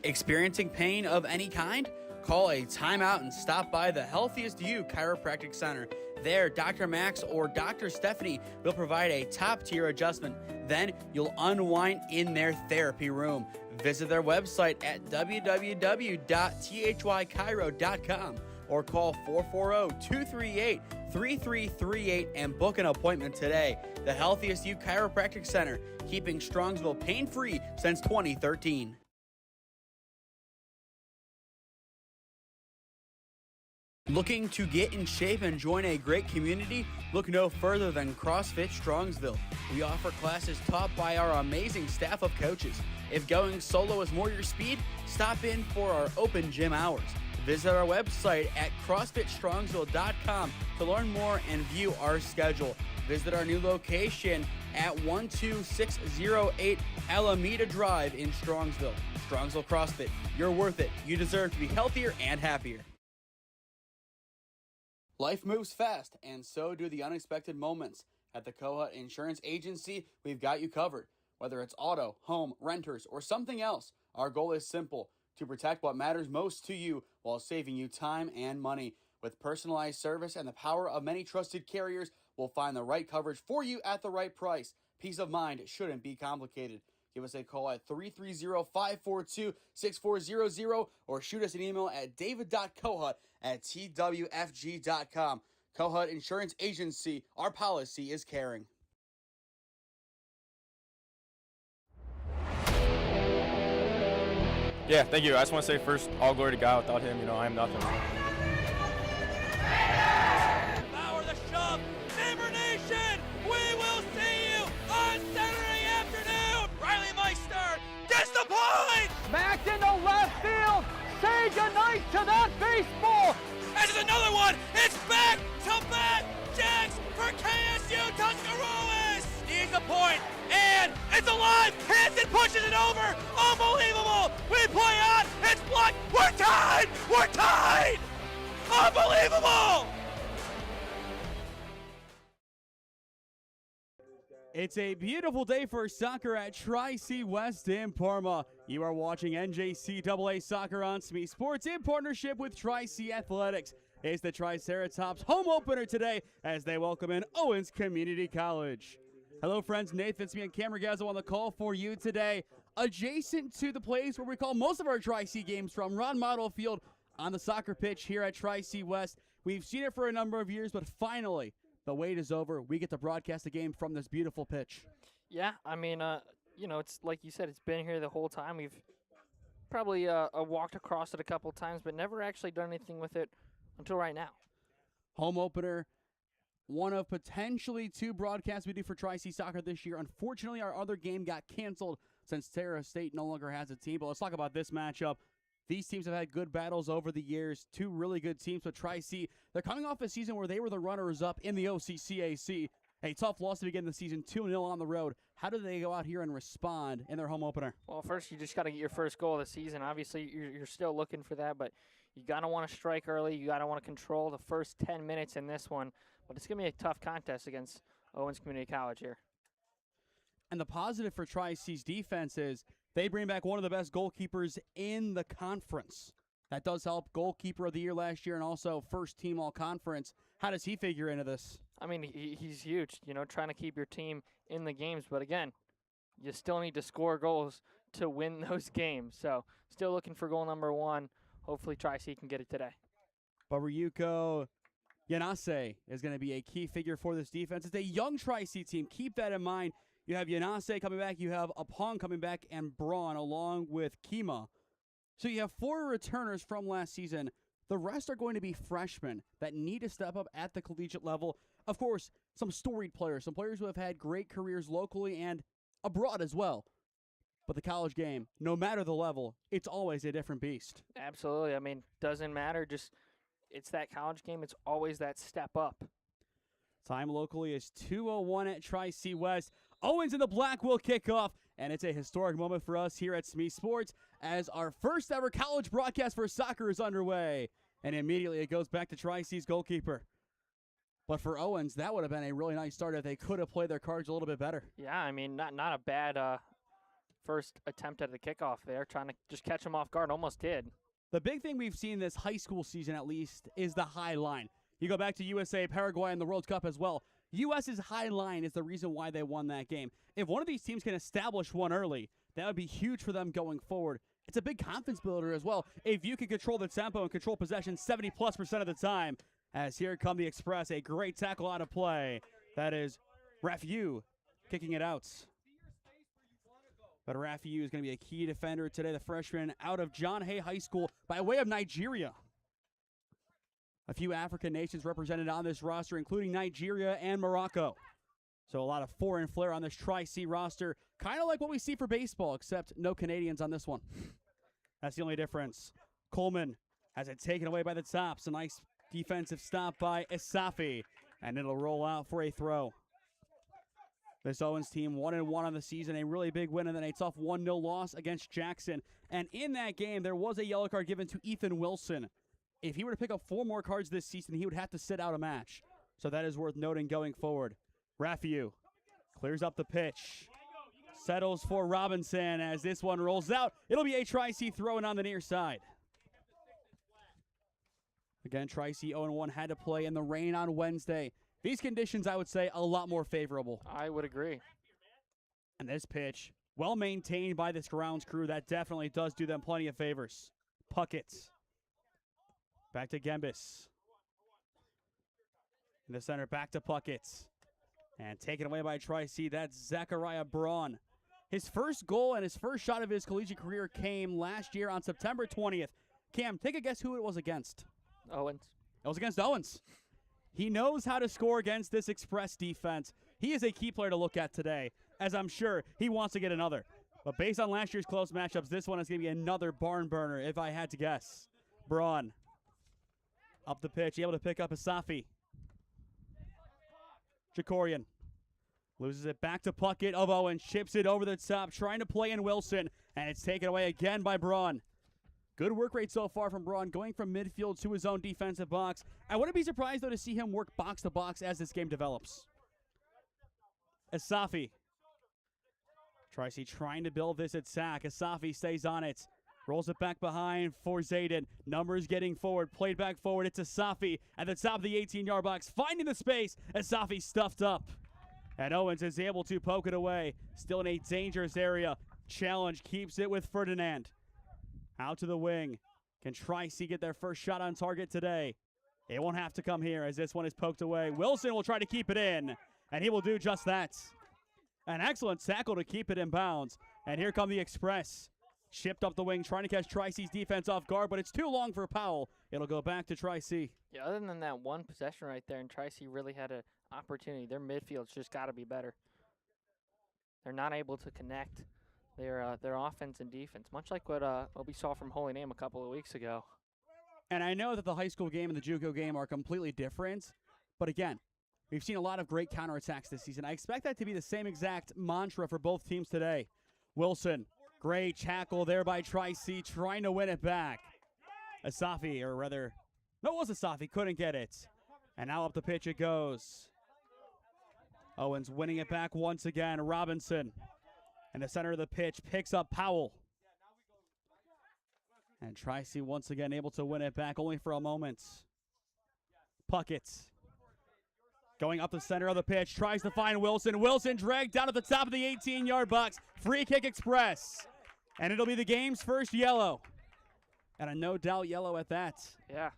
Experiencing pain of any kind? Call a timeout and stop by the Healthiest You Chiropractic Center. There, Dr. Max or Dr. Stephanie will provide a top-tier adjustment. Then you'll unwind in their therapy room. Visit their website at www.thychiro.com or call 440-238-3338 and book an appointment today. The Healthiest You Chiropractic Center, keeping Strongsville pain-free since 2013. Looking to get in shape and join a great community? Look no further than CrossFit Strongsville. We offer classes taught by our amazing staff of coaches. If going solo is more your speed, stop in for our open gym hours. Visit our website at CrossFitStrongsville.com to learn more and view our schedule. Visit our new location at 12608 Alameda Drive in Strongsville. Strongsville CrossFit, you're worth it. You deserve to be healthier and happier. Life moves fast, and so do the unexpected moments. At the Kohut Insurance Agency, we've got you covered. Whether it's auto, home, renters, or something else, our goal is simple: to protect what matters most to you while saving you time and money. With personalized service and the power of many trusted carriers, we'll find the right coverage for you at the right price. Peace of mind shouldn't be complicated. Give us a call at 330-542-6400 or shoot us an email at david.kohut@twfg.com. Kohut Insurance Agency, our policy is caring. Yeah, thank you. I just want to say first, all glory to God. Without him, I am nothing. Power the shove, Neighbor Nation! We will see you on Saturday afternoon! Riley Meister gets the point! Back into left field. Say goodnight to that baseball. This is another one. It's back-to-back jacks for KSU Tuscarawas. He's the point, and it's alive. Hansen pushes it over. Unbelievable. We play on. It's blocked. We're tied. We're tied. Unbelievable. It's a beautiful day for soccer at Tri-C West in Parma. You are watching NJCAA Soccer on SmeeSports in partnership with Tri-C Athletics. It's the Triceratops home opener today as they welcome in Owens Community College. Hello, friends. Nathan Smee and Camera Gazzo on the call for you today. Adjacent to the place where we call most of our Tri-C games from, Ron Model Field on the soccer pitch here at Tri-C West. We've seen it for a number of years, but finally, the wait is over. We get to broadcast the game from this beautiful pitch. Yeah, I mean, it's like you said, it's been here the whole time. We've probably walked across it a couple times, but never actually done anything with it until right now. Home opener, one of potentially two broadcasts we do for Tri-C Soccer this year. Unfortunately, our other game got canceled since Terra State no longer has a team. But let's talk about this matchup. These teams have had good battles over the years. Two really good teams, but Tri-C, they're coming off a season where they were the runners-up in the OCCAC. A tough loss to begin the season, 2-0 on the road. How do they go out here and respond in their home opener? Well, first, you just got to get your first goal of the season. Obviously, you're still looking for that, but you got to want to strike early. You got to want to control the first 10 minutes in this one. But it's going to be a tough contest against Owens Community College here. And the positive for Tri-C's defense is they bring back one of the best goalkeepers in the conference. That does help. Goalkeeper of the year last year and also first team all-conference. How does he figure into this? I mean, he's huge, trying to keep your team in the games. But, again, you still need to score goals to win those games. So, still looking for goal number one. Hopefully, Tri-C can get it today. Baruyuko Yanase is going to be a key figure for this defense. It's a young Tri-C team. Keep that in mind. You have Yanase coming back. You have Apong coming back and Braun along with Kima. So you have four returners from last season. The rest are going to be freshmen that need to step up at the collegiate level. Of course, some storied players, some players who have had great careers locally and abroad as well. But the college game, no matter the level, it's always a different beast. Absolutely. I mean, doesn't matter. Just it's that college game. It's always that step up. Time locally is 2:01 at Tri-C West. Owens in the black will kick off, and it's a historic moment for us here at SmeeSports as our first ever college broadcast for soccer is underway. And immediately it goes back to Tri-C's goalkeeper. But for Owens, that would have been a really nice start if they could have played their cards a little bit better. Yeah, I mean, not a bad first attempt at the kickoff there, trying to just catch him off guard. Almost did. The big thing we've seen this high school season, at least, is the high line. You go back to USA, Paraguay, and the World Cup as well. US's high line is the reason why they won that game. If one of these teams can establish one early, that would be huge for them going forward. It's a big confidence builder as well. If you can control the tempo and control possession 70+% of the time, as here come the Express, a great tackle out of play. That is Rafiu kicking it out. But Rafiu is going to be a key defender today, the freshman out of John Hay High School by way of Nigeria. A few African nations represented on this roster, including Nigeria and Morocco. So a lot of foreign flair on this Tri-C roster, kind of like what we see for baseball, except no Canadians on this one. That's the only difference. Coleman has it taken away by the tops. A nice defensive stop by Isafi, and it'll roll out for a throw. This Owens team 1-1 on the season, a really big win, and then a tough 1-0 loss against Jackson. And in that game, there was a yellow card given to Ethan Wilson. If he were to pick up 4 more cards this season, he would have to sit out a match. So that is worth noting going forward. Rafiu clears up the pitch. Settles for Robinson as this one rolls out. It'll be a Tri-C throwing on the near side. Again, Tri-C 0-1 had to play in the rain on Wednesday. These conditions, I would say, a lot more favorable. I would agree. And this pitch, well maintained by this grounds crew. That definitely does do them plenty of favors. Puckett. Back to Gembis. In the center, back to Puckett. And taken away by Tri-C, that's Zachariah Braun. His first goal and his first shot of his collegiate career came last year on September 20th. Cam, take a guess who it was against. Owens. It was against Owens. He knows how to score against this Express defense. He is a key player to look at today, as I'm sure he wants to get another. But based on last year's close matchups, this one is going to be another barn burner, if I had to guess. Braun. Up the pitch, able to pick up Asafi. Jakorian loses it back to Puckett of Owens, chips it over the top, trying to play in Wilson, and it's taken away again by Braun. Good work rate so far from Braun, going from midfield to his own defensive box. I wouldn't be surprised, though, to see him work box to box as this game develops. Asafi. Tri-C trying to build this attack. Asafi stays on it. Rolls it back behind for Zayden. Numbers getting forward. Played back forward. It's Asafi at the top of the 18-yard box. Finding the space. Asafi stuffed up. And Owens is able to poke it away. Still in a dangerous area. Challenge keeps it with Ferdinand. Out to the wing. Can Tri-C get their first shot on target today? It won't have to come here as this one is poked away. Wilson will try to keep it in. And he will do just that. An excellent tackle to keep it in bounds. And here come the Express. Shipped up the wing, trying to catch Tri-C's defense off guard, but it's too long for Powell. It'll go back to Tri-C. Yeah, other than that one possession right there, and Tri-C really had an opportunity. Their midfield's just got to be better. They're not able to connect their offense and defense, much like what we saw from Holy Name a couple of weeks ago. And I know that the high school game and the JUCO game are completely different, but again, we've seen a lot of great counterattacks this season. I expect that to be the same exact mantra for both teams today. Wilson. Great tackle there by Tri-C, trying to win it back. Asafi, or rather, no, it was Asafi, couldn't get it. And now up the pitch it goes. Owens winning it back once again. Robinson in the center of the pitch picks up Powell. And Tri-C once again able to win it back, only for a moment. Puckett. Going up the center of the pitch, tries to find Wilson. Wilson dragged down at the top of the 18-yard box. Free kick Express. And it'll be the game's first yellow. And a no-doubt yellow at that. Yeah.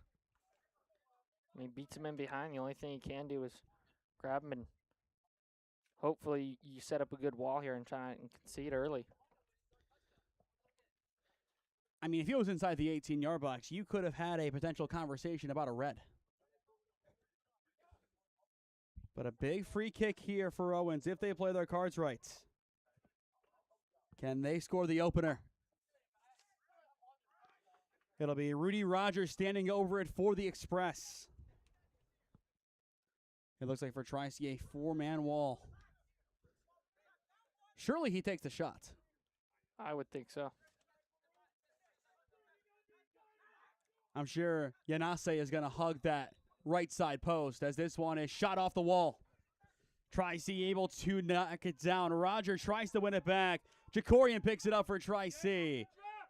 I mean, beats him in behind. The only thing he can do is grab him, and hopefully you set up a good wall here and try and concede early. I mean, if he was inside the 18-yard box, you could have had a potential conversation about a red. But a big free kick here for Owens if they play their cards right. Can they score the opener? It'll be Rudy Rogers standing over it for the Express. It looks like for Tri-C a 4-man wall. Surely he takes the shot. I would think so. I'm sure Yanase is going to hug that right side post as this one is shot off the wall. Tri-C able to knock it down. Roger tries to win it back. Jacorian picks it up for Tri-C.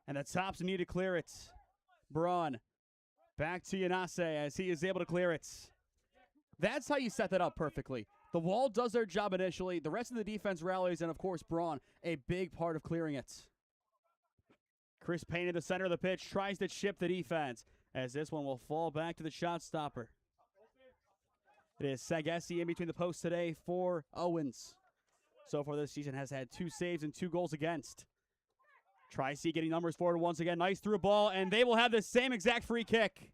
And the Tops need to clear it. Braun back to Yanase as he is able to clear it. That's how you set that up perfectly. The wall does their job initially. The rest of the defense rallies, and of course, Braun, a big part of clearing it. Chris Payne in the center of the pitch tries to chip the defense as this one will fall back to the shot stopper. It is Sagesi in between the posts today for Owens. So far this season has had 2 saves and 2 goals against. Tri-C getting numbers forward once again. Nice through ball, and they will have the same exact free kick.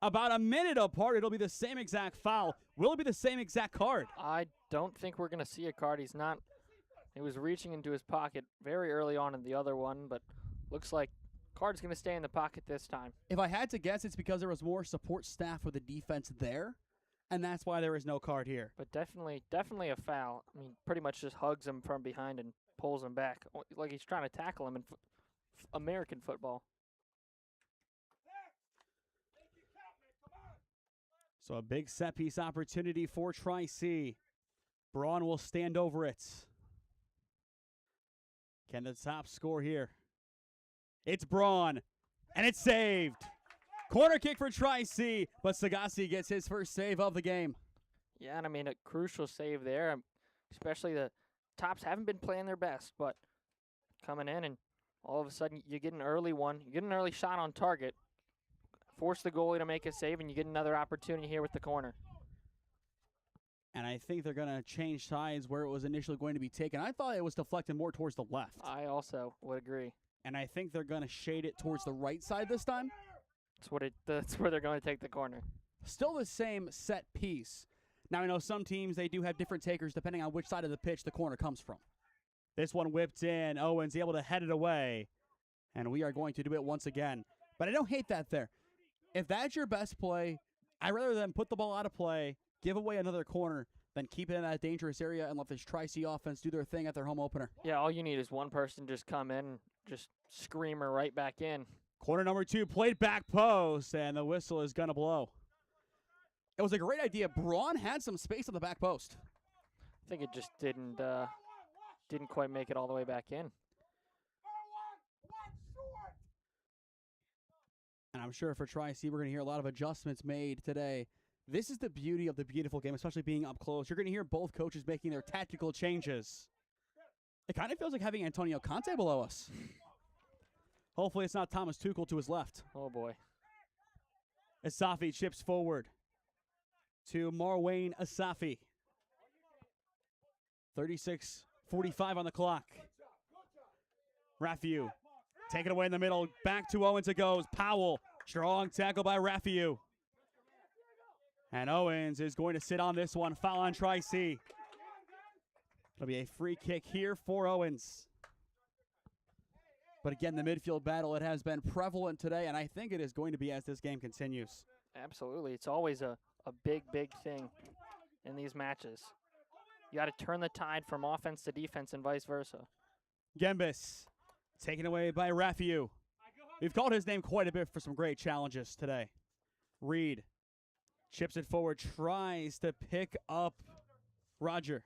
About a minute apart, it'll be the same exact foul. Will it be the same exact card? I don't think we're going to see a card. He was reaching into his pocket very early on in the other one, but looks like card's going to stay in the pocket this time. If I had to guess, it's because there was more support staff for the defense there, and that's why there is no card here. But definitely a foul. I mean, pretty much just hugs him from behind and pulls him back, like he's trying to tackle him in American football. So a big set-piece opportunity for Tri-C. Braun will stand over it. Can the Tops score here? It's Braun, and it's saved. Corner kick for Tri-C, but Sagasi gets his first save of the game. Yeah, and I mean, a crucial save there. Especially the Tops haven't been playing their best, but coming in and all of a sudden you get an early one. You get an early shot on target. Force the goalie to make a save, and you get another opportunity here with the corner. And I think they're going to change sides where it was initially going to be taken. I thought it was deflected more towards the left. I also would agree. And I think they're going to shade it towards the right side this time. That's where they're going to take the corner. Still the same set piece. Now, I know some teams, they do have different takers depending on which side of the pitch the corner comes from. This one whipped in. Owens able to head it away. And we are going to do it once again. But I don't hate that there. If that's your best play, I'd rather than put the ball out of play, give away another corner, than keep it in that dangerous area and let this Tri-C offense do their thing at their home opener. Yeah, all you need is one person just come in and just scream her right back in. Corner number 2, played back post, and the whistle is going to blow. It was a great idea. Braun had some space on the back post. I think it just didn't quite make it all the way back in. And I'm sure for Tri-C, we're going to hear a lot of adjustments made today. This is the beauty of the beautiful game, especially being up close. You're going to hear both coaches making their tactical changes. It kind of feels like having Antonio Conte below us. Hopefully it's not Thomas Tuchel to his left. Oh, boy. Asafi chips forward to Marwayne Asafi. 36:45 on the clock. Raffiu. Take it away in the middle. Back to Owens it goes. Powell. Strong tackle by Raffiu. And Owens is going to sit on this one. Foul on Tri-C. It'll be a free kick here for Owens. But again, the midfield battle, it has been prevalent today, and I think it is going to be as this game continues. Absolutely. It's always a big, big thing in these matches. You got to turn the tide from offense to defense and vice versa. Gembis taken away by Raffiu. We've called his name quite a bit for some great challenges today. Reed chips it forward, tries to pick up Roger.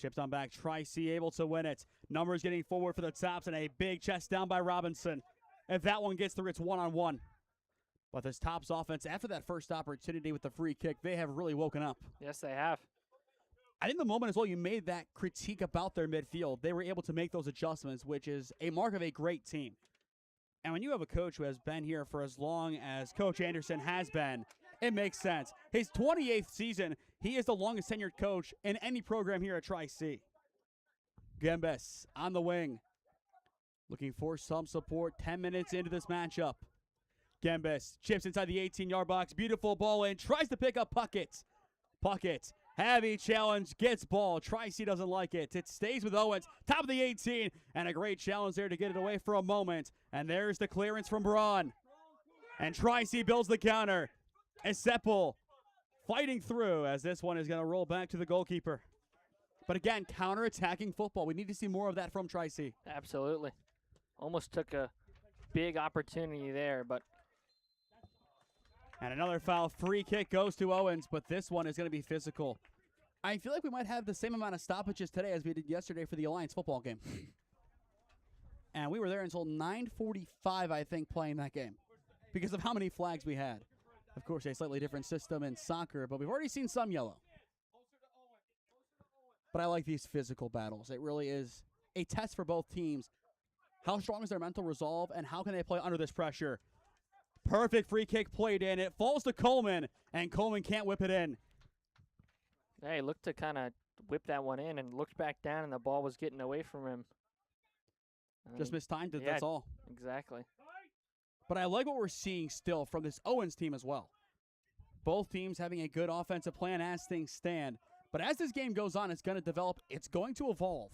Chips on back, Tri-C able to win it. Numbers getting forward for the Tops, and a big chest down by Robinson. If that one gets through, it's one-on-one. But this Tops offense, after that first opportunity with the free kick, they have really woken up. Yes, they have. I think the moment as well you made that critique about their midfield, they were able to make those adjustments, which is a mark of a great team. And when you have a coach who has been here for as long as Coach Anderson has been, it makes sense. His 28th season, he is the longest tenured coach in any program here at Tri-C. Gembes on the wing. Looking for some support 10 minutes into this matchup. Gembes chips inside the 18-yard box. Beautiful ball in. Tries to pick up Puckett. Puckett. Heavy challenge. Gets ball. Tri-C doesn't like it. It stays with Owens. Top of the 18. And a great challenge there to get it away for a moment. And there's the clearance from Braun. And Tri-C builds the counter. Esepel fighting through as this one is going to roll back to the goalkeeper. But again, counter-attacking football. We need to see more of that from Tri-C. Absolutely. Almost took a big opportunity there, but. And another foul. Free kick goes to Owens, but this one is going to be physical. I feel like we might have the same amount of stoppages today as we did yesterday for the Alliance football game. And we were there until 9:45, I think, playing that game because of how many flags we had. Of course, a slightly different system in soccer, but we've already seen some yellow. But I like these physical battles. It really is a test for both teams. How strong is their mental resolve, and how can they play under this pressure? Perfect free kick played in. It falls to Coleman, and Coleman can't whip it in. Hey, looked to kind of whip that one in and looked back down, and the ball was getting away from him. Just mistimed it, yeah, that's all. Exactly. But I like what we're seeing still from this Owens team as well. Both teams having a good offensive plan as things stand. But as this game goes on, it's going to develop. It's going to evolve.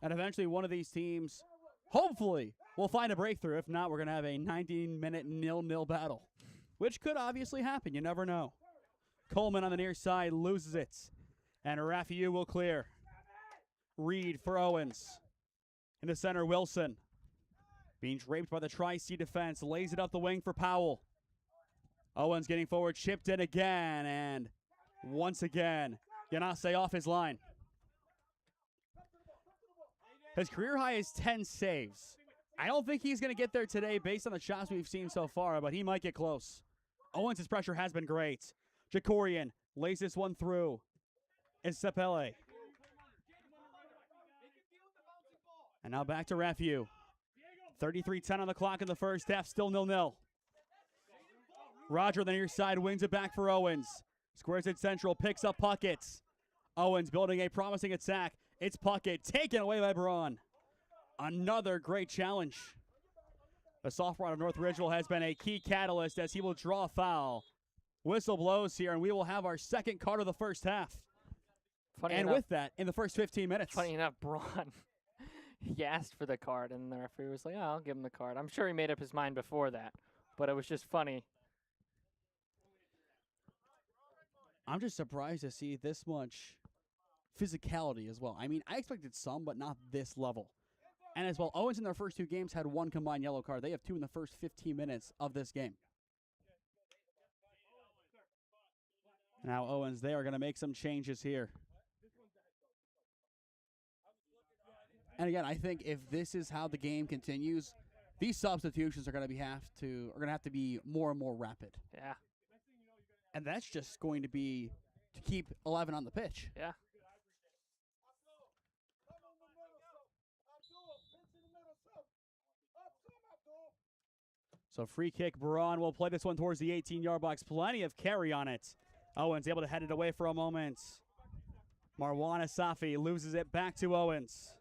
And eventually one of these teams, hopefully, will find a breakthrough. If not, we're going to have a 19-minute 0-0 battle, which could obviously happen. You never know. Coleman on the near side loses it. And Rafiu will clear. Reed for Owens. In the center, Wilson. Being draped by the Tri-C defense. Lays it up the wing for Powell. Owens getting forward. Chipped in again. And once again, Yanase off his line. His career high is 10 saves. I don't think he's going to get there today based on the shots we've seen so far, but he might get close. Owens' pressure has been great. Jakorian lays this one through. It's Sepele. And now back to Rafiu. 33-10 on the clock in the first half, still 0-0. Roger on the near side wins it back for Owens. Squares it central, picks up Puckett. Owens building a promising attack. It's Puckett, taken away by Braun. Another great challenge. The sophomore out of North Ridgeville has been a key catalyst as he will draw a foul. Whistle blows here, and we will have our second card of the first half. Funny and enough, with that, in the first 15 minutes. Funny enough, Braun, he asked for the card, and the referee was like, oh, I'll give him the card. I'm sure he made up his mind before that, but it was just funny. I'm just surprised to see this much physicality as well. I mean, I expected some, but not this level. And as well, Owens in their first two games had one combined yellow card. They have two in the first 15 minutes of this game. Now Owens, they are going to make some changes here. And again, I think if this is how the game continues, these substitutions are going to have to be more and more rapid. Yeah. And that's just going to be to keep 11 on the pitch. Yeah. So free kick, Braun will play this one towards the 18-yard box. Plenty of carry on it. Owens able to head it away for a moment. Marwan Asafi loses it back to Owens.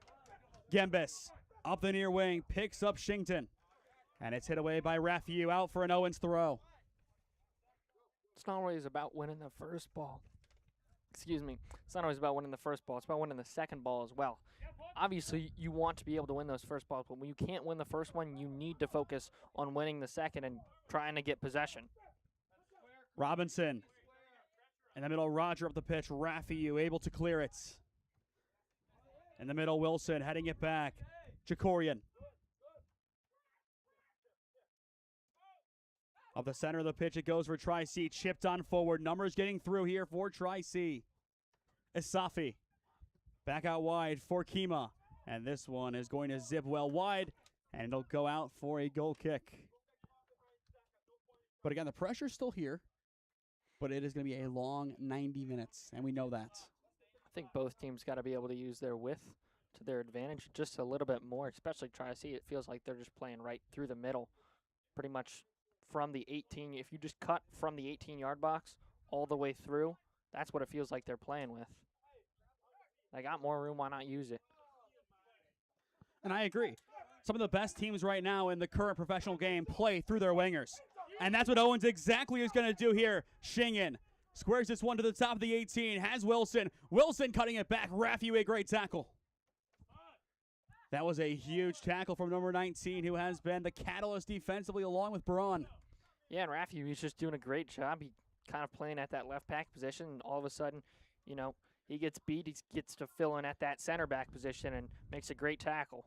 Gembis up the near wing, picks up Shington. And it's hit away by Rafiu, out for an Owens throw. It's not always about winning the first ball. Excuse me. It's not always about winning the first ball. It's about winning the second ball as well. Obviously, you want to be able to win those first balls, but when you can't win the first one, you need to focus on winning the second and trying to get possession. Robinson. In the middle, Roger up the pitch. Rafiu able to clear it. In the middle, Wilson heading it back. Jakorian. Up the center of the pitch, it goes for Tri-C. Chipped on forward. Numbers getting through here for Tri-C. Isafi. Back out wide for Kima. And this one is going to zip well wide. And it'll go out for a goal kick. But again, the pressure's still here. But it is going to be a long 90 minutes. And we know that. I think both teams got to be able to use their width to their advantage just a little bit more, especially Tri-C. It feels like they're just playing right through the middle. Pretty much from the 18. If you just cut from the 18-yard box all the way through, that's what it feels like they're playing with. They got more room, why not use it? And I agree. Some of the best teams right now in the current professional game play through their wingers. And that's what Owens exactly is going to do here. Shingen squares this one to the top of the 18. Has Wilson. Wilson cutting it back. Rafiu, a great tackle. That was a huge tackle from number 19, who has been the catalyst defensively along with Braun. Yeah, and Rafiu, he's just doing a great job. He kind of playing at that left back position, and all of a sudden, you know, he gets beat. He gets to fill in at that center back position and makes a great tackle.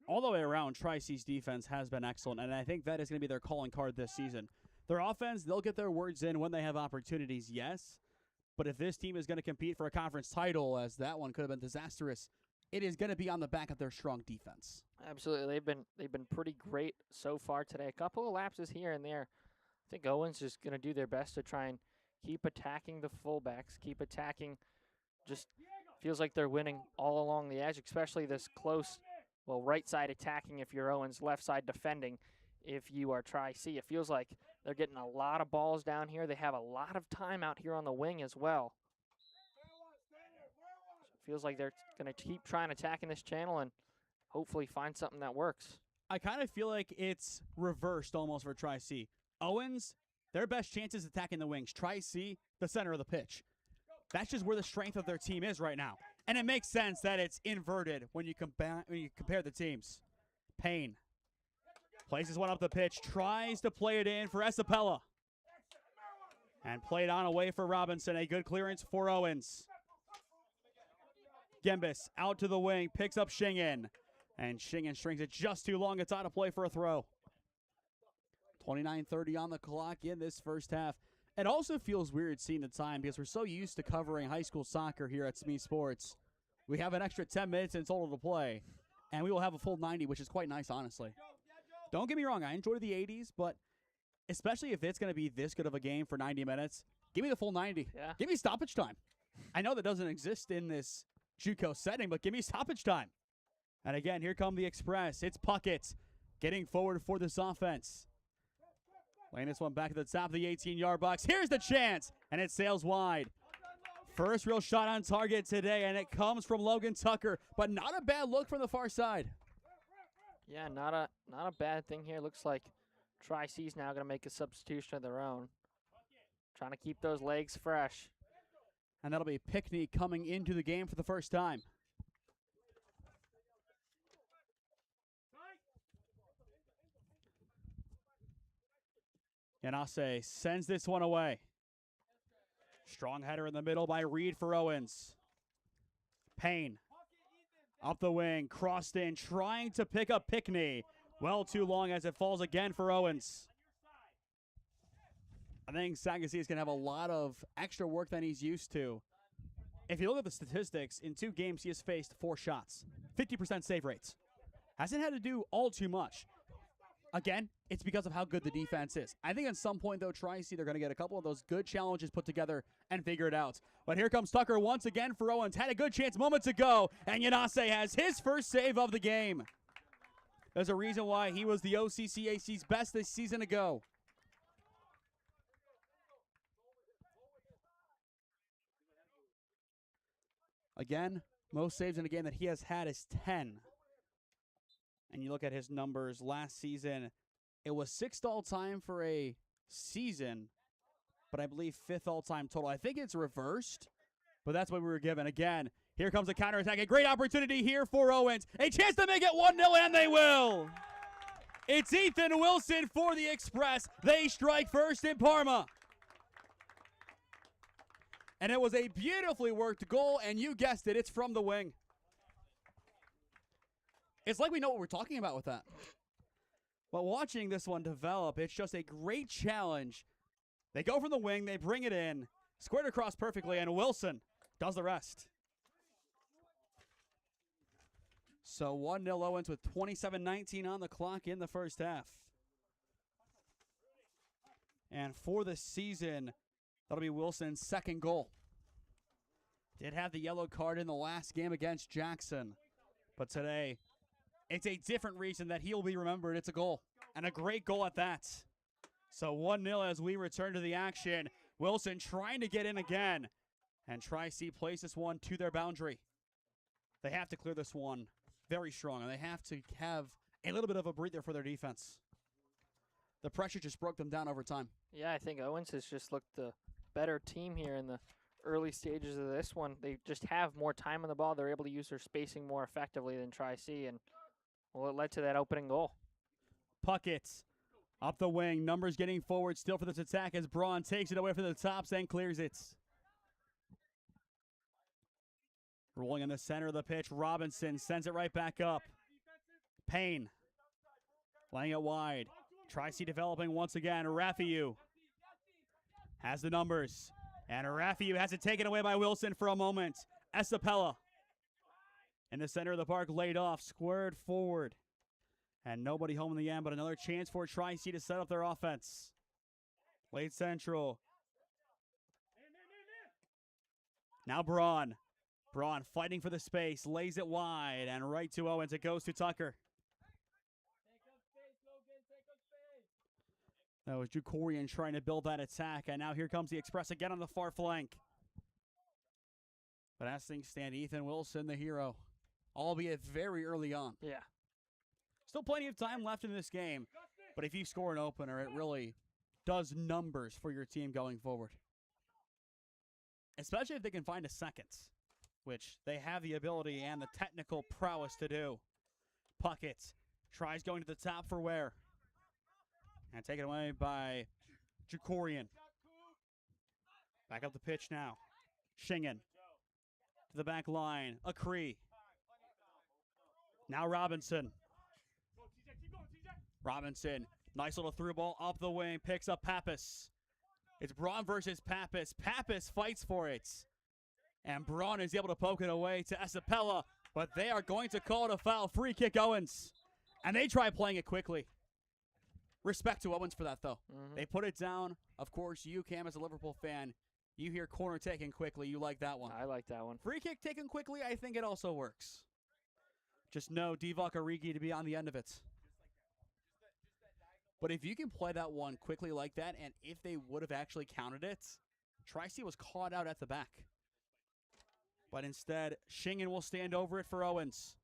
All the way around, Tri-C's defense has been excellent, and I think that is going to be their calling card this season. Their offense, they'll get their words in when they have opportunities, yes, But if this team is going to compete for a conference title, as that one could have been disastrous, it is going to be on the back of their strong defense. Absolutely. They've been pretty great so far today. A couple of lapses here and there. I think Owens is going to do their best to try and keep attacking the fullbacks, keep attacking. Just feels like they're winning all along the edge, especially this close, well, right side attacking if you're Owens, left side defending if you are Tri-C. It feels like they're getting a lot of balls down here. They have a lot of time out here on the wing as well. So it feels like they're going to keep trying attacking this channel and hopefully find something that works. I kind of feel like it's reversed almost for Tri-C. Owens, their best chance is attacking the wings. Tri-C, the center of the pitch. That's just where the strength of their team is right now. And it makes sense that it's inverted when you compare the teams. Payne places one up the pitch, tries to play it in for Esapella. And played on away for Robinson. A good clearance for Owens. Gembis out to the wing, picks up Shingen. And Shingen strings it just too long. It's out of play for a throw. 29:30 on the clock in this first half. It also feels weird seeing the time because we're so used to covering high school soccer here at SmeeSports. We have an extra 10 minutes in total to play, and we will have a full 90, which is quite nice, honestly. Don't get me wrong, I enjoy the 80s, but especially if it's going to be this good of a game for 90 minutes, give me the full 90. Yeah. Give me stoppage time. I know that doesn't exist in this JUCO setting, but give me stoppage time. And again, here come the Express. It's Puckett getting forward for this offense. Laying this one back at the top of the 18-yard box. Here's the chance, and it sails wide. First real shot on target today, and it comes from Logan Tucker, but not a bad look from the far side. Yeah, not a bad thing here. Looks like Tri-C's now going to make a substitution of their own. Trying to keep those legs fresh. And that'll be Pickney coming into the game for the first time. Yanase sends this one away. Strong header in the middle by Reed for Owens. Payne up the wing, crossed in, trying to pick up Pickney. Well too long as it falls again for Owens. I think Sagasee is going to have a lot of extra work than he's used to. If you look at the statistics, in 2 games he has faced 4 shots. 50% save rates. Hasn't had to do all too much. Again, it's because of how good the defense is. I think at some point, though, Tri-C, they're going to get a couple of those good challenges put together and figure it out. But here comes Tucker once again for Owens. Had a good chance moments ago, and Yanase has his first save of the game. There's a reason why he was the OCCAC's best this season ago. Again, most saves in a game that he has had is 10. And you look at his numbers last season, it was 6th all-time for a season, but I believe 5th all-time total. I think it's reversed, but that's what we were given. Again, here comes a counterattack. A great opportunity here for Owens. A chance to make it 1-0, and they will. It's Ethan Wilson for the Express. They strike first in Parma. And it was a beautifully worked goal, and you guessed it, it's from the wing. It's like we know what we're talking about with that. But watching this one develop, it's just a great challenge. They go from the wing, they bring it in, squared across perfectly, and Wilson does the rest. So 1-0 Owens with 27:19 on the clock in the first half. And for the season, that'll be Wilson's 2nd goal. Did have the yellow card in the last game against Jackson. But today, it's a different reason that he'll be remembered. It's a goal, and a great goal at that. So 1-0 as we return to the action. Wilson trying to get in again. And Tri-C plays this one to their boundary. They have to clear this one very strong, and they have to have a little bit of a breather for their defense. The pressure just broke them down over time. Yeah, I think Owens has just looked the better team here in the early stages of this one. They just have more time on the ball. They're able to use their spacing more effectively than Tri-C, and well, it led to that opening goal. Puckett up the wing. Numbers getting forward still for this attack as Braun takes it away from the tops and clears it. Rolling in the center of the pitch. Robinson sends it right back up. Payne laying it wide. Tri-C developing once again. Raffiu has the numbers. And Raffiu has it taken away by Wilson for a moment. Esapella in the center of the park, laid off, squared forward. And nobody home in the end, but another chance for Tri-C to set up their offense. Late Central. Now Braun. Braun fighting for the space, lays it wide, and right to Owens. It goes to Tucker. That was Jukorian trying to build that attack, and now here comes the Express again on the far flank. But as things stand, Ethan Wilson, the hero, albeit very early on. Yeah. Still plenty of time left in this game, but if you score an opener, it really does numbers for your team going forward. Especially if they can find a second, which they have the ability and the technical prowess to do. Puckett tries going to the top for Ware. And taken away by Jukorian. Back up the pitch now. Shingen to the back line. Acree. Now Robinson. Robinson, nice little through ball up the wing, picks up Pappas. It's Braun versus Pappas. Pappas fights for it. And Braun is able to poke it away to Esapella, but they are going to call it a foul. Free kick Owens. And they try playing it quickly. Respect to Owens for that, though. They put it down. Of course, you, Cam, as a Liverpool fan, you hear corner taken quickly. You like that one. I like that one. Free kick taken quickly, I think it also works. Just know Divock Origi to be on the end of it. But if you can play that one quickly like that, and if they would have actually counted it, Tri-C was caught out at the back. But instead, Shingen will stand over it for Owens.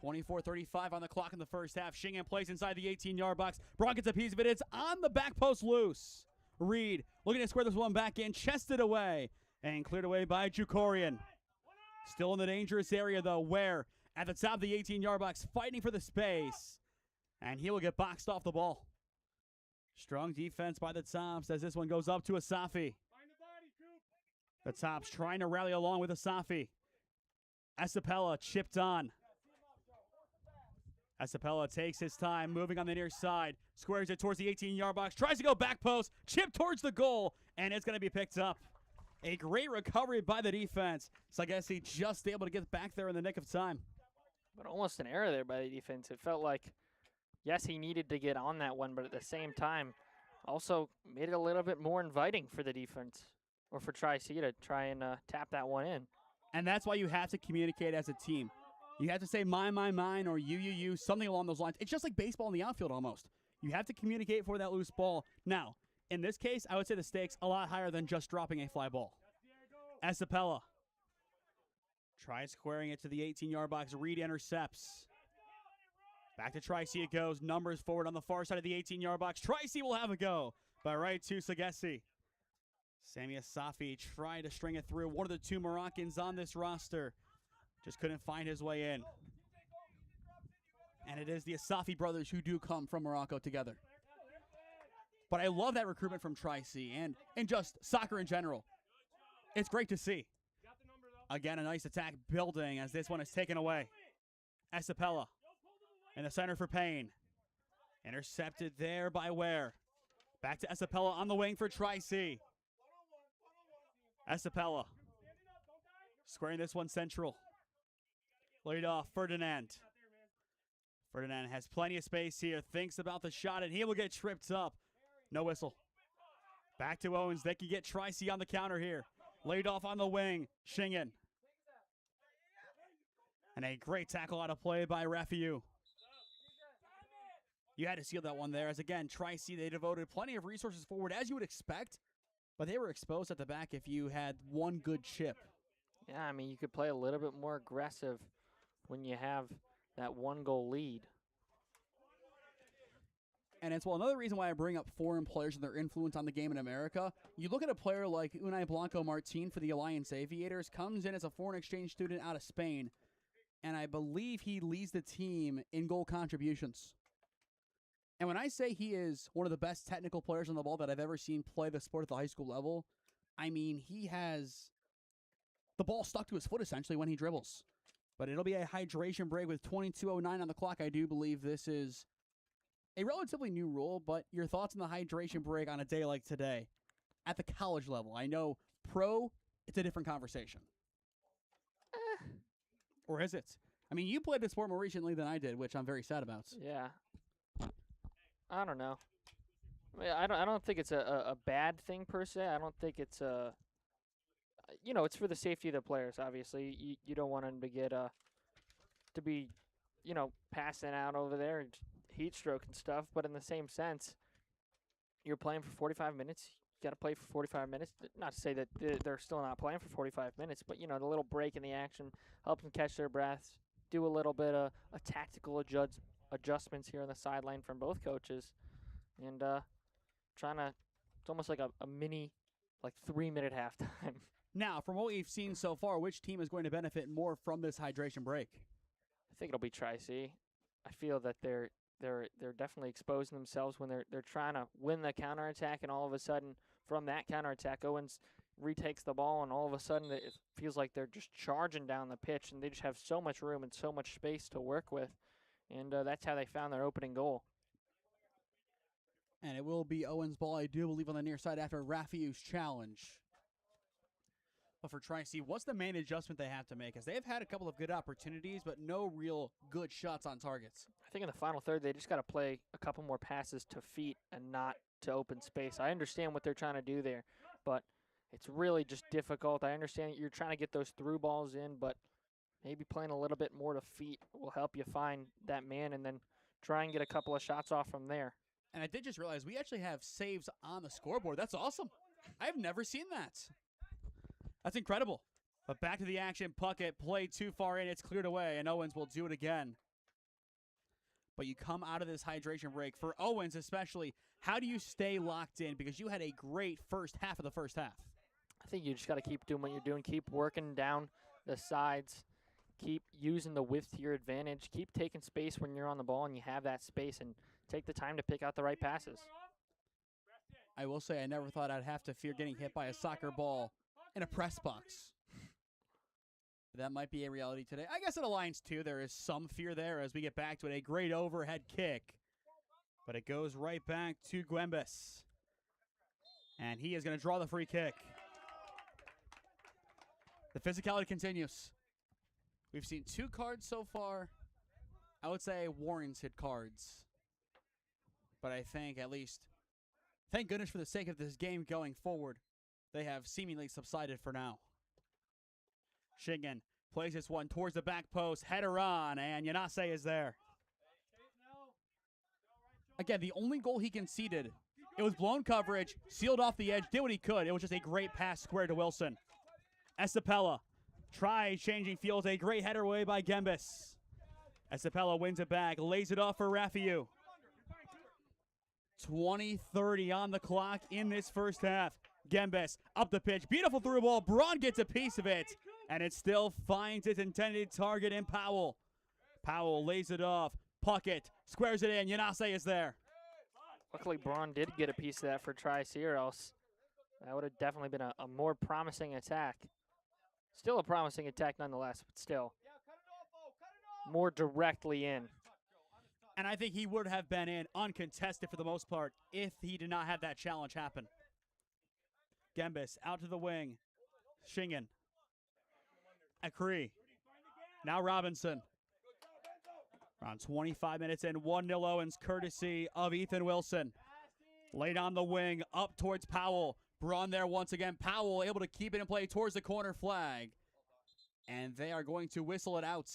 24:35 on the clock in the first half. Shingen plays inside the 18-yard box. Braun gets a piece of it. It's on the back post loose. Reed looking to square this one back in. Chested away and cleared away by Jukorian. Still in the dangerous area, though. Ware at the top of the 18-yard box fighting for the space. And he will get boxed off the ball. Strong defense by the Tops as this one goes up to Asafi. The Tops trying to rally along with Asafi. Esapella chipped on. Esapella takes his time, moving on the near side. Squares it towards the 18-yard box. Tries to go back post. Chip towards the goal. And it's going to be picked up. A great recovery by the defense. Sagesi just able to get back there in the nick of time. But almost an error there by the defense. It felt like, yes, he needed to get on that one, but at the same time, also made it a little bit more inviting for the defense, or for Tri-C to try and tap that one in. And that's why you have to communicate as a team. You have to say mine, or you, something along those lines. It's just like baseball in the outfield almost. You have to communicate for that loose ball. Now, in this case, I would say the stakes a lot higher than just dropping a fly ball. Esapella tries squaring it to the 18-yard box. Reed intercepts. Back to Tri-C it goes. Numbers forward on the far side of the 18-yard box. Tri-C will have a go. By right to Sagesi. Sami Asafi tried to string it through. One of the two Moroccans on this roster. Just couldn't find his way in. And it is the Asafi brothers who do come from Morocco together. But I love that recruitment from Tri-C and just soccer in general. It's great to see. Again, a nice attack building as this one is taken away. Esapella in the center for Payne. Intercepted there by Ware. Back to Esapella on the wing for Tri-C. Esapella squaring this one central. Laid off Ferdinand. Ferdinand has plenty of space here. Thinks about the shot, and he will get tripped up. No whistle. Back to Owens. They can get Tri-C on the counter here. Laid off on the wing. Shingen. And a great tackle out of play by Raffiu. You had to seal that one there. As again, Tri-C, they devoted plenty of resources forward, as you would expect. But they were exposed at the back if you had one good chip. Yeah, I mean, you could play a little bit more aggressive when you have that one-goal lead. And it's, well, another reason why I bring up foreign players and their influence on the game in America. You look at a player like Unai Blanco Martin for the Alliance Aviators, comes in as a foreign exchange student out of Spain, and I believe he leads the team in goal contributions. And when I say he is one of the best technical players on the ball that I've ever seen play the sport at the high school level, I mean, he has the ball stuck to his foot essentially when he dribbles. But it'll be a hydration break with 22:09 on the clock. I do believe this is a relatively new rule, but your thoughts on the hydration break on a day like today at the college level? I know pro, it's a different conversation. Or is it? I mean, you played the sport more recently than I did, which I'm very sad about. Yeah. I don't know. I mean, I don't think it's a bad thing per se. I don't think it's it's for the safety of the players. Obviously, you don't want them to get to be, passing out over there and heat stroke and stuff. But in the same sense, you're playing for 45 minutes. You got to play for 45 minutes. Not to say that they're still not playing for 45 minutes, but the little break in the action helps them catch their breaths. Do a little bit of a tactical adjustments here on the sideline from both coaches, and it's almost like a mini, 3-minute halftime. Now, from what we've seen so far, which team is going to benefit more from this hydration break? I think it'll be Tri-C. I feel that they're definitely exposing themselves when they're trying to win the counterattack, and all of a sudden from that counterattack, Owens retakes the ball, and all of a sudden it feels like they're just charging down the pitch, and they just have so much room and so much space to work with, and that's how they found their opening goal. And it will be Owens' ball, I do believe, on the near side after Rafiu's challenge. But for Tri-C, what's the main adjustment they have to make? As they have had a couple of good opportunities, but no real good shots on targets. I think in the final third, they just got to play a couple more passes to feet and not to open space. I understand what they're trying to do there, but it's really just difficult. I understand that you're trying to get those through balls in, but maybe playing a little bit more to feet will help you find that man and then try and get a couple of shots off from there. And I did just realize we actually have saves on the scoreboard. That's awesome. I've never seen that. That's incredible. But back to the action. Puckett played too far in. It's cleared away, and Owens will do it again. But you come out of this hydration break, for Owens especially, how do you stay locked in? Because you had a great first half of the first half. I think you just got to keep doing what you're doing. Keep working down the sides. Keep using the width to your advantage. Keep taking space when you're on the ball and you have that space, and take the time to pick out the right passes. I will say I never thought I'd have to fear getting hit by a soccer ball in a press box. That might be a reality today. I guess at Alliance 2, there is some fear there as we get back to it. A great overhead kick. But it goes right back to Gwembus. And he is going to draw the free kick. The physicality continues. We've seen 2 cards so far. I would say warranted cards. But I think at least, thank goodness for the sake of this game going forward, they have seemingly subsided for now. Shingen plays this one towards the back post. Header on, and Yanase is there. Again, the only goal he conceded, it was blown coverage, sealed off the edge, did what he could. It was just a great pass square to Wilson. Estapella tries changing fields. A great header away by Gembis. Estapella wins it back, lays it off for Rafiu. 20-30 on the clock in this first half. Gembis up the pitch. Beautiful through ball. Braun gets a piece of it. And it still finds its intended target in Powell. Powell lays it off. Puckett squares it in. Yanase is there. Luckily, Braun did get a piece of that for Tri-C, or else that would have definitely been a more promising attack. Still a promising attack nonetheless, but still more directly in. And I think he would have been in uncontested for the most part if he did not have that challenge happen. Gembis out to the wing. Shingen. Akri. Now Robinson. Around 25 minutes in, 1-0 Owens, courtesy of Ethan Wilson. Laid on the wing, up towards Powell. Braun there once again. Powell able to keep it in play towards the corner flag. And they are going to whistle it out.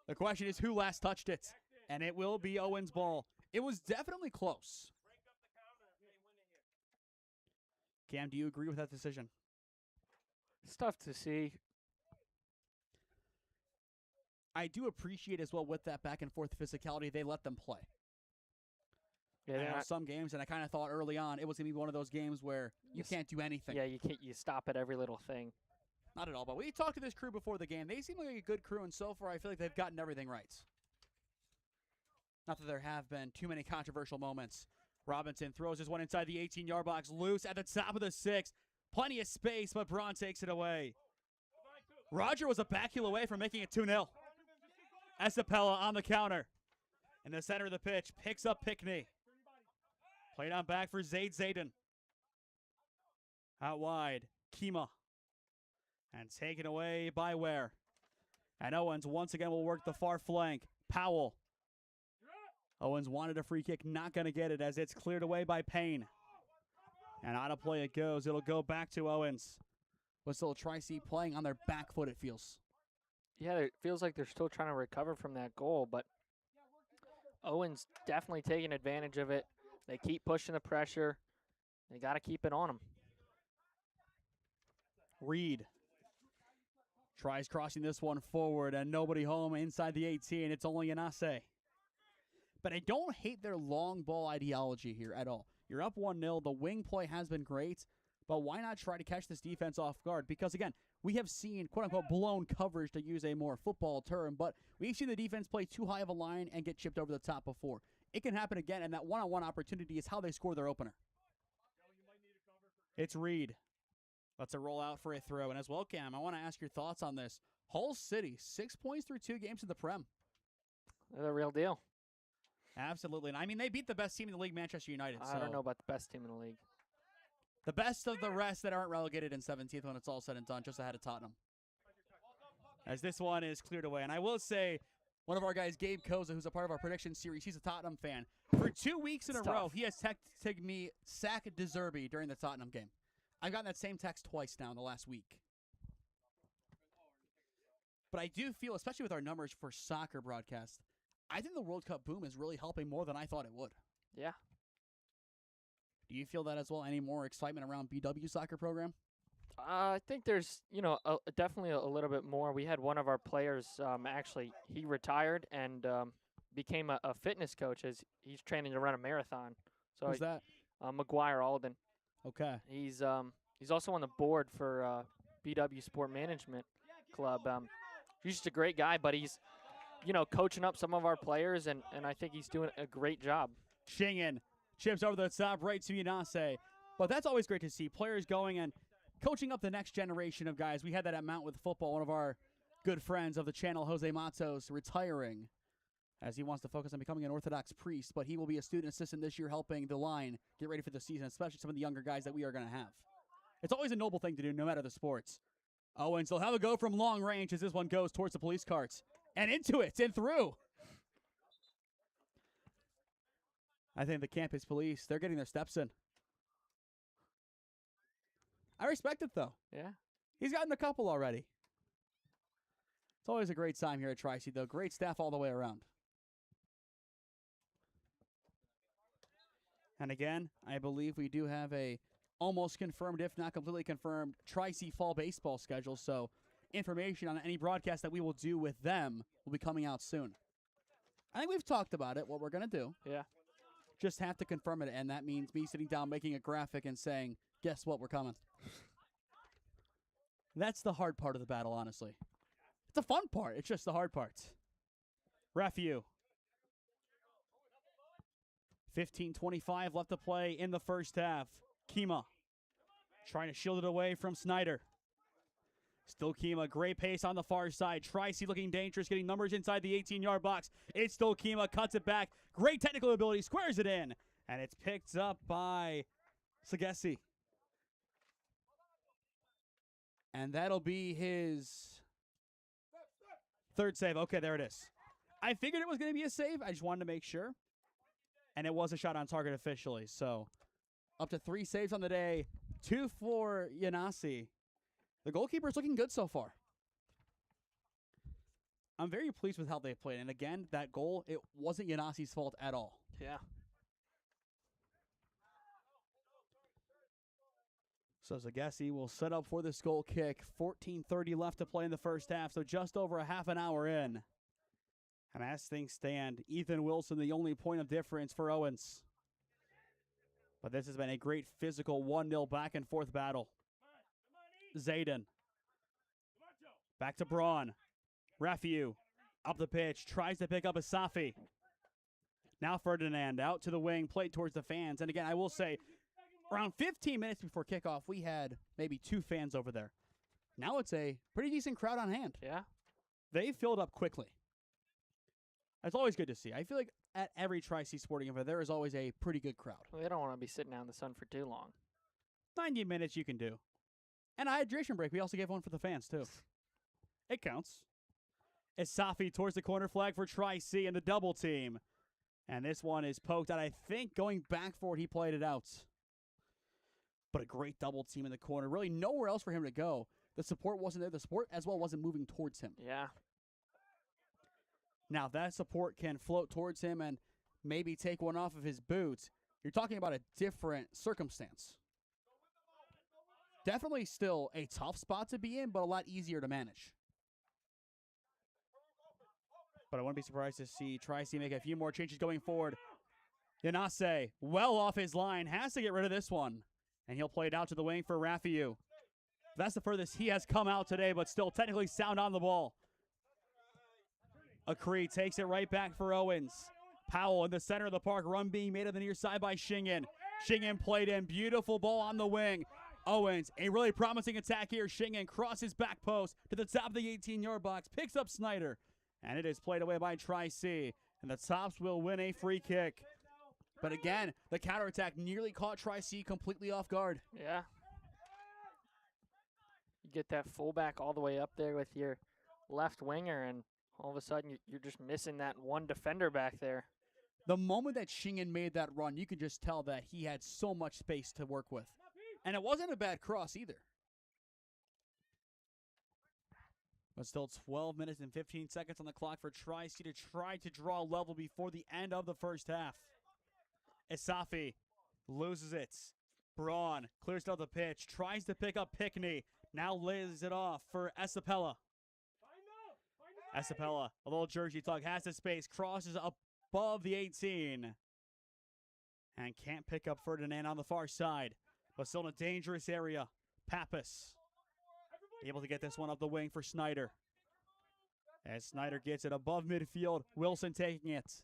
The question is who last touched it. And it will be Owens' ball. It was definitely close. Cam, do you agree with that decision? It's tough to see. I do appreciate as well with that back and forth physicality, they let them play. Yeah, I know some games, and I kind of thought early on it was going to be one of those games where you can't do anything. Yeah, you stop at every little thing. Not at all, but we talked to this crew before the game. They seem like a good crew, and so far I feel like they've gotten everything right. Not that there have been too many controversial moments. Robinson throws this one inside the 18-yard box, loose at the top of the 6. Plenty of space, but Braun takes it away. Roger was a back heel away from making it 2-0. Estapella on the counter. In the center of the pitch, picks up Pickney. Played on back for Zayd Zayden. Out wide Kima. And taken away by Ware. And Owens once again will work the far flank. Powell. Owens wanted a free kick, not going to get it as it's cleared away by Payne. And out of play it goes. It'll go back to Owens. But still Tri-C playing on their back foot, it feels. Yeah, it feels like they're still trying to recover from that goal, but Owens definitely taking advantage of it. They keep pushing the pressure. They got to keep it on them. Reed tries crossing this one forward, and nobody home inside the 18. It's only Yanase. But I don't hate their long ball ideology here at all. You're up 1-0. The wing play has been great, but why not try to catch this defense off guard? Because, again, we have seen, quote-unquote, blown coverage, to use a more football term, but we've seen the defense play too high of a line and get chipped over the top before. It can happen again, and that one-on-one opportunity is how they score their opener. It's Reed. Let's roll out for a throw. And as well, Cam, I want to ask your thoughts on this. Hull City, 6 points through 2 games in the Prem. They're the real deal. Absolutely. And I mean, they beat the best team in the league, Manchester United. I don't know about the best team in the league. The best of the rest that aren't relegated in 17th when it's all said and done, just ahead of Tottenham. As this one is cleared away. And I will say, one of our guys, Gabe Koza, who's a part of our prediction series, he's a Tottenham fan. For 2 weeks in a row, he has texted me sack De Zerbi during the Tottenham game. I've gotten that same text twice now in the last week. But I do feel, especially with our numbers for soccer broadcast, I think the World Cup boom is really helping more than I thought it would. Yeah. Do you feel that as well? Any more excitement around BW soccer program? I think there's, definitely a little bit more. We had one of our players, actually, he retired and became a fitness coach as he's training to run a marathon. So Who's that? McGuire Alden. Okay. He's also on the board for BW Sport Management Club. He's just a great guy, but he's, coaching up some of our players, and I think he's doing a great job. Shingen chips over the top right to Yanase. But that's always great to see. Players going and coaching up the next generation of guys. We had that at Mount with football. One of our good friends of the channel, Jose Matos, retiring as he wants to focus on becoming an Orthodox priest, but he will be a student assistant this year helping the line get ready for the season, especially some of the younger guys that we are going to have. It's always a noble thing to do, no matter the sports. Owens will have a go from long range as this one goes towards the police carts. And into it, and through. I think the campus police, they're getting their steps in. I respect it, though. Yeah. He's gotten a couple already. It's always a great time here at Tri-C, though. Great staff all the way around. And again, I believe we do have a almost confirmed, if not completely confirmed, Tri-C fall baseball schedule. So information on any broadcast that we will do with them will be coming out soon. I think we've talked about it, what we're going to do. Yeah. Just have to confirm it, and that means me sitting down, making a graphic, and saying, guess what, we're coming. That's the hard part of the battle, honestly. It's a fun part. It's just the hard parts. Rafiu. 15:25 left to play in the first half. Kima trying to shield it away from Snyder. Still Kima, great pace on the far side. Tri-C looking dangerous, getting numbers inside the 18-yard box. It's still Kima, cuts it back. Great technical ability, squares it in. And it's picked up by Sagesi. And that'll be his third save. Okay, there it is. I figured it was going to be a save. I just wanted to make sure. And it was a shot on target officially. So up to 3 saves on the day. 2 for Yanasi. The goalkeeper's looking good so far. I'm very pleased with how they played. And again, that goal, it wasn't Yanasi's fault at all. Yeah. So Zagesi will set up for this goal kick. 14:30 left to play in the first half, so just over a half an hour in. And as things stand, Ethan Wilson, the only point of difference for Owens. But this has been a great physical 1-0 back and forth battle. Zayden. Back to Braun. Rafiu up the pitch, tries to pick up Asafi. Now Ferdinand out to the wing, played towards the fans. And again, I will say, around 15 minutes before kickoff, we had maybe 2 fans over there. Now it's a pretty decent crowd on hand. Yeah. They filled up quickly. That's always good to see. I feel like at every Tri-C sporting event, there is always a pretty good crowd. Well, they don't want to be sitting out in the sun for too long. 90 minutes you can do. And a hydration break. We also gave one for the fans, too. It counts. Isafi towards the corner flag for Tri-C and the double team. And this one is poked out. I think going back for it, he played it out. But a great double team in the corner. Really nowhere else for him to go. The support wasn't there. The support as well wasn't moving towards him. Yeah. Now, if that support can float towards him and maybe take one off of his boots, you're talking about a different circumstance. Definitely still a tough spot to be in, but a lot easier to manage. But I wouldn't be surprised to see Tri-C make a few more changes going forward. Yanase, well off his line, has to get rid of this one. And he'll play it out to the wing for Rafiu. That's the furthest he has come out today, but still technically sound on the ball. Akri takes it right back for Owens. Powell in the center of the park, run being made on the near side by Shingen. Shingen played in, beautiful ball on the wing. Owens, a really promising attack here. Shingen crosses back post to the top of the 18-yard box, picks up Snyder. And it is played away by Tri-C. And the Tops will win a free kick. But again, the counterattack nearly caught Tri-C completely off guard. Yeah. You get that fullback all the way up there with your left winger, and all of a sudden you're just missing that one defender back there. The moment that Shingen made that run, you could just tell that he had so much space to work with. And it wasn't a bad cross either. But still 12 minutes and 15 seconds on the clock for Tri-C to try to draw a level before the end of the first half. Isafi loses it. Braun clears out the pitch, tries to pick up Pickney. Now lays it off for Esapella. Esapella, a little jersey tug, has the space, crosses above the 18. And can't pick up Ferdinand on the far side. But still in a dangerous area. Pappas able to get this one up the wing for Snyder. As Snyder gets it above midfield, Wilson taking it.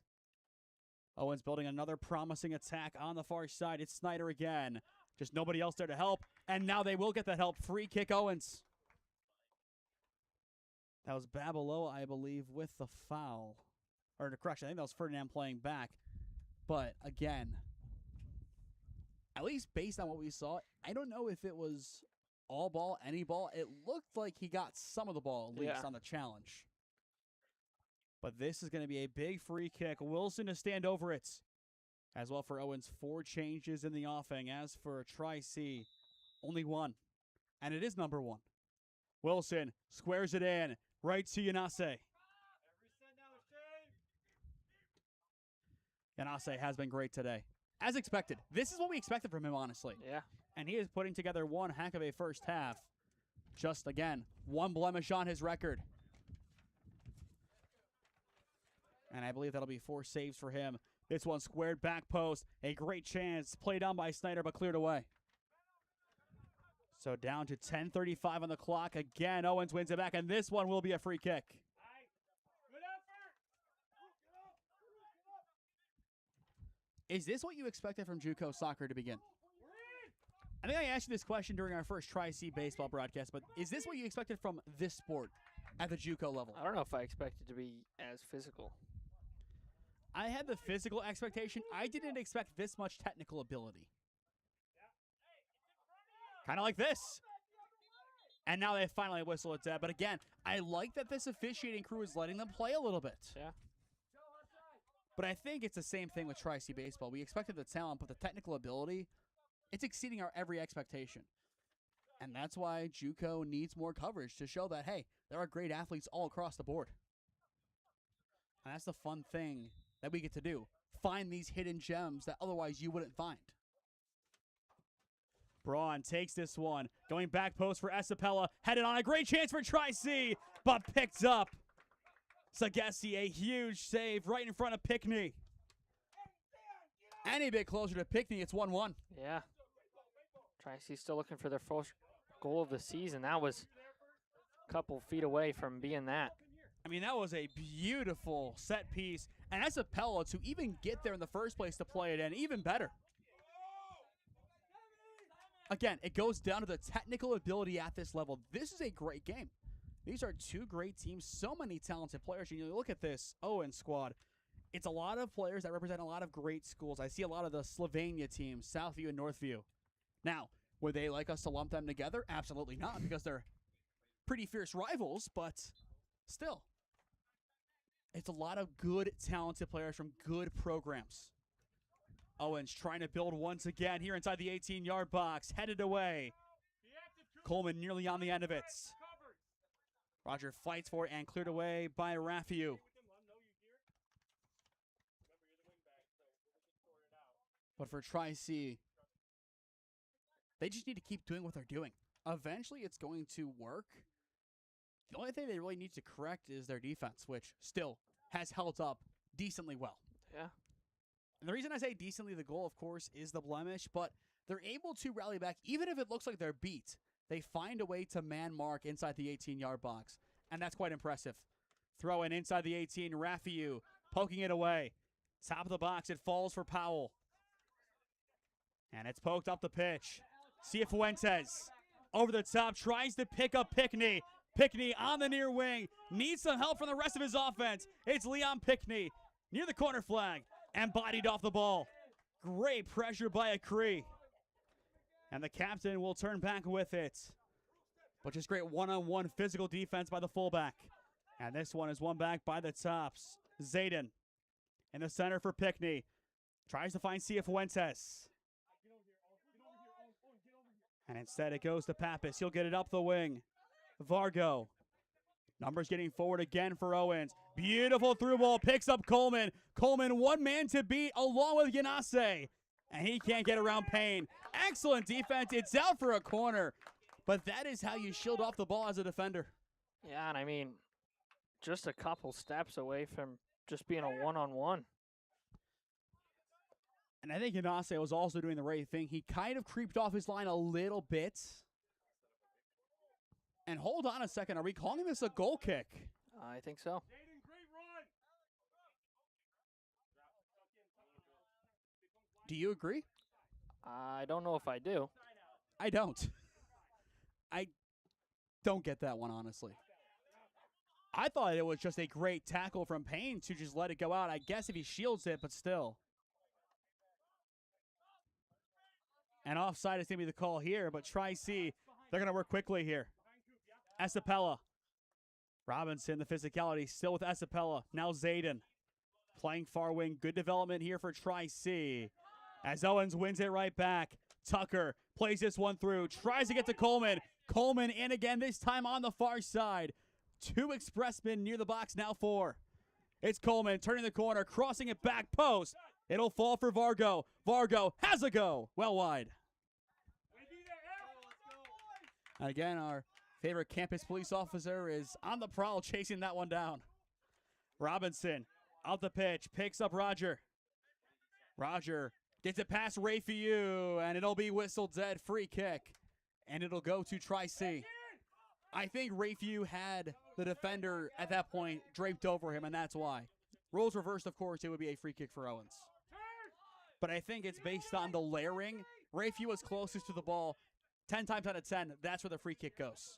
Owens building another promising attack on the far side. It's Snyder again. Just nobody else there to help. And now they will get that help. Free kick Owens. That was Babaloa, I believe, with the foul. Or the correction, I think that was Ferdinand playing back. But again, at least based on what we saw, I don't know if it was all ball, any ball. It looked like he got some of the ball, at least, on the challenge. But this is going to be a big free kick. Wilson to stand over it. As well for Owens, 4 changes in the offing. As for Tri-C, only 1. And it is number 1. Wilson squares it in. Right to Yanase. Yanase has been great today. As expected. This is what we expected from him, honestly. Yeah. And he is putting together one heck of a first half. Just, again, 1 blemish on his record. And I believe that'll be 4 saves for him. This one squared back post. A great chance. Played down by Snyder, but cleared away. So down to 10:35 on the clock. Again, Owens wins it back, and this one will be a free kick. Is this what you expected from JUCO soccer to begin? I think I asked you this question during our first Tri-C baseball broadcast, but is this what you expected from this sport at the JUCO level? I don't know if I expected to be as physical. I had the physical expectation. I didn't expect this much technical ability. Kind of like this. And now they finally whistle it dead. But again, I like that this officiating crew is letting them play a little bit. Yeah. But I think it's the same thing with Tri-C baseball. We expected the talent, but the technical ability, it's exceeding our every expectation. And that's why JUCO needs more coverage to show that, hey, there are great athletes all across the board. And that's the fun thing that we get to do. Find these hidden gems that otherwise you wouldn't find. Braun takes this one. Going back post for Esapella. Headed on a great chance for Tri-C, but picked up. Sagesi, a huge save right in front of Pickney. Any bit closer to Pickney, it's 1-1. Yeah. Tri-C still looking for their first goal of the season. That was a couple feet away from being that. I mean, that was a beautiful set piece. And Esapella, to even get there in the first place to play it in, even better. Again, it goes down to the technical ability at this level. This is a great game. These are 2 great teams, so many talented players. And you look at this Owens squad, it's a lot of players that represent a lot of great schools. I see a lot of the Slovenia teams, Southview and Northview. Now, Would they like us to lump them together? Absolutely not, because they're pretty fierce rivals, but still. It's a lot of good, talented players from good programs. Owens trying to build once again here inside the 18-yard box. Headed away. Coleman nearly on the end of it. Roger fights for it and cleared away by Raffiu. But for Tri-C, they just need to keep doing what they're doing. Eventually, it's going to work. The only thing they really need to correct is their defense, which still has held up decently well. Yeah. And the reason I say decently, the goal, of course, is the blemish, but they're able to rally back. Even if it looks like they're beat, they find a way to man mark inside the 18-yard box, and that's quite impressive. Throw in inside the 18, Raffiu poking it away. Top of the box, it falls for Powell. And it's poked up the pitch. Cifuentes over the top, tries to pick up Pickney. Pickney on the near wing, needs some help from the rest of his offense. It's Leon Pickney near the corner flag and bodied off the ball. Great pressure by Acree. And the captain will turn back with it. But just great one-on-one physical defense by the fullback. And this one is won back by the tops. Zayden in the center for Pickney. Tries to find Cifuentes. And instead it goes to Pappas. He'll get it up the wing. Vargo. Numbers getting forward again for Owens. Beautiful through ball. Picks up Coleman. Coleman one man to beat along with Yanase. And he can't get around Payne. Excellent defense. It's out for a corner. But that is how you shield off the ball as a defender. Yeah, and I mean, just a couple steps away from just being a one-on-one. And I think Yanase was also doing the right thing. He kind of creeped off his line a little bit. And hold on a second. Are we calling this a goal kick? I think so. Do you agree? I don't know if I do. I don't. I don't get that one, honestly. I thought it was just a great tackle from Payne to just let it go out. I guess if he shields it, but still. And offside is going to be the call here, but Tri-C, they're going to work quickly here. Esapella. Robinson, the physicality, still with Esapella. Now Zayden. Playing far wing. Good development here for Tri-C. As Owens wins it right back. Tucker plays this one through. Tries to get to Coleman. Coleman in again, this time on the far side. Two expressmen near the box, now four. It's Coleman turning the corner, crossing it back post. It'll fall for Vargo. Vargo has a go. Well wide. And again, our favorite campus police officer is on the prowl chasing that one down. Robinson out the pitch, picks up Roger. Roger gets it past Raffiu, and it'll be whistled dead. Free kick. And it'll go to Tri-C. I think Raffiu had the defender at that point draped over him, and that's why. Rules reversed, of course, it would be a free kick for Owens. But I think it's based on the layering. Raffiu was closest to the ball. 10 times out of 10, that's where the free kick goes.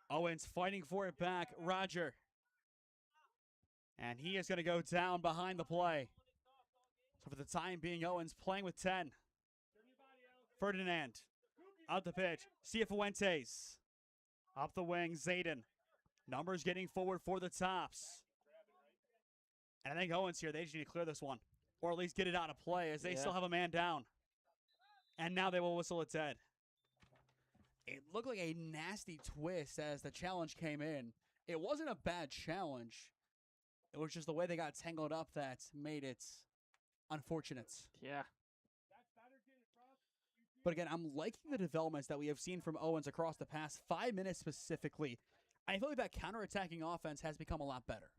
Owens fighting for it back. Roger. And he is going to go down behind the play. So for the time being, Owens playing with 10. Ferdinand. Out the pitch. Cifuentes. Up the wing. Zayden. Numbers getting forward for the tops. And I think Owens here, they just need to clear this one. Or at least get it out of play as they still have a man down. And now they will whistle it dead. It looked like a nasty twist as the challenge came in. It wasn't a bad challenge. It was just the way they got tangled up that made it unfortunate. Yeah. But again, I'm liking the developments that we have seen from Owens across the past 5 minutes specifically. I feel like that counterattacking offense has become a lot better.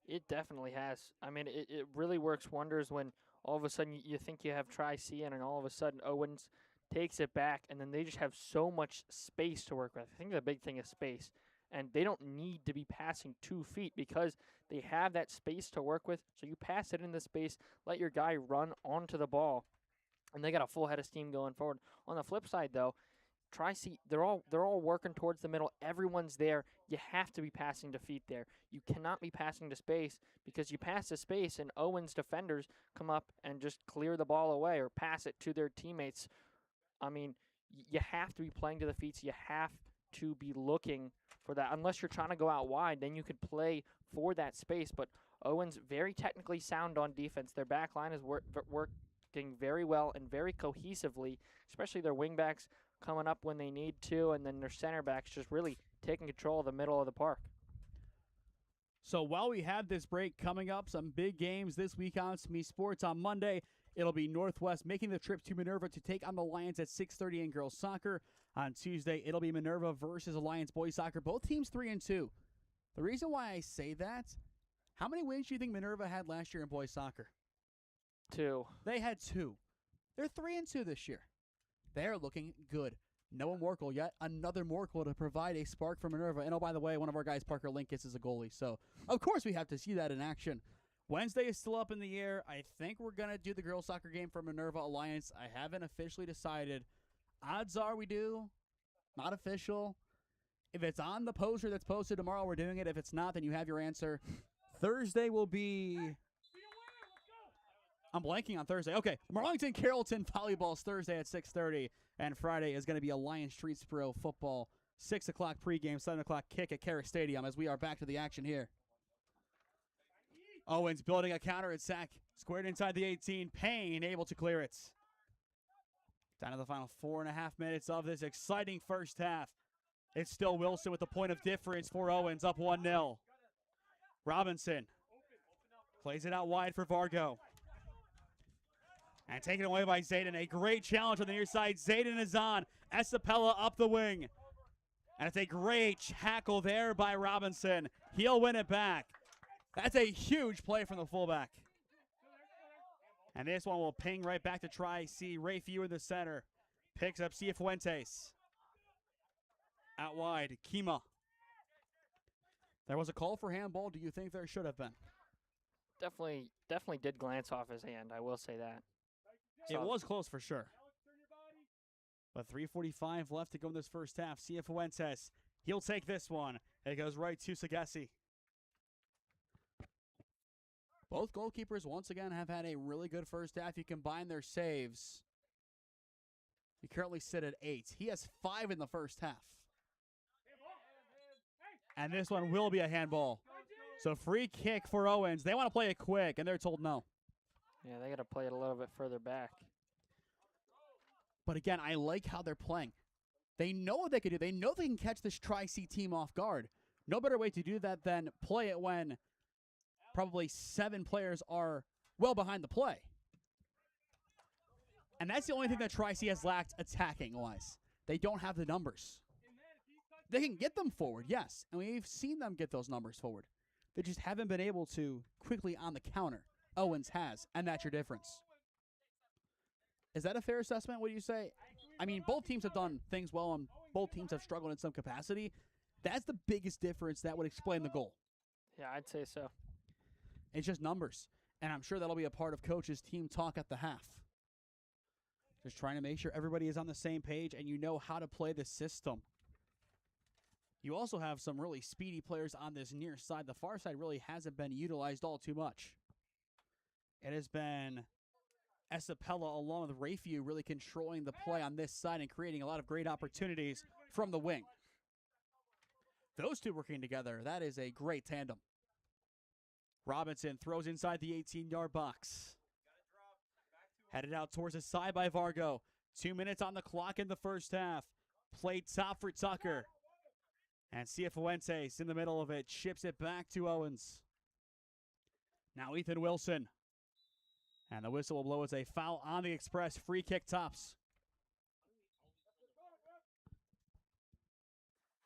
It definitely has. I mean, it really works wonders when all of a sudden you think you have Tri-C in, and all of a sudden Owens takes it back, and then they just have so much space to work with. I think the big thing is space. And they don't need to be passing 2 feet because they have that space to work with. So you pass it in the space, let your guy run onto the ball, and they got a full head of steam going forward. On the flip side, though, Tri-C, they're all working towards the middle. Everyone's there. You have to be passing to feet there. You cannot be passing to space, because you pass to space and Owens defenders come up and just clear the ball away or pass it to their teammates. I mean, you have to be playing to the feet. So you have to be looking for that. Unless you're trying to go out wide, then you could play for that space. But Owens very technically sound on defense. Their back line is working very well and very cohesively, especially their wingbacks coming up when they need to, and then their center backs just really taking control of the middle of the park. So while we have this break coming up, some big games this week on SmeeSports. On Monday, it'll be Northwest making the trip to Minerva to take on the Lions at 6:30 in girls soccer. On Tuesday, it'll be Minerva versus Alliance boys soccer. Both teams 3-2. The reason why I say that, how many wins do you think Minerva had last year in boys soccer? 2. They had 2. They're 3-2 this year. They're looking good. No Morkel yet. Another Morkel to provide a spark for Minerva. And oh, by the way, one of our guys, Parker Linkis, is a goalie. So, of course, we have to see that in action. Wednesday is still up in the air. I think we're going to do the girls' soccer game for Minerva Alliance. I haven't officially decided. Odds are we do. Not official. If it's on the poster that's posted tomorrow, we're doing it. If it's not, then you have your answer. Thursday will be... I'm blanking on Thursday. Okay, Marlington Carrollton volleyball is Thursday at 6:30, and Friday is going to be Alliance Streetsboro football. 6 o'clock pregame, 7 o'clock kick at Carrick Stadium as we are back to the action here. Owens building a counter attack, squared inside the 18. Payne able to clear it. Down to the final 4.5 minutes of this exciting first half. It's still Wilson with the point of difference for Owens, up 1-0. Robinson plays it out wide for Vargo. And taken away by Zayden. A great challenge on the near side. Zayden is on. Esapella up the wing. And it's a great tackle there by Robinson. He'll win it back. That's a huge play from the fullback. And this one will ping right back to Tri-C. Ray Few in the center. Picks up Cifuentes. Out wide, Kima. There was a call for handball. Do you think there should have been? Definitely did glance off his hand. I will say that. It was close for sure. But 3:45 left to go in this first half. Cifuentes, he'll take this one. It goes right to Sagesi. Both goalkeepers once again have had a really good first half. You combine their saves. You currently sit at 8. He has 5 in the first half. And this one will be a handball. So free kick for Owens. They want to play it quick, and they're told no. Yeah, they got to play it a little bit further back. But again, I like how they're playing. They know what they can do. They know they can catch this Tri-C team off guard. No better way to do that than play it when probably 7 players are well behind the play. And that's the only thing that Tri-C has lacked attacking-wise. They don't have the numbers. They can get them forward, yes, and we've seen them get those numbers forward. They just haven't been able to quickly on the counter. Owens has, and that's your difference. Is that a fair assessment, what do you say? I mean, both teams have done things well, and both teams have struggled in some capacity. That's the biggest difference that would explain the goal. Yeah, I'd say so. It's just numbers, and I'm sure that'll be a part of Coach's team talk at the half. Just trying to make sure everybody is on the same page and you know how to play the system. You also have some really speedy players on this near side. The far side really hasn't been utilized all too much. It has been Esapella along with Rayfiu really controlling the play on this side and creating a lot of great opportunities from the wing. Those two working together, that is a great tandem. Robinson throws inside the 18-yard box. Headed out towards the side by Vargo. 2 minutes on the clock in the first half. Played top for Tucker. And Cifuentes in the middle of it. Ships it back to Owens. Now Ethan Wilson. And the whistle will blow as a foul on the Express. Free kick tops.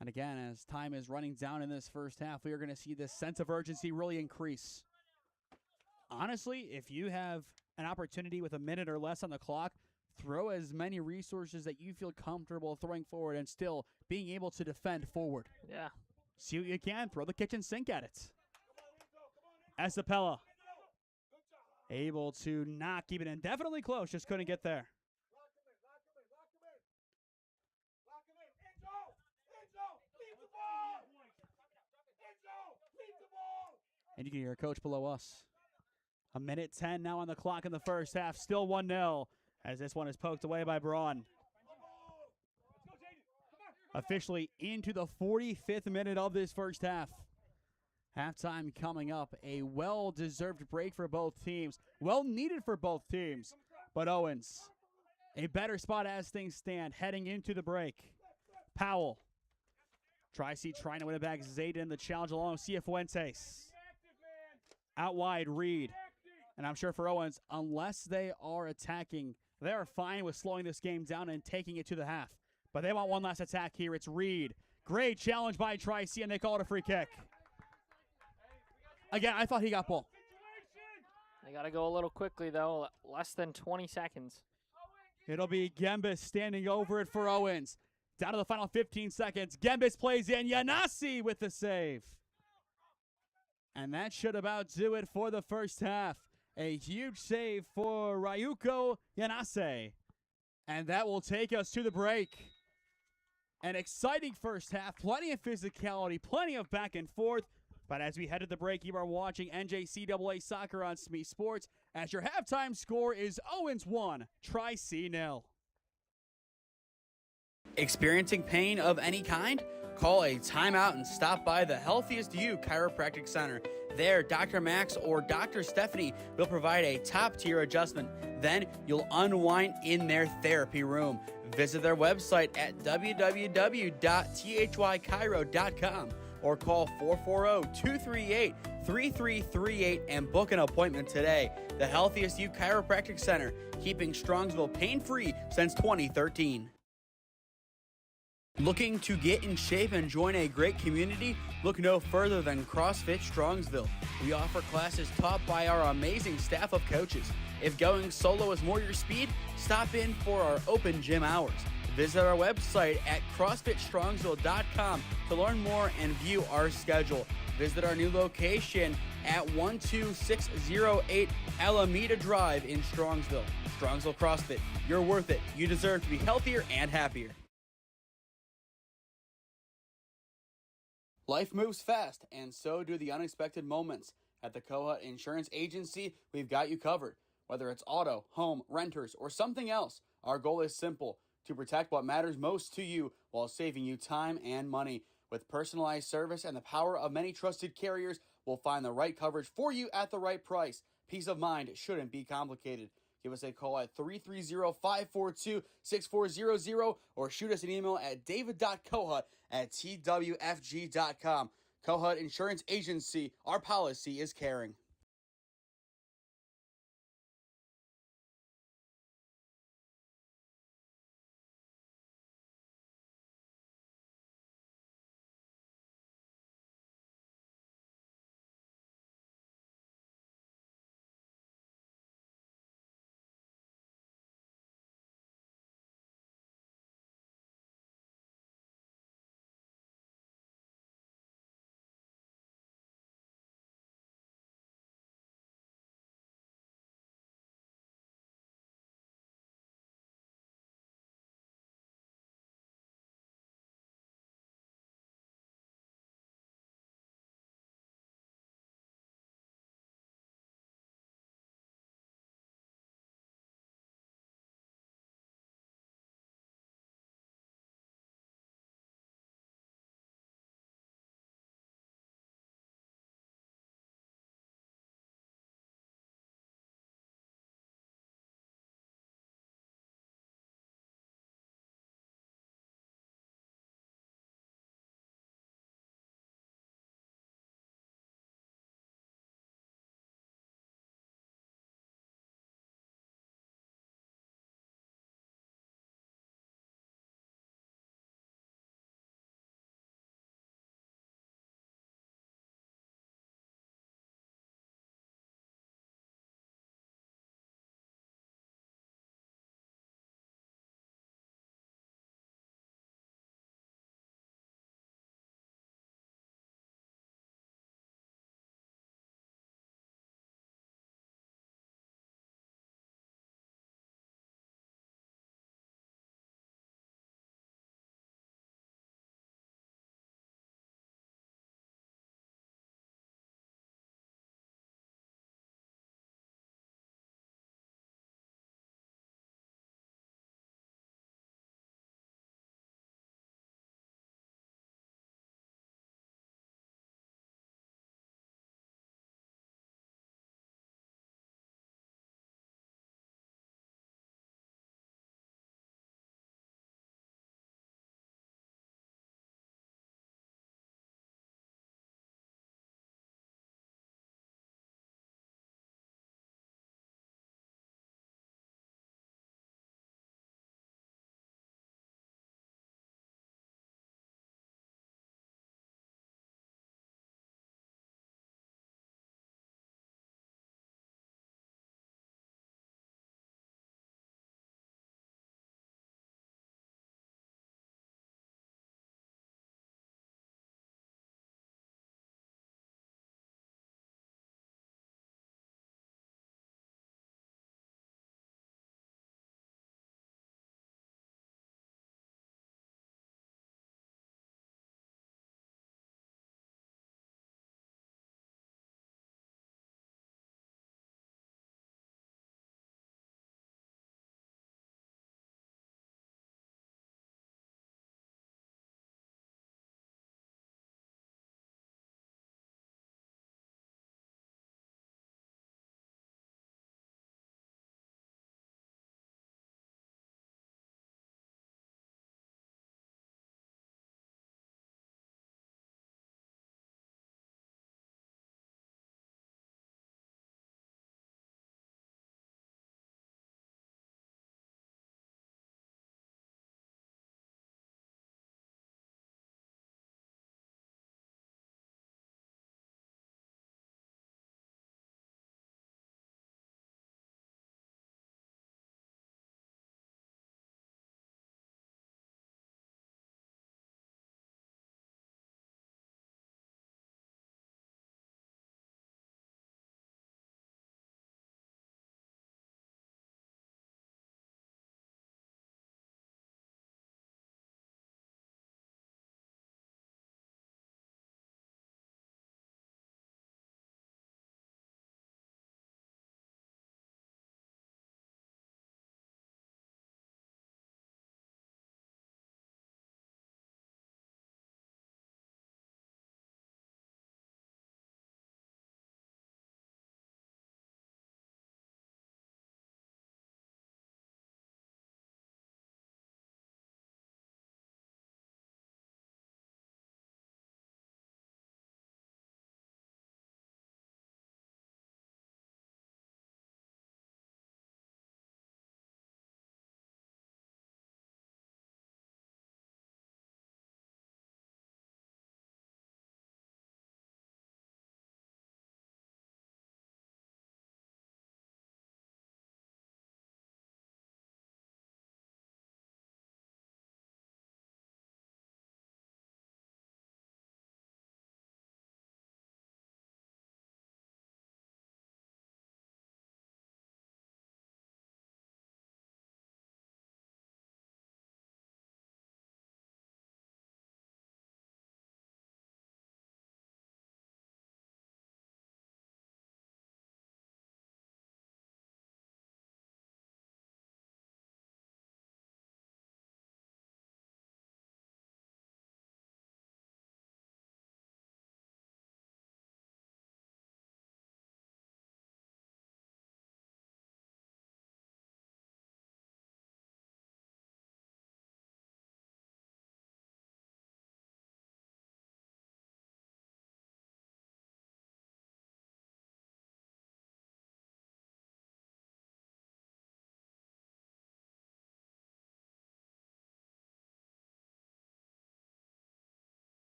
And again, as time is running down in this first half, we are going to see this sense of urgency really increase. Honestly, if you have an opportunity with a minute or less on the clock, throw as many resources that you feel comfortable throwing forward and still being able to defend forward. Yeah. See what you can. Throw the kitchen sink at it. Esapella able to not keep it in. Definitely close. Just couldn't get there. And you can hear a coach below us. 1:10 now on the clock in the first half. Still 1-0 as this one is poked away by Braun. Officially into the 45th minute of this first half. Halftime coming up. A well-deserved break for both teams. Well needed for both teams. But Owens, a better spot as things stand heading into the break. Powell. Tri-C trying to win it back. Zayden the challenge along with Cifuentes. Out wide, Reed. And I'm sure for Owens, unless they are attacking, they are fine with slowing this game down and taking it to the half. But they want one last attack here. It's Reed. Great challenge by Tri-C, and they call it a free kick. Again, I thought he got ball. They got to go a little quickly, though. Less than 20 seconds. It'll be Gembis standing over it for Owens. Down to the final 15 seconds. Gembis plays in. Yanasi with the save. And that should about do it for the first half. A huge save for Ryuko Yanase. And that will take us to the break. An exciting first half. Plenty of physicality. Plenty of back and forth. But as we head to the break, you are watching NJCAA Soccer on SmeeSports as your halftime score is Owens 1, Tri-C 0. Experiencing pain of any kind? Call a timeout and stop by the Healthiest You Chiropractic Center. There, Dr. Max or Dr. Stephanie will provide a top-tier adjustment. Then you'll unwind in their therapy room. Visit their website at www.thychiro.com or call 440-238-3338 and book an appointment today. The Healthiest You Chiropractic Center, keeping Strongsville pain-free since 2013. Looking to get in shape and join a great community? Look no further than CrossFit Strongsville. We offer classes taught by our amazing staff of coaches. If going solo is more your speed, stop in for our open gym hours. Visit our website at CrossFitStrongsville.com to learn more and view our schedule. Visit our new location at 12608 Alameda Drive in Strongsville. Strongsville CrossFit, you're worth it. You deserve to be healthier and happier. Life moves fast, and so do the unexpected moments. At the Kohut Insurance Agency, we've got you covered. Whether it's auto, home, renters, or something else, our goal is simple: to protect what matters most to you while saving you time and money. With personalized service and the power of many trusted carriers, we'll find the right coverage for you at the right price. Peace of mind shouldn't be complicated. Give us a call at 330-542-6400 or shoot us an email at david.kohut@twfg.com. Kohut Insurance Agency, our policy is caring.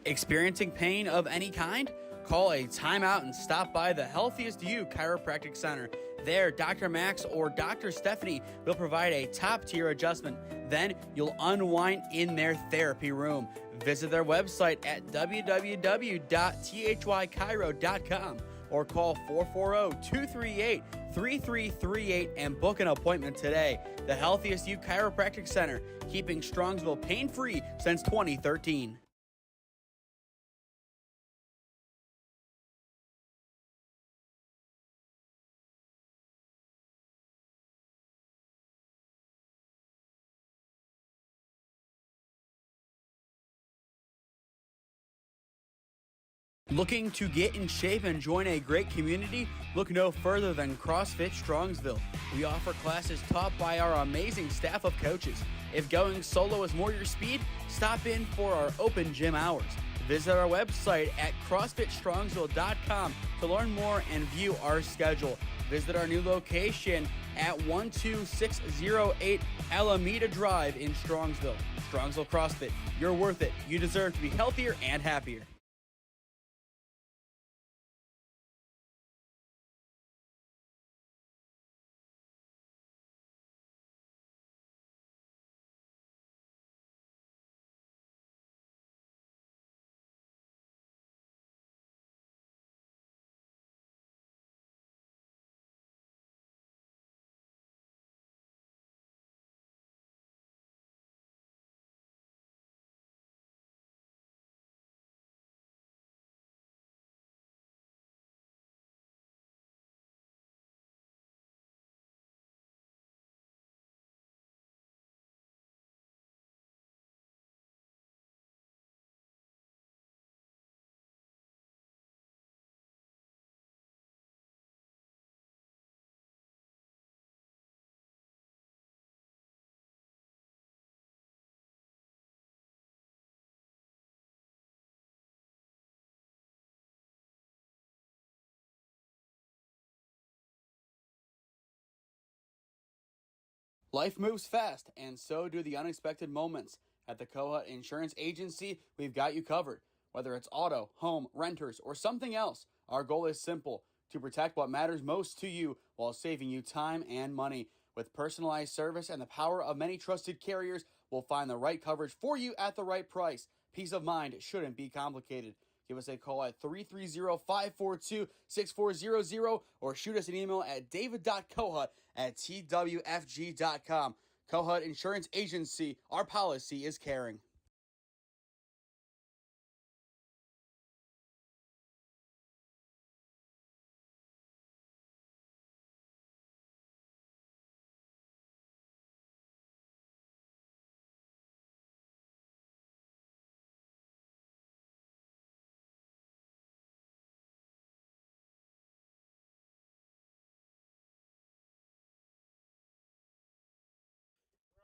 Experiencing pain of any kind? Call a timeout and stop by the Healthiest You Chiropractic Center. There, Dr. Max or Dr. Stephanie will provide a top-tier adjustment. Then you'll unwind in their therapy room. Visit their website at www.thychiro.com or call 440-238-3338 and book an appointment today. The Healthiest You Chiropractic Center, keeping Strongsville pain-free since 2013. Looking to get in shape and join a great community? Look no further than CrossFit Strongsville. We offer classes taught by our amazing staff of coaches. If going solo is more your speed, stop in for our open gym hours. Visit our website at CrossFitStrongsville.com to learn more and view our schedule. Visit our new location at 12608 Alameda Drive in Strongsville. Strongsville CrossFit, you're worth it. You deserve to be healthier and happier. Life moves fast, and so do the unexpected moments. At the Kohut Insurance Agency, we've got you covered. Whether it's auto, home, renters, or something else, our goal is simple: to protect what matters most to you while saving you time and money. With personalized service and the power of many trusted carriers, we'll find the right coverage for you at the right price. Peace of mind shouldn't be complicated. Give us a call at 330-542-6400 or shoot us an email at david.kohut@twfg.com. Kohut Insurance Agency, our policy is caring.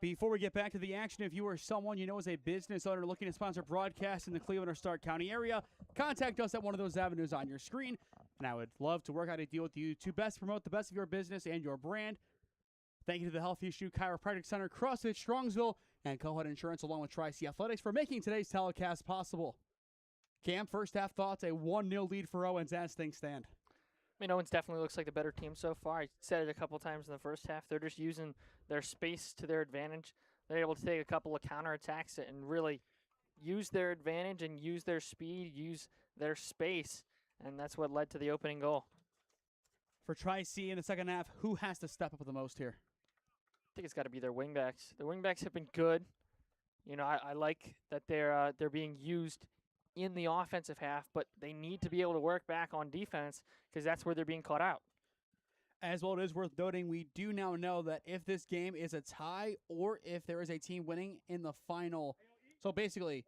Before we get back to the action, if you or someone you know is a business owner looking to sponsor broadcasts in the Cleveland or Stark County area, contact us at one of those avenues on your screen, and I would love to work out a deal with you to best promote the best of your business and your brand. Thank you to the Healthiest You Chiropractic Center, CrossFit Strongsville, and Kohut Insurance, along with Tri-C Athletics, for making today's telecast possible. Cam, first half thoughts, a 1-0 lead for Owens as things stand. I mean, Owens definitely looks like the better team so far. I said it a couple times in the first half. They're just using their space to their advantage. They're able to take a couple of counterattacks and really use their advantage and use their speed, use their space, and that's what led to the opening goal. For Tri-C in the second half, who has to step up the most here? I think it's got to be their wingbacks. Their wingbacks have been good. You know, I like that they're being used in the offensive half, but they need to be able to work back on defense because that's where they're being caught out. As well, it is worth noting we do now know that if this game is a tie or if there is a team winning in the final. So basically,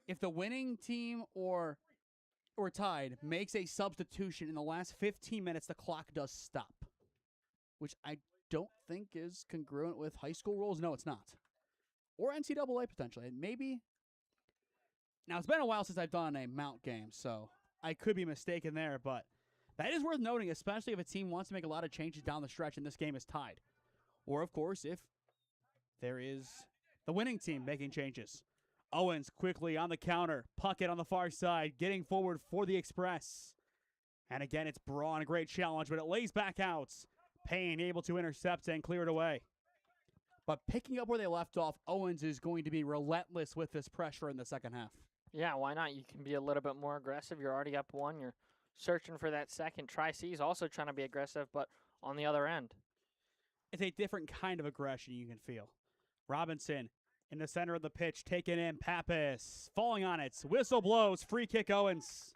if the winning team or tied makes a substitution in the last 15 minutes, the clock does stop, which I don't think is congruent with high school rules. No, it's not. Or NCAA potentially. Maybe. Now, it's been a while since I've done a Mount game, so I could be mistaken there, but that is worth noting, especially if a team wants to make a lot of changes down the stretch and this game is tied. Or, of course, if there is the winning team making changes. Owens quickly on the counter. Puckett on the far side, getting forward for the Express. And again, it's Braun, a great challenge, but it lays back out. Payne able to intercept and clear it away. But picking up where they left off, Owens is going to be relentless with this pressure in the second half. Yeah, why not? You can be a little bit more aggressive. You're already up one. You're searching for that second. Tri-C is also trying to be aggressive, but on the other end. It's a different kind of aggression you can feel. Robinson in the center of the pitch, taken in. Pappas falling on it. Whistle blows. Free kick Owens.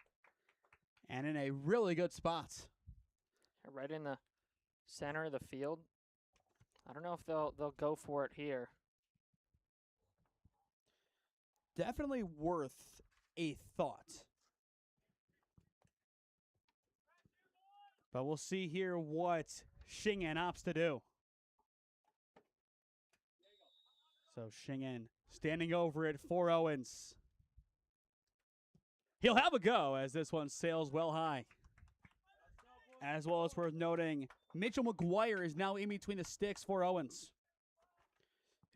And in a really good spot. Right in the center of the field. I don't know if they'll go for it here. Definitely worth a thought. But we'll see here what Shingen opts to do. So Shingen standing over it for Owens. He'll have a go as this one sails well high. As well as worth noting, Mitchell McGuire is now in between the sticks for Owens.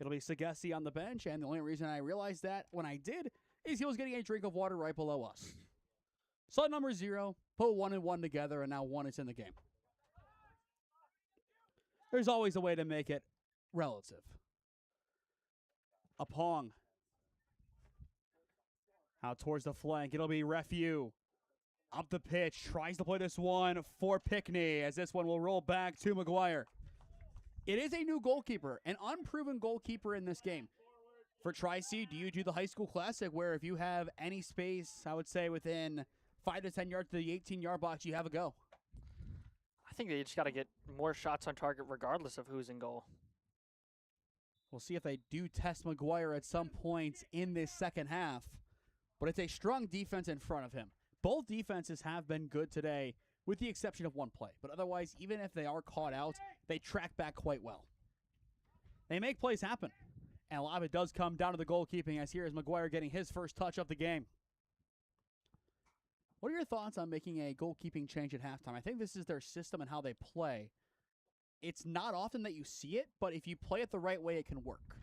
It'll be Sagesi on the bench, and the only reason I realized that when I did is he was getting a drink of water right below us. Saw number 0, put 1 and 1 together, and now 1 is in the game. There's always a way to make it relative. Apong. Out towards the flank. It'll be Refu. Up the pitch. Tries to play this one for Pickney as this one will roll back to McGuire. It is a new goalkeeper, an unproven goalkeeper in this game. For Tri-C, do you do the high school classic where if you have any space, I would say within 5 to 10 yards to the 18-yard box, you have a go? I think they just got to get more shots on target regardless of who's in goal. We'll see if they do test McGuire at some point in this second half. But it's a strong defense in front of him. Both defenses have been good today, with the exception of one play. But otherwise, even if they are caught out, they track back quite well. They make plays happen. And a lot of it does come down to the goalkeeping, as here is McGuire getting his first touch of the game. What are your thoughts on making a goalkeeping change at halftime? I think this is their system and how they play. It's not often that you see it, but if you play it the right way, it can work.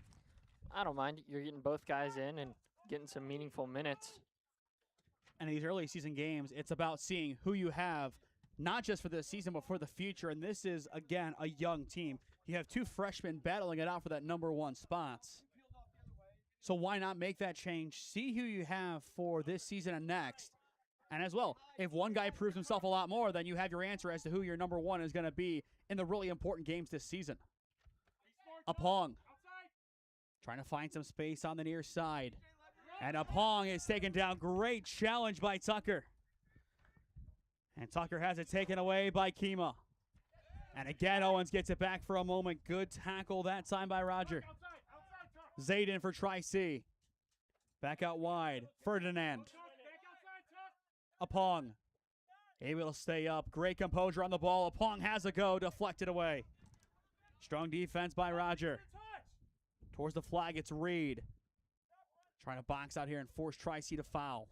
I don't mind. You're getting both guys in and getting some meaningful minutes. And in these early season games, it's about seeing who you have, not just for this season, but for the future. And this is, again, a young team. You have 2 freshmen battling it out for that number 1 spot. So why not make that change? See who you have for this season and next. And as well, if one guy proves himself a lot more, then you have your answer as to who your number 1 is going to be in the really important games this season. Apong trying to find some space on the near side. And Apong is taken down. Great challenge by Tucker. And Tucker has it taken away by Kima. And again, Owens gets it back for a moment. Good tackle that time by Roger. Zayden for Tri-C. Back out wide. Ferdinand. Apong able to stay up. Great composure on the ball. Apong has a go. Deflected away. Strong defense by Roger. Towards the flag, it's Reed. Trying to box out here and force Tri-C to foul.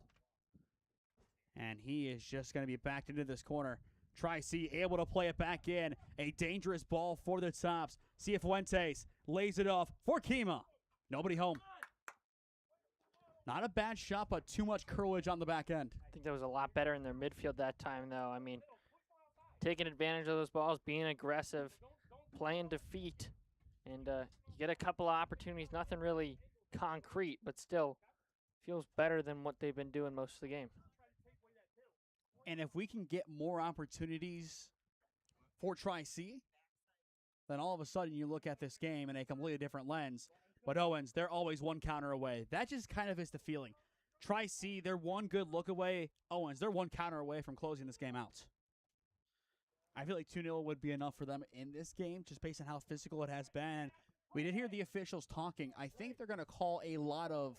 And he is just going to be backed into this corner. Tri-C able to play it back in. A dangerous ball for the Tops. Cifuentes lays it off for Kima. Nobody home. Not a bad shot, but too much curlage on the back end. I think that was a lot better in their midfield that time, though. I mean, taking advantage of those balls, being aggressive, playing defeat, and you get a couple of opportunities. Nothing really concrete, but still feels better than what they've been doing most of the game. And if we can get more opportunities for Tri-C, then all of a sudden you look at this game in a completely different lens. But Owens, they're always one counter away. That just kind of is the feeling. Tri-C, they're one good look away. Owens, they're one counter away from closing this game out. I feel like 2-0 would be enough for them in this game, just based on how physical it has been. We did hear the officials talking. I think they're going to call a lot of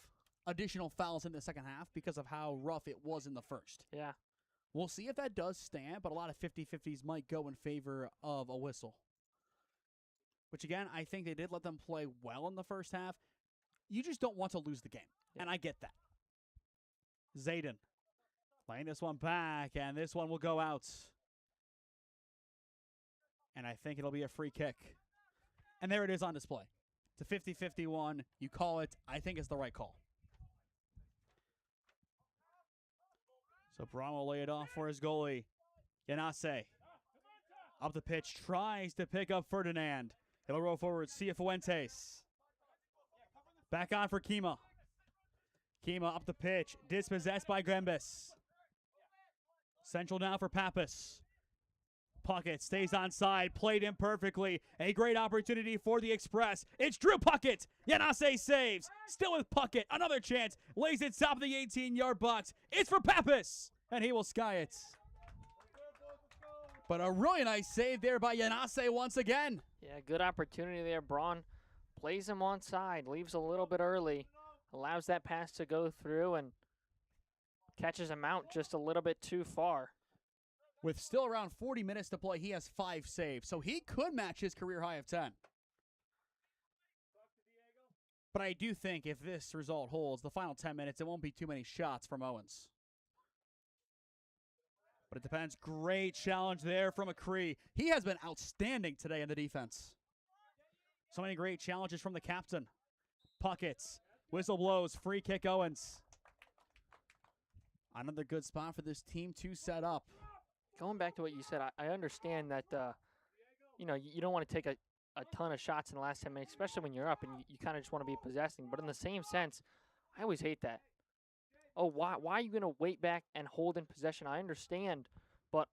additional fouls in the second half because of how rough it was in the first. Yeah. We'll see if that does stand, but a lot of 50-50s might go in favor of a whistle. Which, again, I think they did let them play well in the first half. You just don't want to lose the game, and I get that. Zayden playing this one back, and this one will go out. And I think it'll be a free kick. And there it is on display. It's a 50-50 one. You call it. I think it's the right call. So Braun will lay it off for his goalie. Yanase. Up the pitch, tries to pick up Ferdinand. He'll roll forward, Cifuentes. Back on for Kima. Kima up the pitch, dispossessed by Gembis. Central now for Pappas. Puckett stays on side, played in perfectly. A great opportunity for the Express. It's Drew Puckett. Yanase saves. Still with Puckett. Another chance. Lays it top of the 18-yard box. It's for Pappas, and he will sky it. But a really nice save there by Yanase once again. Yeah, good opportunity there. Braun plays him on side, leaves a little bit early, allows that pass to go through, and catches him out just a little bit too far. With still around 40 minutes to play, he has 5 saves, so he could match his career high of 10. But I do think if this result holds, the final 10 minutes, it won't be too many shots from Owens. But it depends. Great challenge there from McCree. He has been outstanding today in the defense. So many great challenges from the captain. Puckets. Whistle blows. Free kick Owens. Another good spot for this team to set up. Going back to what you said, I understand that, you don't want to take a ton of shots in the last 10 minutes, especially when you're up and you kind of just want to be possessing. But in the same sense, I always hate that. Oh, why are you going to wait back and hold in possession? I understand, but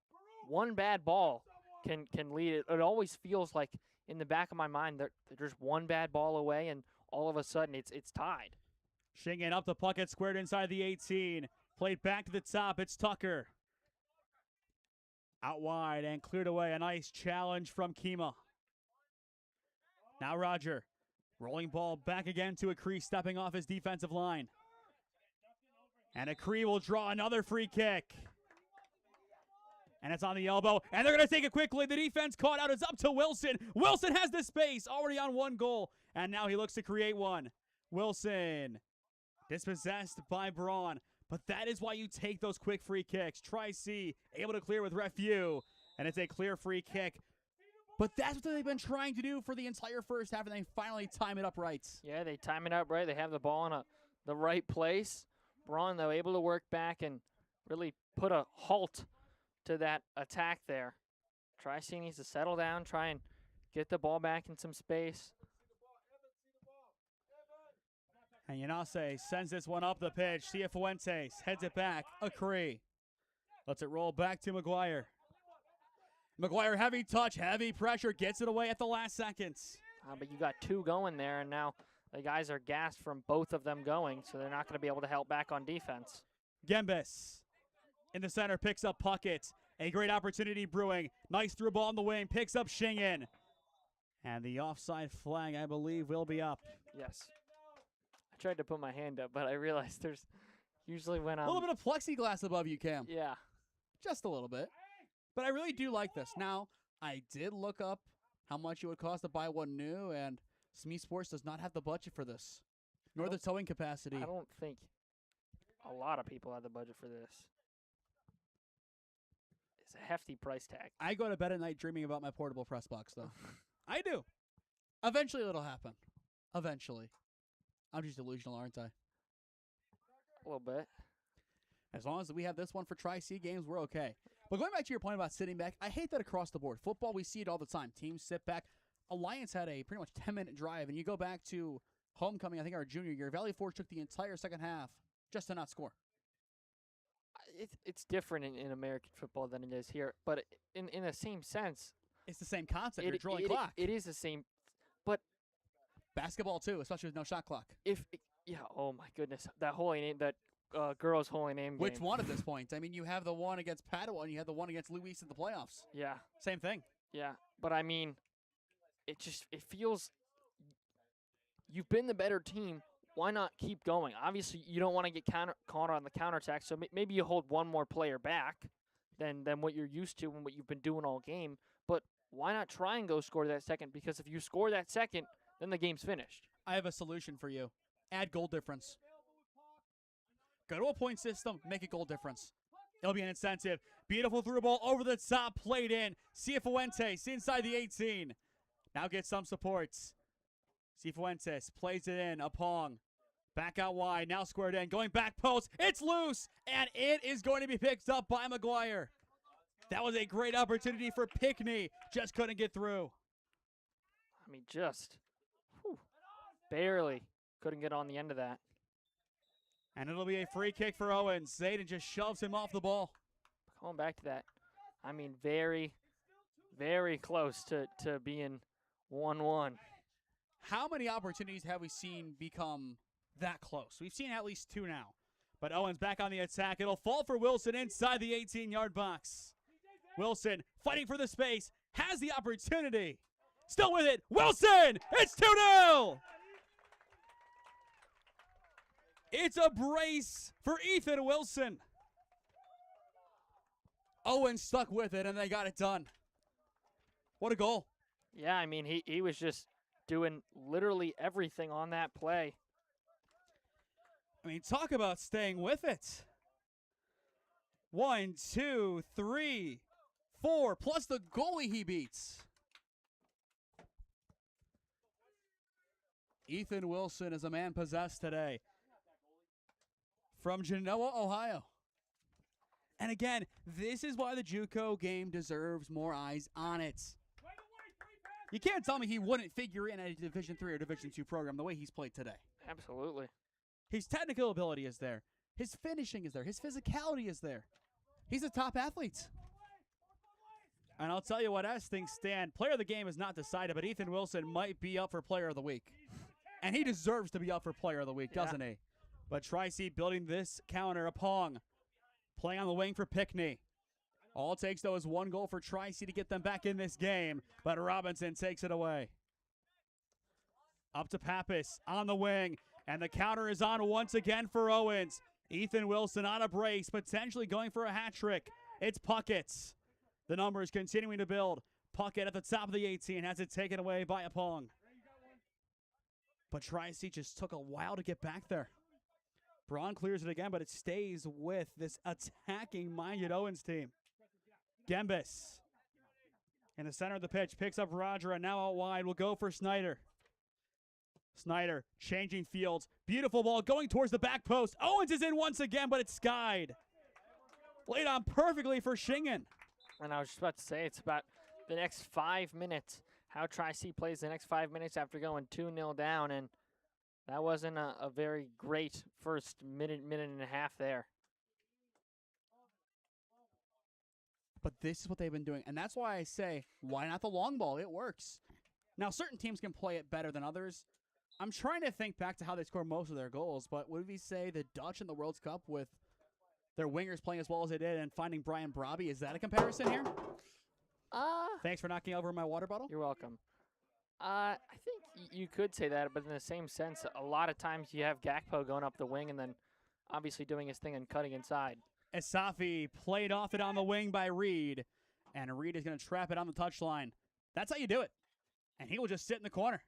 one bad ball can lead it. It always feels like in the back of my mind that there's one bad ball away, and all of a sudden it's tied. Shingen up the Puckett, squared inside the 18. Played back to the top. It's Tucker. Out wide and cleared away. A nice challenge from Kima. Now Roger. Rolling ball back again to Akri, stepping off his defensive line. And Akri will draw another free kick. And it's on the elbow. And they're going to take it quickly. The defense caught out. It's up to Wilson. Wilson has the space. Already on one goal. And now he looks to create one. Wilson. Dispossessed by Braun. But that is why you take those quick free kicks. Tri-C able to clear with Refu. And it's a clear free kick. But that's what they've been trying to do for the entire first half. And they finally time it up right. Yeah, they time it up right. They have the ball in the right place. Braun, though, able to work back and really put a halt to that attack there. Tri-C needs to settle down, try and get the ball back in some space. And Yanase sends this one up the pitch. Cifuentes heads it back. Akri lets it roll back to McGuire. McGuire, heavy touch, heavy pressure, gets it away at the last seconds. But you got 2 going there, and now the guys are gassed from both of them going, so they're not going to be able to help back on defense. Gembis in the center picks up Puckett. A great opportunity brewing. Nice through ball on the wing, picks up Shingen. And the offside flag, I believe, will be up. Yes. I tried to put my hand up, but I realized there's usually when I'm... A little bit of plexiglass above you, Cam. Yeah. Just a little bit. But I really do like this. Now, I did look up how much it would cost to buy one new, and SmeeSports does not have the budget for this, nor the towing capacity. I don't think a lot of people have the budget for this. It's a hefty price tag. I go to bed at night dreaming about my portable press box, though. I do. Eventually it'll happen. Eventually. I'm just delusional, aren't I? A little bit. As long as we have this one for Tri-C games, we're okay. But going back to your point about sitting back, I hate that across the board. Football, we see it all the time. Teams sit back. Alliance had a pretty much 10-minute drive, and you go back to homecoming, I think our junior year. Valley Forge took the entire second half just to not score. It's different in American football than it is here, but in the same sense, it's the same concept. You're drawing clock. It is the same, but basketball too, especially with no shot clock. Oh my goodness, that holy name, that girls' holy name game. Which one at this point? I mean, you have the one against Padua, and you have the one against Luis in the playoffs. Yeah, same thing. Yeah, but I mean, it feels you've been the better team. Why not keep going? Obviously, you don't want to get caught on the counterattack, so maybe you hold one more player back than what you're used to and what you've been doing all game. But why not try and go score that second? Because if you score that second, then the game's finished. I have a solution for you. Add goal difference. Go to a point system, make a goal difference. It'll be an incentive. Beautiful through ball over the top, played in. Cifuentes inside the 18. Now get some supports. Cifuentes plays it in. Apong Back out wide, now squared in, going back post. It's loose, and it is going to be picked up by McGuire. That was a great opportunity for Pickney. Just couldn't get through. I mean, just barely couldn't get on the end of that. And it'll be a free kick for Owens. Zayden just shoves him off the ball. Going back to that, I mean, very, very close to being 1-1. How many opportunities have we seen become that close? We've seen at least 2 now. But Owens back on the attack. It'll fall for Wilson inside the 18-yard box. Wilson fighting for the space. Has the opportunity. Still with it. Wilson! It's 2-0! It's a brace for Ethan Wilson. Owens stuck with it, and they got it done. What a goal. Yeah, I mean, he was just doing literally everything on that play. I mean, talk about staying with it. 1, 2, 3, 4, plus the goalie he beats. Ethan Wilson is a man possessed today. From Genoa, Ohio. And again, this is why the JUCO game deserves more eyes on it. You can't tell me he wouldn't figure in at a Division III or Division II program the way he's played today. Absolutely. His technical ability is there. His finishing is there. His physicality is there. He's a top athlete. And I'll tell you what, as things stand, player of the game is not decided, but Ethan Wilson might be up for player of the week. And he deserves to be up for player of the week, doesn't he? But Tri-C building this counter. Pong playing on the wing for Pickney. All it takes, though, is 1 goal for Tri-C to get them back in this game. But Robinson takes it away. Up to Pappas on the wing. And the counter is on once again for Owens. Ethan Wilson on a brace, potentially going for a hat trick. It's Puckett. The numbers continuing to build. Puckett at the top of the 18 has it taken away by a Pong. But Tri-C just took a while to get back there. Braun clears it again, but it stays with this attacking-minded Owens team. Gembis in the center of the pitch picks up Roger, and now out wide will go for Snyder. Snyder changing fields. Beautiful ball going towards the back post. Owens is in once again, but it's skied. Laid on perfectly for Shingen. And I was just about to say, it's about the next 5 minutes. How Tri-C plays the next 5 minutes after going 2-0 down, and that wasn't a very great first minute and a half there. But this is what they've been doing, and that's why I say, why not the long ball? It works. Now, certain teams can play it better than others. I'm trying to think back to how they score most of their goals, but would we say the Dutch in the World Cup with their wingers playing as well as they did and finding Brian Brobby, is that a comparison here? Thanks for knocking over my water bottle. You're welcome. I think you could say that, but in the same sense, a lot of times you have Gakpo going up the wing and then obviously doing his thing and cutting inside. Asafi played off it on the wing by Reed, and Reed is going to trap it on the touchline. That's how you do it. And he will just sit in the corner.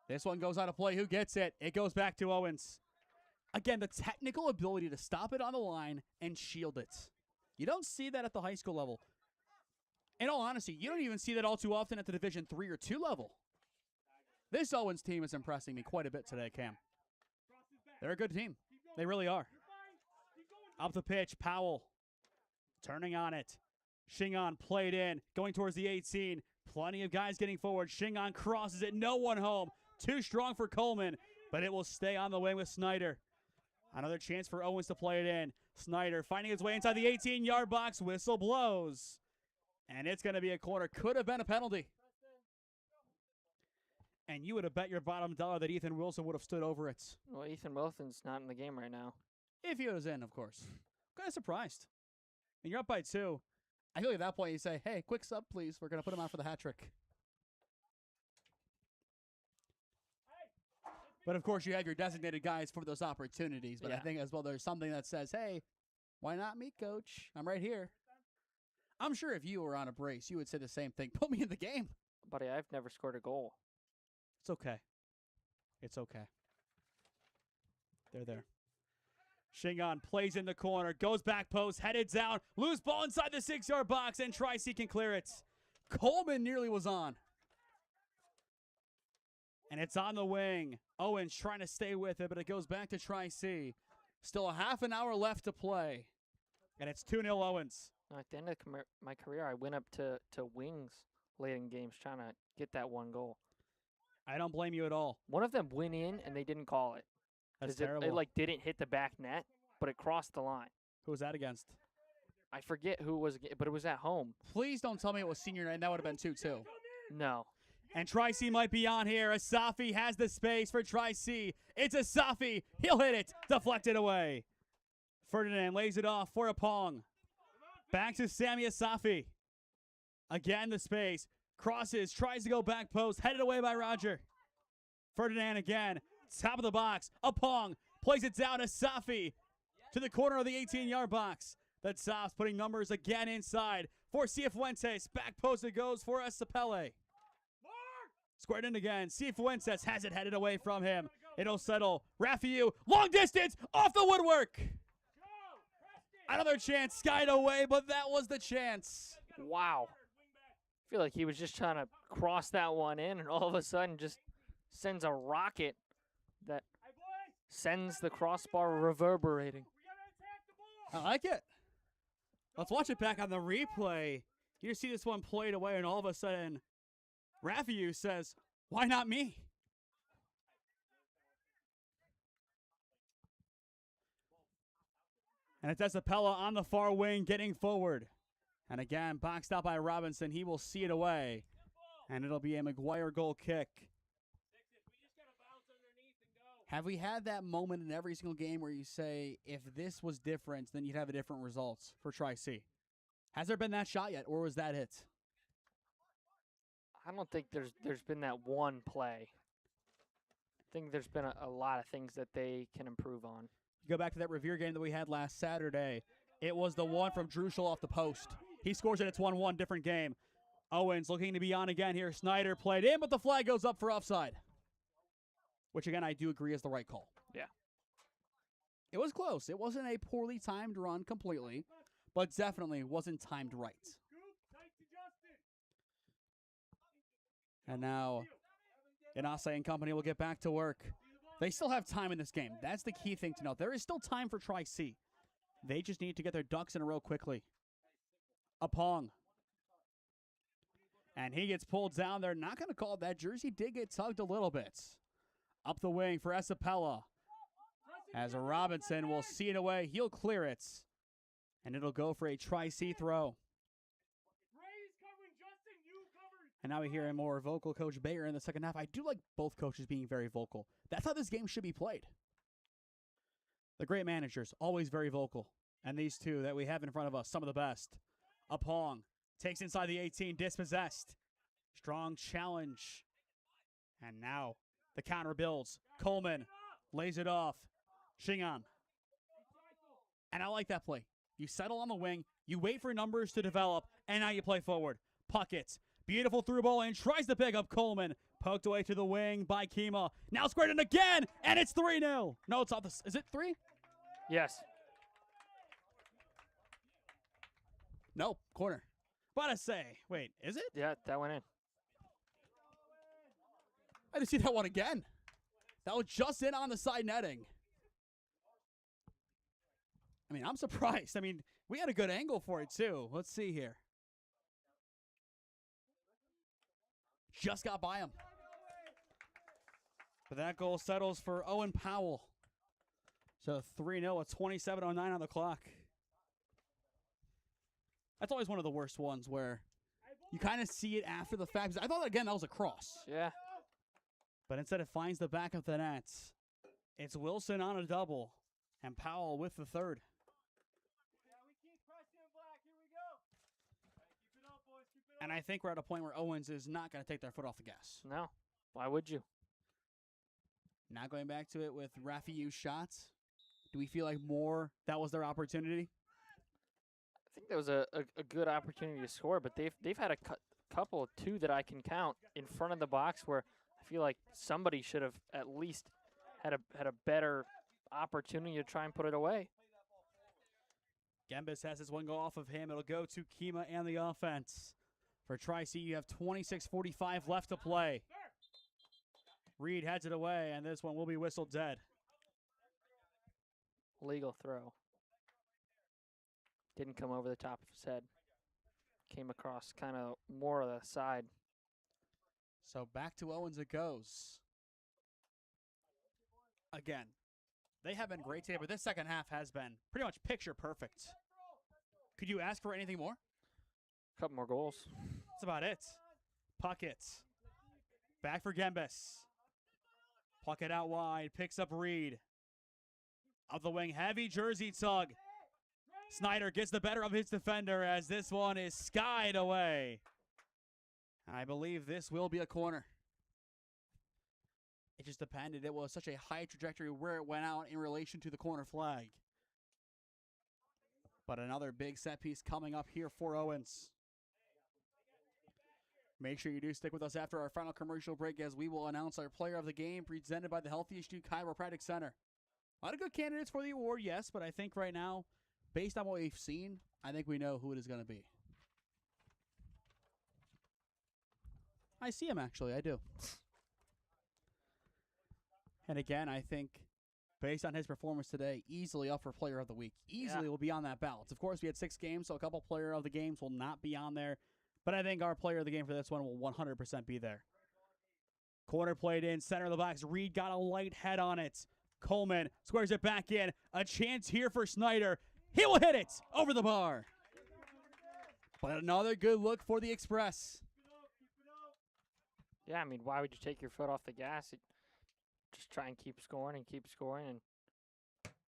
This one goes out of play. Who gets it? It goes back to Owens. Again, the technical ability to stop it on the line and shield it. You don't see that at the high school level. In all honesty, you don't even see that all too often at the Division III or II level. This Owens team is impressing me quite a bit today, Cam. They're a good team. They really are. Up the pitch, Powell turning on it. Shingon played in, going towards the 18. Plenty of guys getting forward. Shingon crosses it, no one home. Too strong for Coleman, but it will stay on the way with Snyder. Another chance for Owens to play it in. Snyder finding his way inside the 18-yard box. Whistle blows. And it's going to be a corner. Could have been a penalty. And you would have bet your bottom dollar that Ethan Wilson would have stood over it. Well, Ethan Wilson's not in the game right now. If he was in, of course. Kind of surprised. And you're up by 2. I feel like at that point you say, hey, quick sub, please. We're going to put him on for the hat trick. But, of course, you have your designated guys for those opportunities. But I think as well there's something that says, hey, why not me, coach? I'm right here. I'm sure if you were on a brace, you would say the same thing. Put me in the game. Buddy, I've never scored a goal. It's okay. It's okay. They're there. Shingon plays in the corner, goes back post, headed down, loose ball inside the 6-yard box, and Tri-C can clear it. Coleman nearly was on. And it's on the wing. Owens trying to stay with it, but it goes back to Tri-C. Still a half an hour left to play. And it's 2-0 Owens. At the end of my career, I went up to wings late in games trying to get that one goal. I don't blame you at all. One of them went in, and they didn't call it. That's 'Cause terrible. It like didn't hit the back net, but it crossed the line. Who was that against? I forget who it was, but it was at home. Please don't tell me it was senior night. That would have been 2-2. No. And Tri-C might be on here. Asafi has the space for Tri-C. It's Asafi. He'll hit it. Deflected away. Ferdinand lays it off for a Pong. Back to Sammy Asafi. Again, the space. Crosses. Tries to go back post. Headed away by Roger. Ferdinand again. Top of the box. A Pong. Plays it down. Asafi to the corner of the 18-yard box. That stops, putting numbers again inside for Cifuentes. Back post it goes for Esapele. Squared in again. Cifuentes has it headed away from him. It'll settle. Rafiu, long distance, off the woodwork. Another chance skied away, but that was the chance. Wow. I feel like he was just trying to cross that one in, and all of a sudden just sends a rocket that sends the crossbar reverberating. I like it. Let's watch it back on the replay. You just see this one played away, and all of a sudden, Rafiu says, "Why not me?" And it's Esapella on the far wing getting forward. And again, boxed out by Robinson. He will see it away. And it'll be a McGuire goal kick. Have we had that moment in every single game where you say, if this was different, then you'd have a different results for Tri-C? Has there been that shot yet, or was that it? I don't think there's been that one play. I think there's been a lot of things that they can improve on. You go back to that Revere game that we had last Saturday. It was the one from Druschel off the post. He scores it. It's 1-1, different game. Owens looking to be on again here. Snyder played in, but the flag goes up for offside. Which, again, I do agree is the right call. Yeah. It was close. It wasn't a poorly timed run completely, but definitely wasn't timed right. And now, Inase and company will get back to work. They still have time in this game. That's the key thing to note. There is still time for Tri-C. They just need to get their ducks in a row quickly. A Pong. And he gets pulled down. They're not going to call it. That jersey did get tugged a little bit. Up the wing for Esapella. As a Robinson will see it away. He'll clear it. And it'll go for a Tri-C throw. And now we hear a more vocal Coach Bayer in the second half. I do like both coaches being very vocal. That's how this game should be played. The great managers, always very vocal. And these two that we have in front of us, some of the best. A Pong takes inside the 18, dispossessed. Strong challenge. And now the counter builds. Coleman lays it off. Shingan. And I like that play. You settle on the wing, you wait for numbers to develop, and now you play forward. Puckett. Beautiful through ball and tries to pick up Coleman. Poked away to the wing by Kima. Now squared in again, and it's 3-0. No, it's off the... Is it 3? Yes. Nope, corner. About to say, wait, is it? Yeah, that went in. I didn't see that one again. That was just in on the side netting. I mean, I'm surprised. I mean, we had a good angle for it, too. Let's see here. Just got by him. But that goal settles for Owen Powell. So 3-0 at 27:09 on the clock. That's always one of the worst ones where you kind of see it after the fact. I thought, again, that was a cross. Yeah. But instead it finds the back of the net. It's Wilson on a double. And Powell with the third. And I think we're at a point where Owens is not going to take their foot off the gas. No. Why would you? Now going back to it with Rafiu's shots. Do we feel like more that was their opportunity? I think that was a good opportunity to score, but they've had a couple, two that I can count in front of the box where I feel like somebody should have at least had a better opportunity to try and put it away. Gembis has his one go off of him. It'll go to Kima and the offense. For Tri-C, you have 26:45 left to play. Reed heads it away, and this one will be whistled dead. Legal throw. Didn't come over the top of his head. Came across kind of more of the side. So back to Owens it goes. Again, they have been great today, but this second half has been pretty much picture perfect. Could you ask for anything more? A couple more goals. That's about it. Puckett. Back for Gembis. Puckett out wide. Picks up Reed. Up the wing. Heavy jersey tug. Snyder gets the better of his defender as this one is skied away. I believe this will be a corner. It just depended. It was such a high trajectory where it went out in relation to the corner flag. But another big set piece coming up here for Owens. Make sure you do stick with us after our final commercial break as we will announce our player of the game presented by the Healthy Issue Chiropractic Center. A lot of good candidates for the award, yes, but I think right now, based on what we've seen, I think we know who it is going to be. I see him, actually. I do. And again, I think, based on his performance today, easily up for Player of the Week. Easily will be on that ballot. Of course, we had 6 games, so a couple Player of the Games will not be on there. But I think our Player of the Game for this one will 100% be there. Corner played in, center of the box. Reed got a light head on it. Coleman squares it back in. A chance here for Snyder. He will hit it over the bar. But another good look for the Express. Yeah, I mean, why would you take your foot off the gas? Just try and keep scoring and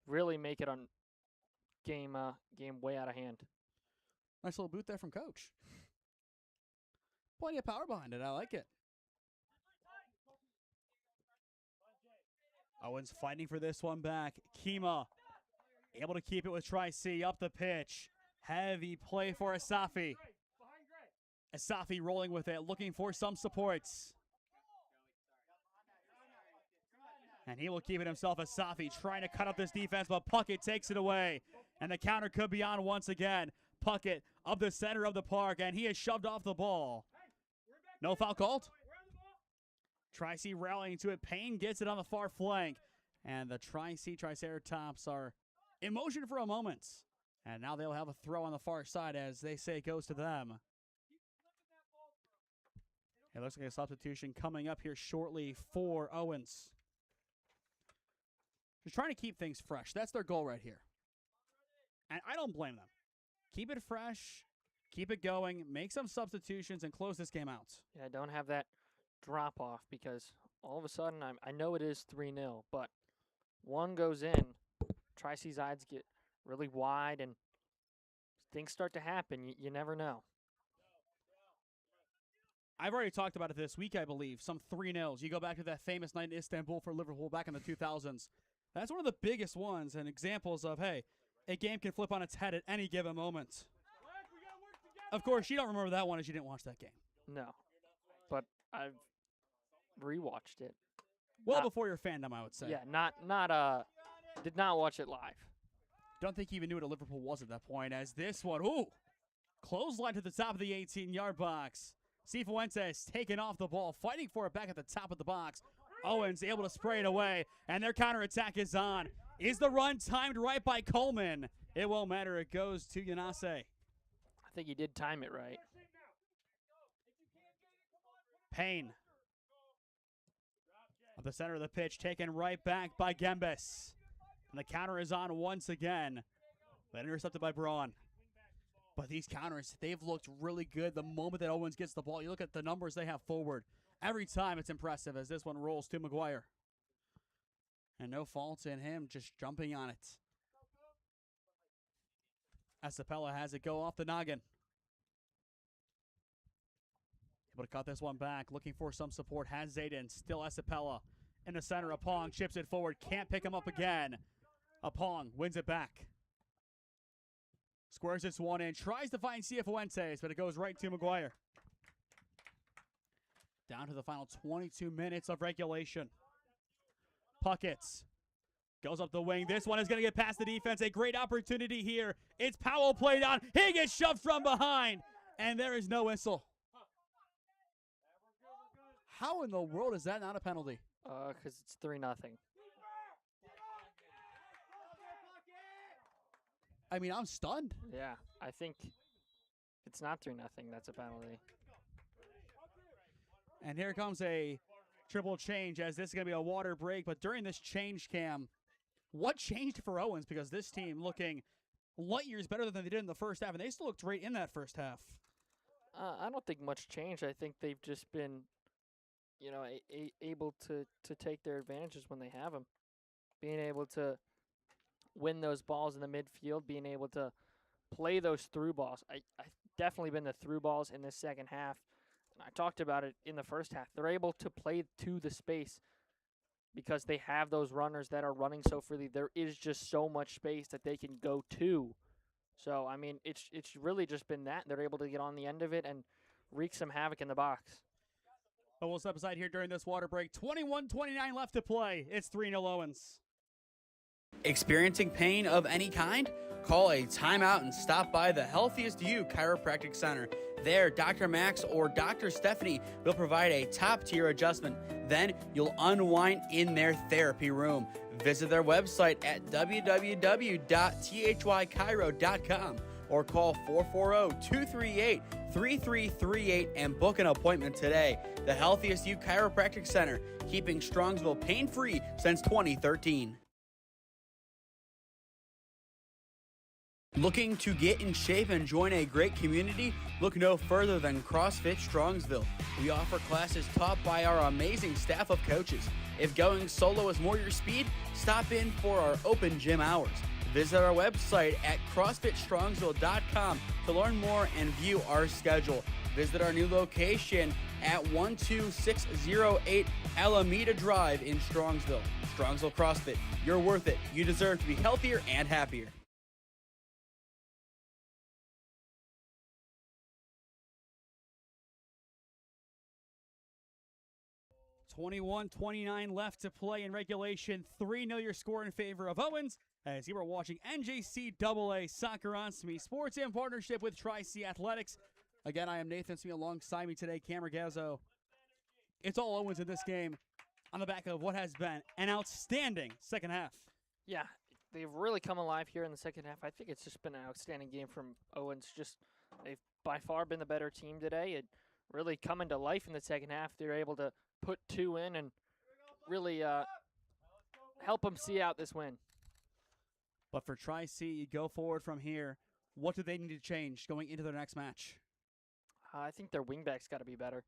really make it on game way out of hand. Nice little boot there from Coach. Plenty of power behind it. I like it. Owens fighting for this one back. Kima able to keep it with Tri-C up the pitch. Heavy play for Asafi. Asafi rolling with it, looking for some supports. And he will keep it himself. Asafi trying to cut up this defense, but Puckett takes it away. And the counter could be on once again. Puckett up the center of the park, and he is shoved off the ball. No foul called. Tri-C rallying to it. Payne gets it on the far flank. And the Tri-C Triceratops are in motion for a moment. And now they'll have a throw on the far side as they say it goes to them. It looks like a substitution coming up here shortly for Owens. Just trying to keep things fresh. That's their goal right here. And I don't blame them. Keep it fresh, keep it going, make some substitutions, and close this game out. Yeah, don't have that drop off because all of a sudden, I know it is 3-0, but one goes in, Tri-C's eyes get really wide, and things start to happen. You never know. I've already talked about it this week, I believe, some 3-0s. You go back to that famous night in Istanbul for Liverpool back in the 2000s. That's one of the biggest ones and examples of, hey, a game can flip on its head at any given moment. Of course, you don't remember that one as you didn't watch that game. No, but I've rewatched it. Well, before your fandom, I would say. Yeah, did not watch it live. Don't think you even knew what a Liverpool was at that point as this one, clothesline to the top of the 18-yard box. Cifuentes taking off the ball, fighting for it back at the top of the box. Owens able to spray it away, and their counterattack is on. Is the run timed right by Coleman? It won't matter. It goes to Yanase. I think he did time it right. Payne. At the center of the pitch, taken right back by Gembis. And the counter is on once again. But intercepted by Braun. But these counters, they've looked really good the moment that Owens gets the ball. You look at the numbers they have forward. Every time it's impressive as this one rolls to McGuire. And no fault in him, just jumping on it. Acapella has it go off the noggin. Able to cut this one back, looking for some support. Has Zayden, still Acapella. In the center, Apong chips it forward, can't pick him up again. Apong wins it back. Squares this one in, tries to find Cifuentes, but it goes right to McGuire. Down to the final 22 minutes of regulation. Puckett goes up the wing. This one is going to get past the defense. A great opportunity here. It's Powell played on. He gets shoved from behind, and there is no whistle. How in the world is that not a penalty? Because it's 3-0. I mean, I'm stunned. Yeah, I think it's not 3-0. That's a penalty. And here comes a triple change as this is going to be a water break. But during this change, Cam, what changed for Owens? Because this team looking light years better than they did in the first half, and they still looked great in that first half. I don't think much changed. I think they've just been, able to take their advantages when they have them. Being able to win those balls in the midfield, being able to play those through balls. I definitely been the through balls in the second half. And I talked about it in the first half. They're able to play to the space because they have those runners that are running so freely. There is just so much space that they can go to. So, I mean, it's really just been that. They're able to get on the end of it and wreak some havoc in the box. But we'll step aside here during this water break. 21-29 left to play. It's 3-0 Owens. Experiencing pain of any kind? Call a timeout and stop by the Healthiest You Chiropractic Center. There, Dr. Max or Dr. Stephanie will provide a top-tier adjustment. Then you'll unwind in their therapy room. Visit their website at www.thychiro.com or call 440-238-3338 and book an appointment today. The Healthiest You Chiropractic Center, keeping Strongsville pain-free since 2013. Looking to get in shape and join a great community? Look no further than CrossFit Strongsville. We offer classes taught by our amazing staff of coaches. If going solo is more your speed, stop in for our open gym hours. Visit our website at CrossFitStrongsville.com to learn more and view our schedule. Visit our new location at 12608 Alameda Drive in Strongsville. Strongsville CrossFit, you're worth it. You deserve to be healthier and happier. 21-29 left to play in regulation. 3-0 your score in favor of Owens as you are watching NJCAA Soccer on SmeeSports in partnership with Tri-C Athletics. Again, I am Nathan Smee. Alongside me today, Cam Ragazzo. It's all Owens in this game on the back of what has been an outstanding second half. Yeah, they've really come alive here in the second half. I think it's just been an outstanding game from Owens. They've by far been the better team today. It really coming to life in the second half. They're able to put 2 in and really help them see out this win. But for Tri-C, you go forward from here. What do they need to change going into their next match? I think their wingbacks got to be better.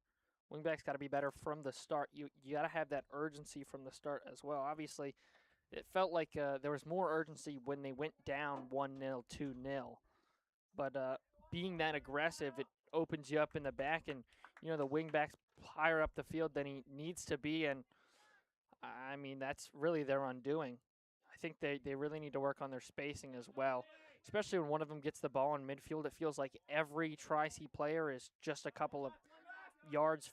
Wingbacks got to be better from the start. You got to have that urgency from the start as well. Obviously, it felt like there was more urgency when they went down 1-0, 2-0. But being that aggressive, it opens you up in the back, and the wingbacks higher up the field than he needs to be, and I mean that's really their undoing. I think they really need to work on their spacing as well, especially when one of them gets the ball in midfield. It feels like every Tri-C player is just a couple of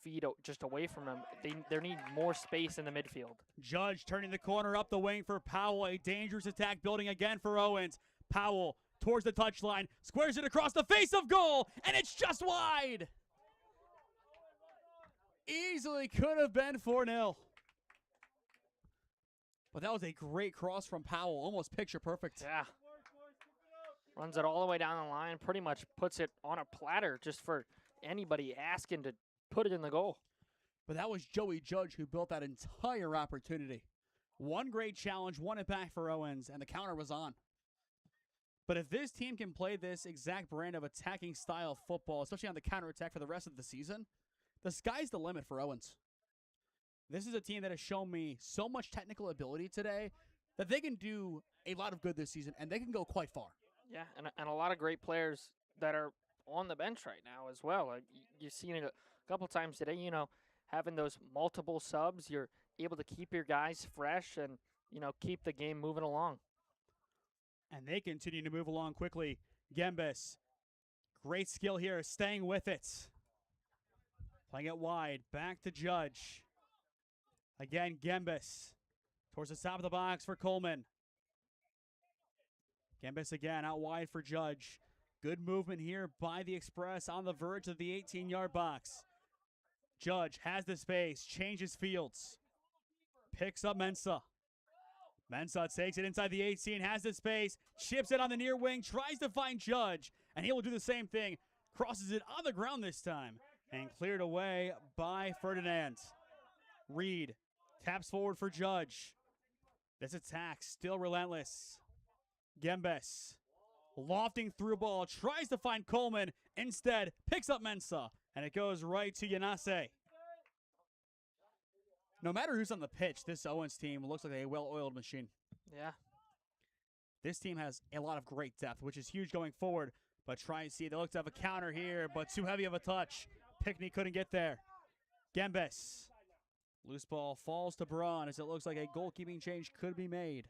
feet just away from them. They need more space in the midfield. Judge turning the corner up the wing for Powell. A dangerous attack building again for Owens. Powell towards the touchline, squares it across the face of goal, and it's just wide. Easily could have been 4-0. But that was a great cross from Powell, almost picture perfect. Yeah. Runs it all the way down the line, pretty much puts it on a platter just for anybody asking to put it in the goal. But that was Joey Judge who built that entire opportunity. One great challenge, won it back for Owens, and the counter was on. But if this team can play this exact brand of attacking style of football, especially on the counterattack for the rest of the season, the sky's the limit for Owens. This is a team that has shown me so much technical ability today that they can do a lot of good this season, and they can go quite far. Yeah, and a lot of great players that are on the bench right now as well. You've seen it a couple times today, having those multiple subs, you're able to keep your guys fresh and, keep the game moving along. And they continue to move along quickly. Gembis, great skill here, staying with it. Playing it wide, back to Judge. Again, Gembis towards the top of the box for Coleman. Gembis again out wide for Judge. Good movement here by the Express on the verge of the 18-yard box. Judge has the space, changes fields. picks up Mensah. Mensah takes it inside the 18, has the space, chips it on the near wing, tries to find Judge, and he will do the same thing. Crosses it on the ground this time, and cleared away by Ferdinand. Reed taps forward for Judge. This attack still relentless. Gembes lofting through ball, tries to find Coleman, instead picks up Mensah, and it goes right to Yanase. No matter who's on the pitch, this Owens team looks like a well-oiled machine. Yeah. This team has a lot of great depth, which is huge going forward. But try and see, they look to have a counter here, but too heavy of a touch. Pickney couldn't get there. Gembes. Loose ball falls to Braun as it looks like a goalkeeping change could be made.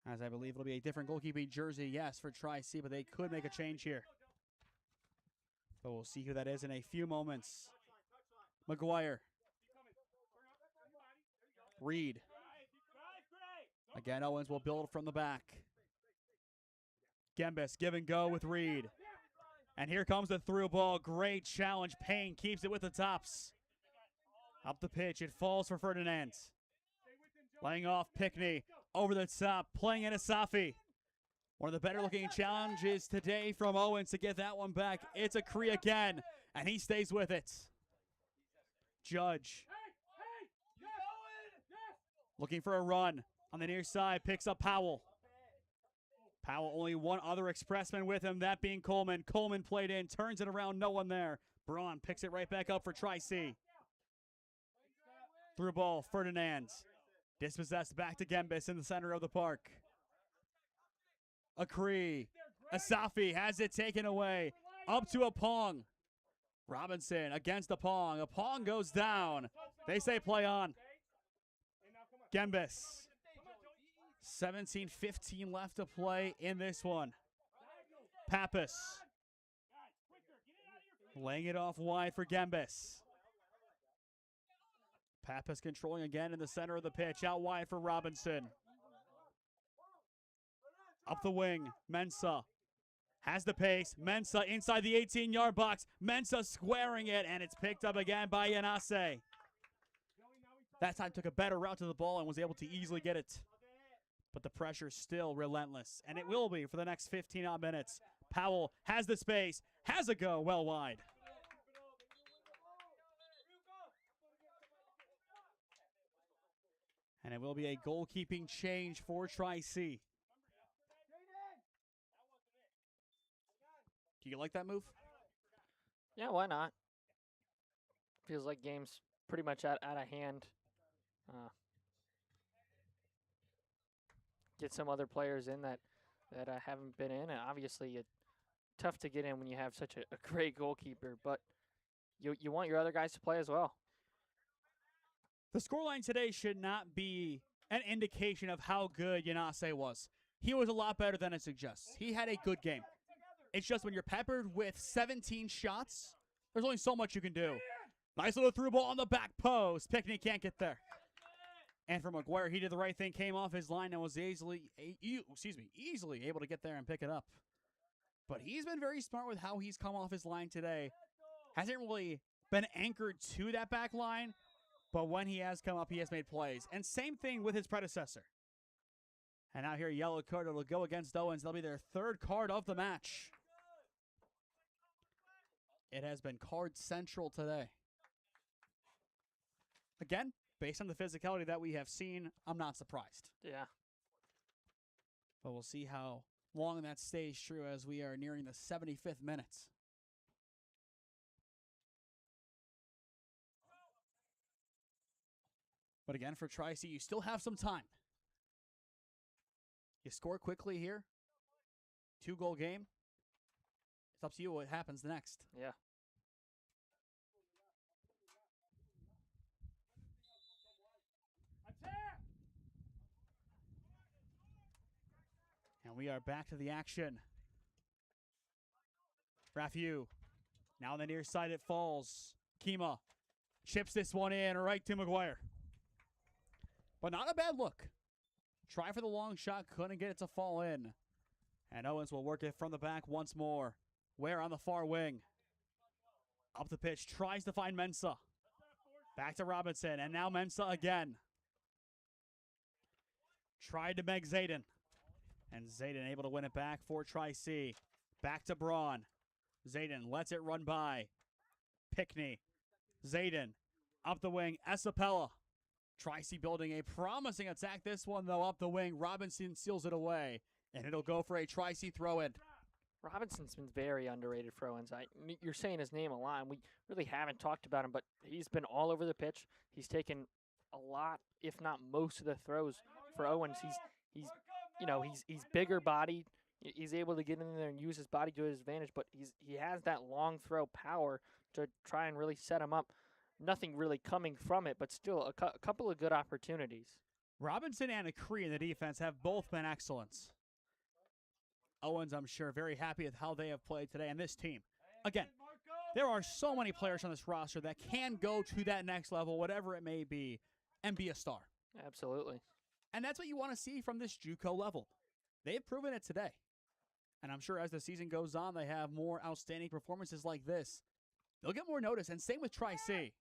As I believe it'll be a different goalkeeping jersey, yes, for Tri-C, but they could make a change here. But we'll see who that is in a few moments. McGuire. Reed. Again, Owens will build from the back. Gembes, give and go with Reed. And here comes the through ball. Great challenge. Payne keeps it with the tops. Up the pitch. It falls for Ferdinand. Laying off Pickney. Over the top. Playing in Asafi. One of the better looking challenges today from Owens to get that one back. It's a Cree again. And he stays with it. Judge. Looking for a run. On the near side. Picks up Powell. Powell only one other expressman with him, that being Coleman. Coleman played in, turns it around, no one there. Braun picks it right back up for Tri-C. Through ball, Ferdinand. Dispossessed back to Gembes in the center of the park. Akri. Asafi has it taken away. Up to Apong. Robinson against Apong. Apong goes down. They say play on. Gembes. 17-15 left to play in this one. Pappas. Laying it off wide for Gembes. Pappas controlling again in the center of the pitch. Out wide for Robinson. Up the wing. Mensah. Has the pace. Mensah inside the 18-yard box. Mensah squaring it, and it's picked up again by Yanase. That time took a better route to the ball and was able to easily get it. But the pressure's still relentless, and it will be for the next 15-odd minutes. Powell has the space, has a go well wide. And it will be a goalkeeping change for Tri-C. Do you like that move? Yeah, why not? Feels like game's pretty much out of hand. Get some other players in that haven't been in. And obviously, it's tough to get in when you have such a great goalkeeper, but you want your other guys to play as well. The scoreline today should not be an indication of how good Yanase was. He was a lot better than it suggests. He had a good game. It's just when you're peppered with 17 shots, there's only so much you can do. Nice little through ball on the back post. Pickney can't get there. And for McGuire, he did the right thing, came off his line and was easily able to get there and pick it up. But he's been very smart with how he's come off his line today. Hasn't really been anchored to that back line, but when he has come up, he has made plays. And same thing with his predecessor. And now here, yellow card will go against Owens. That'll be their third card of the match. It has been card central today. Again, based on the physicality that we have seen, I'm not surprised. Yeah. But we'll see how long that stays true as we are nearing the 75th minutes. But again, for Tri-C, you still have some time. You score quickly here. 2-goal game. It's up to you what happens next. Yeah. And we are back to the action. Rafiu. Now on the near side it falls. Kima chips this one in right to McGuire. But not a bad look. Try for the long shot. Couldn't get it to fall in. And Owens will work it from the back once more. Ware on the far wing. Up the pitch. Tries to find Mensah. Back to Robinson, and now Mensah again. Tried to make Zayden. And Zayden able to win it back for Tri-C. Back to Braun. Zayden lets it run by. Pickney. Zayden up the wing. Esapella. Tri-C building a promising attack. This one, though, up the wing. Robinson seals it away. And it'll go for a Tri-C throw-in. Robinson's been very underrated throw-ins. You're saying his name a lot, and we really haven't talked about him, but he's been all over the pitch. He's taken a lot, if not most, of the throws for Owens. He's bigger bodied. He's able to get in there and use his body to his advantage, but he has that long throw power to try and really set him up. Nothing really coming from it, but still a couple of good opportunities. Robinson and Akri in the defense have both been excellent. Owens, I'm sure, very happy with how they have played today. And this team, again, there are so many players on this roster that can go to that next level, whatever it may be, and be a star. Absolutely. And that's what you want to see from this JUCO level. They've proven it today. And I'm sure as the season goes on, they have more outstanding performances like this. They'll get more notice, and same with Tri-C.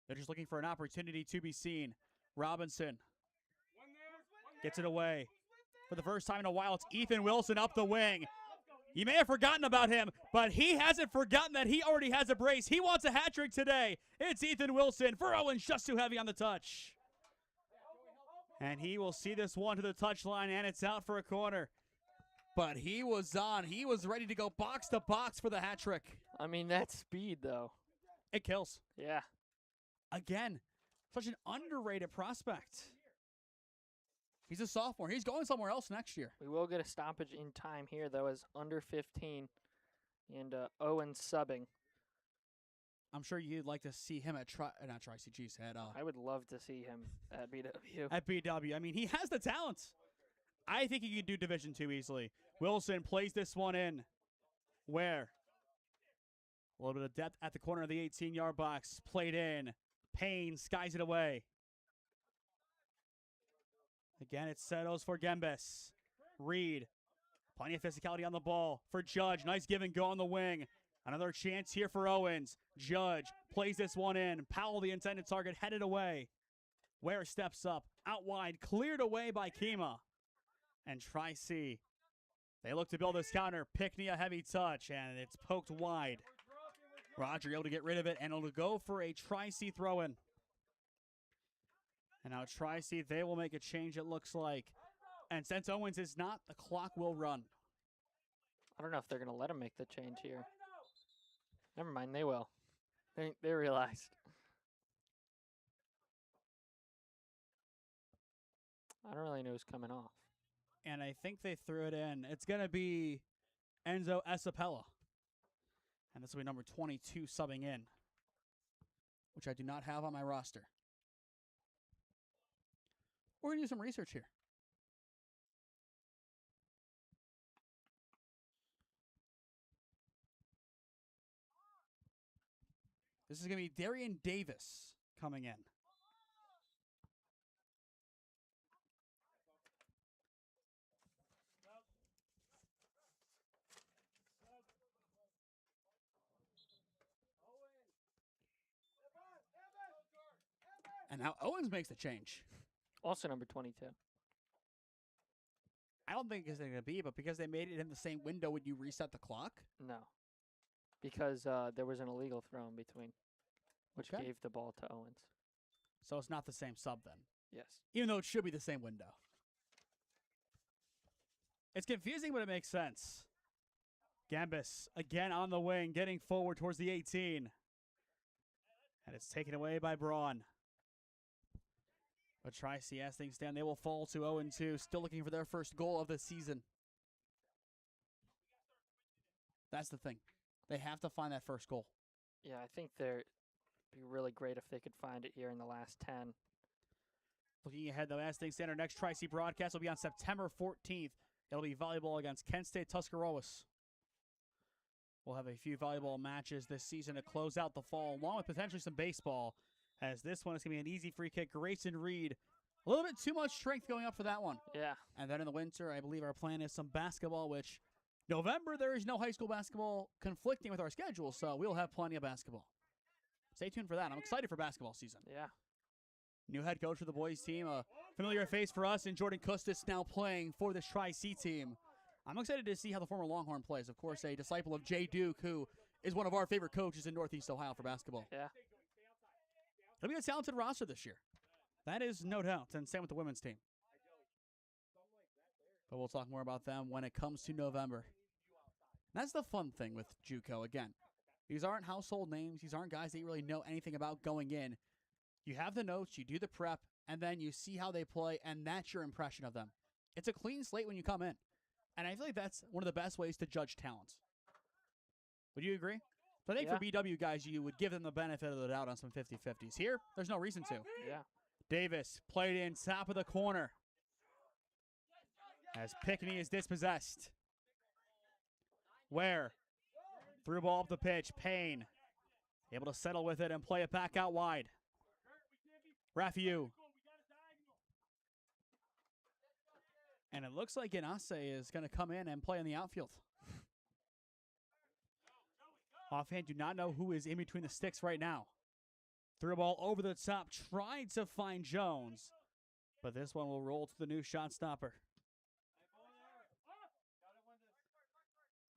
They're just looking for an opportunity to be seen. Robinson gets it away. For the first time in a while, it's Ethan Wilson up the wing. You may have forgotten about him, but he hasn't forgotten that he already has a brace. He wants a hat trick today. It's Ethan Wilson for Owens, just too heavy on the touch. And he will see this one to the touchline, and it's out for a corner. But he was on. He was ready to go box to box for the hat trick. I mean, that's speed, though. It kills. Yeah. Again, such an underrated prospect. He's a sophomore. He's going somewhere else next year. We will get a stoppage in time here, though, as under 15 and Owens subbing. I'm sure you'd like to see him at I would love to see him at BW. At BW. I mean, he has the talent. I think he could do Division II easily. Wilson plays this one in. Where? A little bit of depth at the corner of the 18-yard box. Played in. Payne skies it away. Again, it settles for Gembes. Reed. Plenty of physicality on the ball for Judge. Nice give and go on the wing. Another chance here for Owens. Judge plays this one in. Powell, the intended target, headed away. Ware steps up. Out wide. Cleared away by Kima. And Tri-C. They look to build this counter. Pickney a heavy touch, and it's poked wide. Roger able to get rid of it, and it'll go for a Tri-C throw-in. And now Tri-C, they will make a change, it looks like. And since Owens is not, the clock will run. I don't know if they're going to let him make the change here. Never mind, they will. They realized. I don't really know who's coming off. And I think they threw it in. It's going to be Enzo Esapella. And this will be number 22 subbing in, which I do not have on my roster. We're going to do some research here. This is going to be Darian Davis coming in. And now Owens makes the change. Also number 22. I don't think it's going to be, but because they made it in the same window, would you reset the clock? No. Because there was an illegal throw in between, which gave the ball to Owens. So it's not the same sub then? Yes. Even though it should be the same window. It's confusing, but it makes sense. Gambus again on the wing, getting forward towards the 18. And it's taken away by Braun. But Tri-C, as things stand, they will fall to 0-2, still looking for their first goal of the season. That's the thing. They have to find that first goal. Yeah, I think they'd be really great if they could find it here in the last 10. Looking ahead, though, as things stand, our next Tri-C broadcast will be on September 14th. It'll be volleyball against Kent State Tuscarawas. We'll have a few volleyball matches this season to close out the fall, along with potentially some baseball, as this one is going to be an easy free kick. Grayson Reed, a little bit too much strength going up for that one. Yeah. And then in the winter, I believe our plan is some basketball, which November, there is no high school basketball conflicting with our schedule, so we'll have plenty of basketball. stay tuned for that. I'm excited for basketball season. Yeah. New head coach for the boys team, a familiar face for us, and Jordan Custis now playing for this Tri-C team. I'm excited to see how the former Longhorn plays. Of course, a disciple of Jay Duke, who is one of our favorite coaches in Northeast Ohio for basketball. Yeah. It'll be a talented roster this year. That is no doubt, and same with the women's team. But we'll talk more about them when it comes to November. That's the fun thing with JUCO. Again, these aren't household names. These aren't guys that you really know anything about going in. You have the notes, you do the prep, and then you see how they play, and that's your impression of them. It's a clean slate when you come in. And I feel like that's one of the best ways to judge talent. Would you agree? So I think for BW guys, you would give them the benefit of the doubt on some 50-50s. Here, there's no reason to. Yeah. Davis played in top of the corner as Pickney is dispossessed. Ware through ball up the pitch. Payne able to settle with it and play it back out wide. Raffiou. And it looks like Ganase is going to come in and play in the outfield. Offhand, do not know who is in between the sticks right now. Threw a ball over the top, tried to find Jones. But this one will roll to the new shot stopper.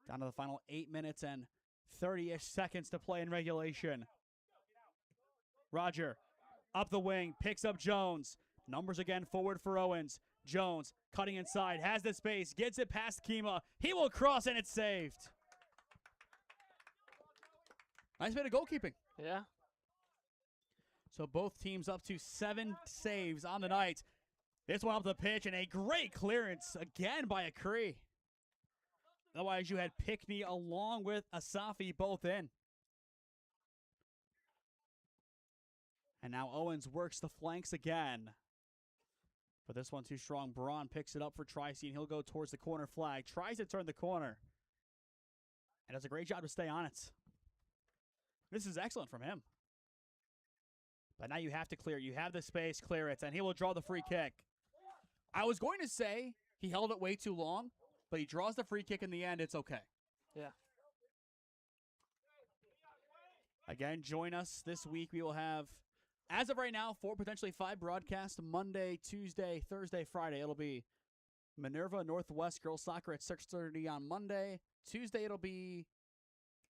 Down to the final 8 minutes and 30-ish seconds to play in regulation. Roger, up the wing, picks up Jones. Numbers again forward for Owens. Jones cutting inside, has the space, gets it past Kima. He will cross, and it's saved. Nice bit of goalkeeping. Yeah. So both teams up to 7 saves on the night. This one up the pitch, and a great clearance again by Akri. Otherwise, you had Pickney along with Asafi both in. And now Owens works the flanks again. But this one too strong. Braun picks it up for Tri-C, and he'll go towards the corner flag. Tries to turn the corner. And does a great job to stay on it. This is excellent from him. But now you have to clear. You have the space, clear it, and he will draw the free kick. I was going to say he held it way too long, but he draws the free kick in the end. It's okay. Yeah. Again, join us this week. We will have, as of right now, 4, potentially 5 broadcasts. Monday, Tuesday, Thursday, Friday. It'll be Minerva Northwest Girls Soccer at 6:30 on Monday. Tuesday, it'll be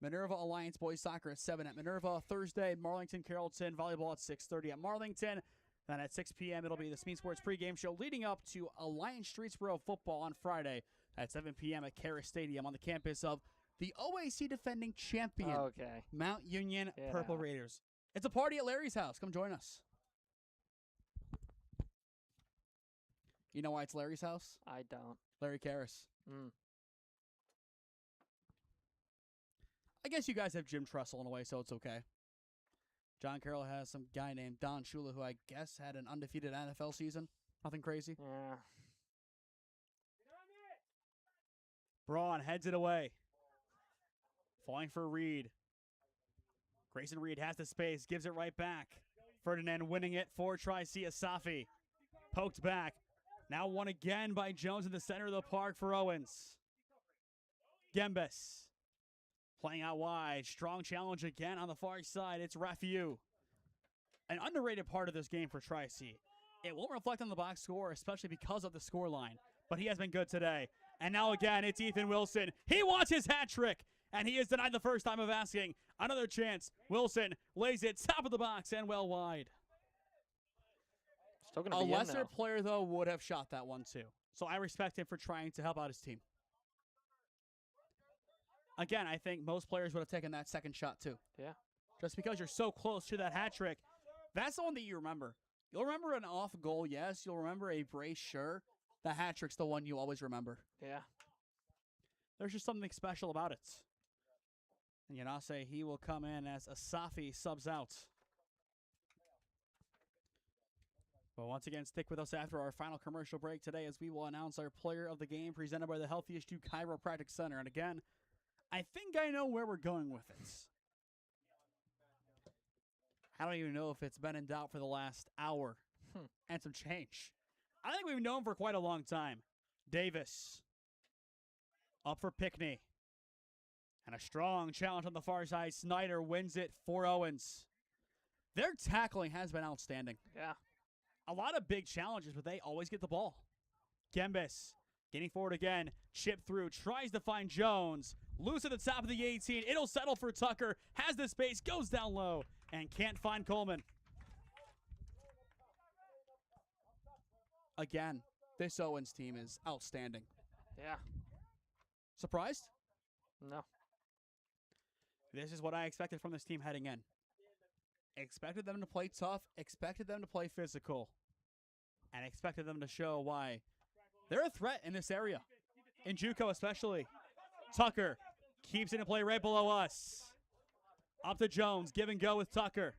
Minerva Alliance Boys Soccer at 7 at Minerva. Thursday, Marlington Carrollton Volleyball at 6:30 at Marlington. Then at 6 p.m., it'll be the SmeeSports pregame show leading up to Alliance Streetsboro football on Friday at 7 p.m. at Karis Stadium on the campus of the OAC defending champion, Mount Union Purple Raiders. It's a party at Larry's house. Come join us. You know why it's Larry's house? I don't. Larry Karis. I guess you guys have Jim Tressel in a way, so it's okay. John Carroll has some guy named Don Shula, who I guess had an undefeated NFL season. Nothing crazy. Yeah. Braun heads it away. Falling for Reed. Grayson Reed has the space, gives it right back. Ferdinand winning it for Tri-C Asafi. Poked back. Now won again by Jones in the center of the park for Owens. Gembis. Playing out wide. Strong challenge again on the far side. It's Raffiou. An underrated part of this game for Tri-C. It won't reflect on the box score, especially because of the scoreline. But he has been good today. And now again, it's Ethan Wilson. He wants his hat trick. And he is denied the first time of asking. Another chance. Wilson lays it top of the box and well wide. Still gonna be a lesser player, though, would have shot that one, too. So I respect him for trying to help out his team. Again, I think most players would have taken that second shot, too. Yeah. Just because you're so close to that hat trick. That's the one that you remember. You'll remember an off goal, yes. You'll remember a brace, sure. The hat trick's the one you always remember. Yeah. There's just something special about it. And Yanase, he will come in as Asafi subs out. But once again, stick with us after our final commercial break today as we will announce our player of the game presented by the Healthiest You Chiropractic Center. And again, I think I know where we're going with it. I don't even know if it's been in doubt for the last hour and some change. I think we've known for quite a long time. Davis up for Pickney. And a strong challenge on the far side. Snyder wins it for Owens. Their tackling has been outstanding. Yeah. A lot of big challenges, but they always get the ball. Gembis getting forward again. Chip through. Tries to find Jones. Loose at the top of the 18. It'll settle for Tucker. Has the space. Goes down low. And can't find Coleman. Again, this Owens team is outstanding. Yeah. Surprised? No. This is what I expected from this team heading in. Expected them to play tough, expected them to play physical, and expected them to show why they're a threat in this area. In JUCO especially. Tucker keeps it in play right below us. Up to Jones, give and go with Tucker.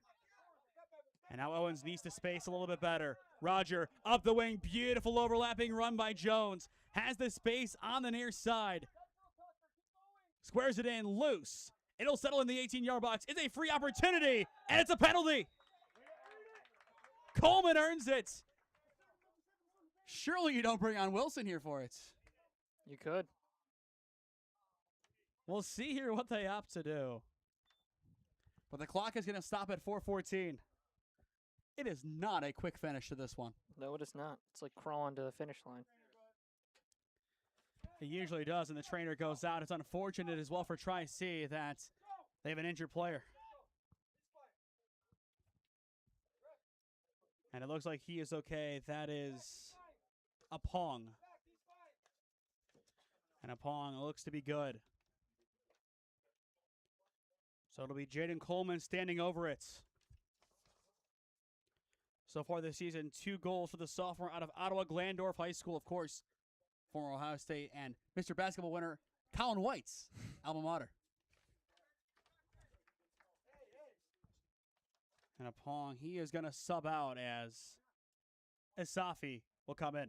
And now Owens needs to space a little bit better. Roger up the wing, beautiful overlapping run by Jones. Has the space on the near side. Squares it in, loose. It'll settle in the 18-yard box. It's a free opportunity, and it's a penalty. Coleman earns it. Surely you don't bring on Wilson here for it. You could. We'll see here what they opt to do. But the clock is going to stop at 4:14. It is not a quick finish to this one. No, it is not. It's like crawling to the finish line. It usually does, and the trainer goes out. It's unfortunate as well for Tri-C that they have an injured player. And it looks like he is okay. That is a Pong. And a Pong looks to be good. So it'll be Jaden Coleman standing over it. So far this season, 2 goals for the sophomore out of Ottawa Glandorf High School, of course. Former Ohio State and Mr. Basketball winner, Colin White's alma mater. And a Pong, he is going to sub out as Isafi will come in.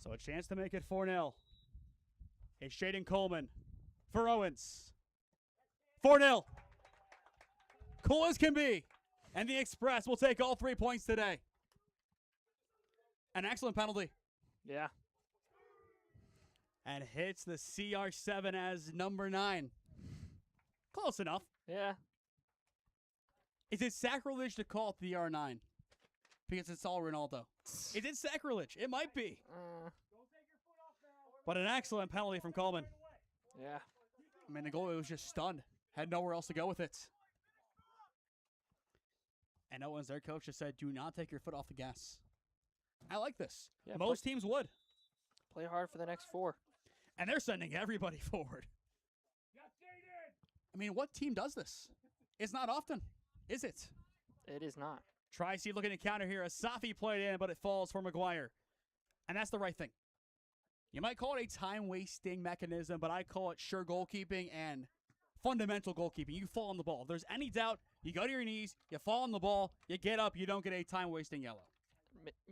So a chance to make it 4-0. It's Jaden Coleman for Owens. 4-0. Cool as can be. And the Express will take all 3 points today. An excellent penalty. Yeah. And hits the CR7 as number 9. Close enough. Yeah. Is it sacrilege to call it the R9? Because it's all Ronaldo. Is it sacrilege? It might be. But an excellent penalty from Coleman. Yeah. I mean, the goalie was just stunned. Had nowhere else to go with it. And Owens, their coach, just said, do not take your foot off the gas. I like this. Yeah, most teams would. Play hard for the next 4. And they're sending everybody forward. I mean, what team does this? It's not often, is it? It is not. Tri-C looking to counter here. Asafi played in, but it falls for McGuire. And that's the right thing. You might call it a time-wasting mechanism, but I call it sure goalkeeping and fundamental goalkeeping. You fall on the ball. If there's any doubt, you go to your knees, you fall on the ball, you get up, you don't get a time-wasting yellow.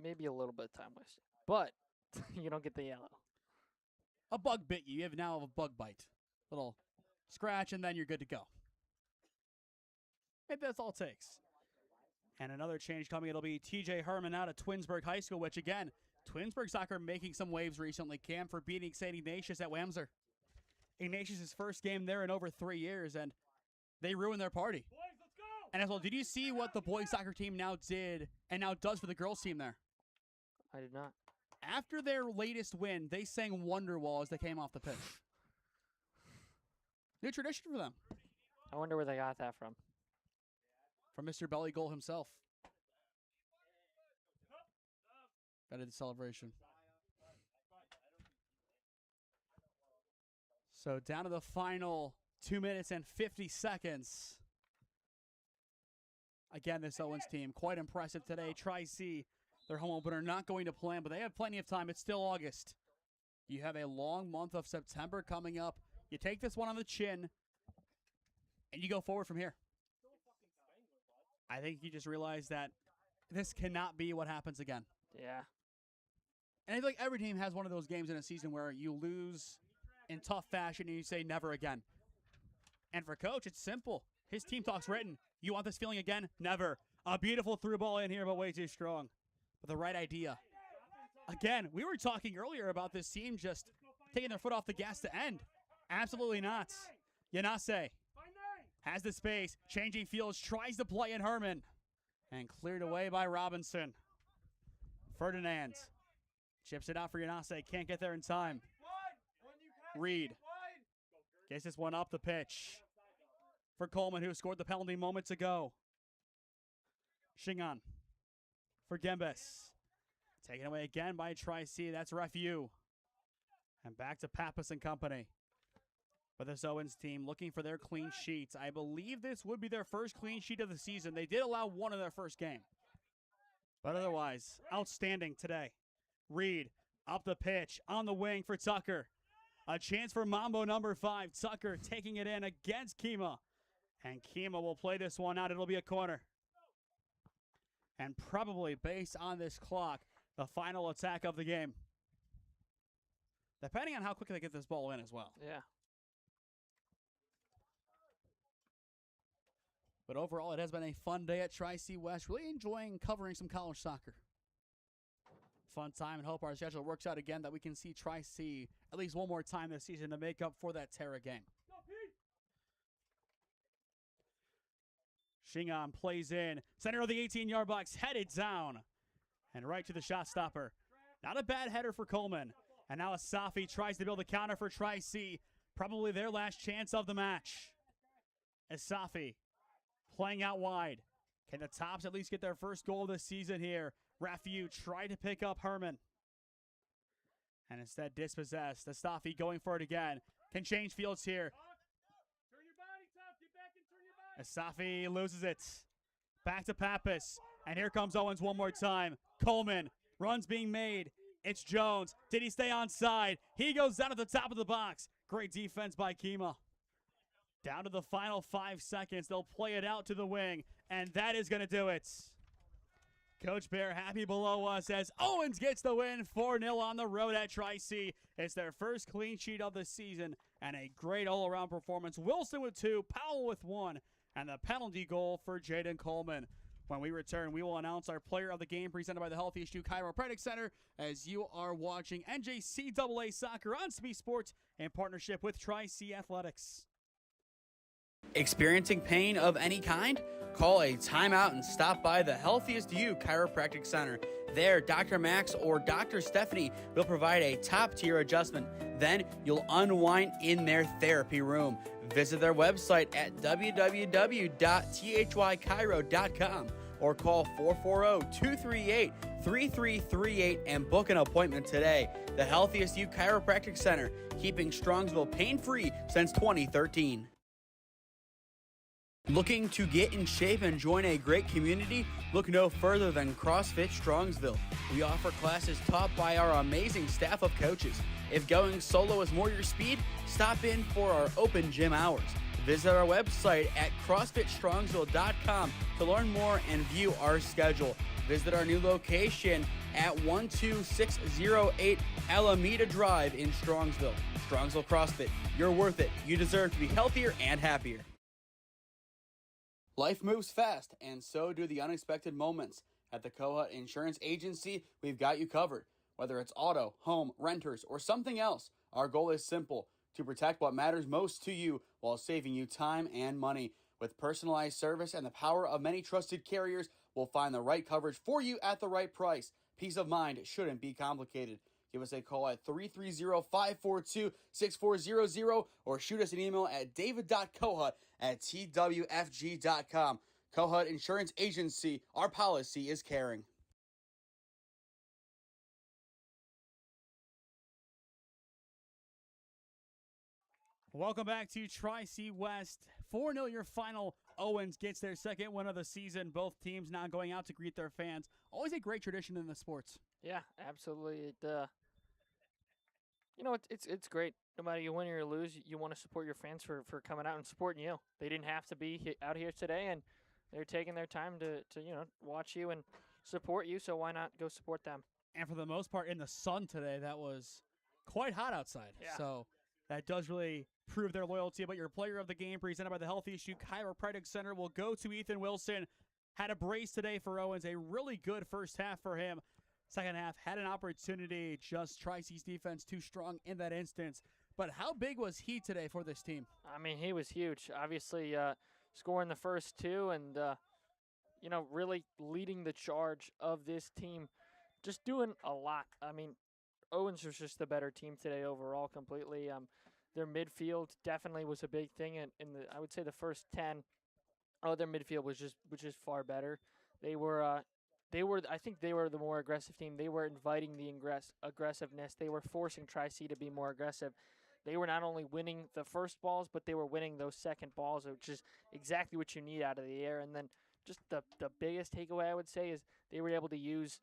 Maybe a little bit of time wasted, but you don't get the yellow. A bug bit you. You have now a bug bite. Little scratch, and then you're good to go. Maybe that's all it takes. And another change coming. It'll be TJ Herman out of Twinsburg High School, which, again, Twinsburg soccer making some waves recently. Cam for beating St. Ignatius at Wamser. Ignatius' first game there in over 3 years, and they ruined their party. Boys, let's go! And as well, did you see what the boys soccer team now did and now does for the girls team there? I did not. After their latest win, they sang Wonderwall as they came off the pitch. New tradition for them. I wonder where they got that from. From Mr. Belly Goal himself. Better the celebration. So down to the final 2 minutes and 50 seconds. Again, this Owens team, quite impressive today. Tri-C, their home opener, not going to plan, but they have plenty of time. It's still August. You have a long month of September coming up. You take this one on the chin, and you go forward from here. I think you just realize that this cannot be what happens again. Yeah. And I feel like every team has one of those games in a season where you lose in tough fashion and you say never again. And for Coach, it's simple. His team talk's written. You want this feeling again? Never. A beautiful through ball in here, but way too strong. But the right idea. Again, we were talking earlier about this team just taking their foot off the gas to end. Absolutely not. Yanase has the space, changing fields, tries to play in Herman, and cleared away by Robinson. Ferdinand chips it out for Yanase, can't get there in time. Reed gets this one up the pitch for Coleman, who scored the penalty moments ago. Shingan for Gembes. Taken away again by Tri-C. That's Refu. And back to Pappas and company. For this Owens team, looking for their clean sheets. I believe this would be their first clean sheet of the season. They did allow one in their first game. But otherwise, outstanding today. Reed up the pitch on the wing for Tucker. A chance for Mambo number 5. Tucker taking it in against Kima. And Kima will play this one out. It'll be a corner. And probably based on this clock, the final attack of the game. Depending on how quickly they get this ball in as well. Yeah. But overall, it has been a fun day at Tri-C West. Really enjoying covering some college soccer. Fun time, and hope our schedule works out again, that we can see Tri-C at least one more time this season to make up for that Terra game. Shingan plays in. Center of the 18-yard box, headed down. And right to the shot stopper. Not a bad header for Coleman. And now Asafi tries to build a counter for Tri-C. Probably their last chance of the match. Asafi playing out wide. Can the Tops at least get their first goal of the season here? Rafiu tried to pick up Herman. And instead dispossessed. Asafi going for it again. Can change fields here. Asafi loses it. Back to Pappas. And here comes Owens one more time. Coleman. Runs being made. It's Jones. Did he stay onside? He goes down at the top of the box. Great defense by Kima. Down to the final 5 seconds. They'll play it out to the wing. And that is going to do it. Coach Bear happy below us as Owens gets the win. 4-0 on the road at Tri-C. It's their first clean sheet of the season. And a great all-around performance. Wilson with 2. Powell with 1. And the penalty goal for Jaden Coleman. When we return, we will announce our player of the game presented by the Healthiest You Chiropractic Center as you are watching NJCAA Soccer on SmeeSports in partnership with Tri-C Athletics. Experiencing pain of any kind? Call a timeout and stop by the Healthiest You Chiropractic Center. There, Dr. Max or Dr. Stephanie will provide a top-tier adjustment. Then you'll unwind in their therapy room. Visit their website at www.thychiro.com or call 440-238-3338 and book an appointment today. The Healthiest You Chiropractic Center, keeping Strongsville pain-free since 2013. Looking to get in shape and join a great community? Look no further than CrossFit Strongsville. We offer classes taught by our amazing staff of coaches. If going solo is more your speed, stop in for our open gym hours. Visit our website at CrossFitStrongsville.com to learn more and view our schedule. Visit our new location at 12608 Alameda Drive in Strongsville. Strongsville CrossFit, you're worth it. You deserve to be healthier and happier. Life moves fast, and so do the unexpected moments. At the Kohut Insurance Agency, we've got you covered. Whether it's auto, home, renters, or something else, our goal is simple: to protect what matters most to you while saving you time and money. With personalized service and the power of many trusted carriers, we'll find the right coverage for you at the right price. Peace of mind shouldn't be complicated. Give us a call at 330-542-6400 or shoot us an email at david.kohut@twfg.com. Kohut Insurance Agency, our policy is caring. Welcome back to Tri-C West. 4-0 your final. Owens gets their second win of the season. Both teams now going out to greet their fans. Always a great tradition in the sports. Yeah, absolutely. It's great. No matter you win or you lose, you want to support your fans for coming out and supporting you. They didn't have to be out here today, and they're taking their time to watch you and support you, so why not go support them? And for the most part, in the sun today, that was quite hot outside. Yeah. So that does really prove their loyalty. But your player of the game, presented by the Healthiest You Chiropractic Center, will go to Ethan Wilson. Had a brace today for Owens. A really good first half for him. Second half, had an opportunity, just Tri-C's defense too strong in that instance. But how big was he today for this team? I mean, he was huge. Obviously, scoring the first two and, really leading the charge of this team. Just doing a lot. I mean, Owens was just the better team today overall completely. Their midfield definitely was a big thing. I would say the first 10, their midfield was just far better. I think they were the more aggressive team. They were inviting the aggressiveness. They were forcing Tri-C to be more aggressive. They were not only winning the first balls, but they were winning those second balls, which is exactly what you need out of the air. And then just the biggest takeaway I would say is they were able to use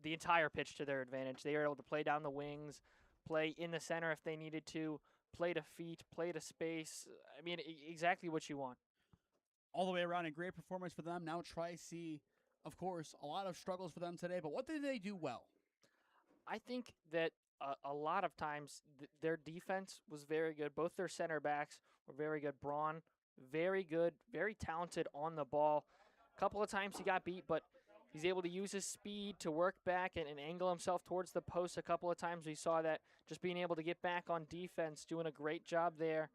the entire pitch to their advantage. They were able to play down the wings, play in the center if they needed to, play to feet, play to space. I mean, exactly what you want. All the way around, a great performance for them. Now Tri-C, of course, a lot of struggles for them today, but what did they do well? I think that a lot of times their defense was very good. Both their center backs were very good. Braun, very good, very talented on the ball. A couple of times he got beat, but he's able to use his speed to work back and angle himself towards the post. A couple of times we saw that, just being able to get back on defense, doing a great job there.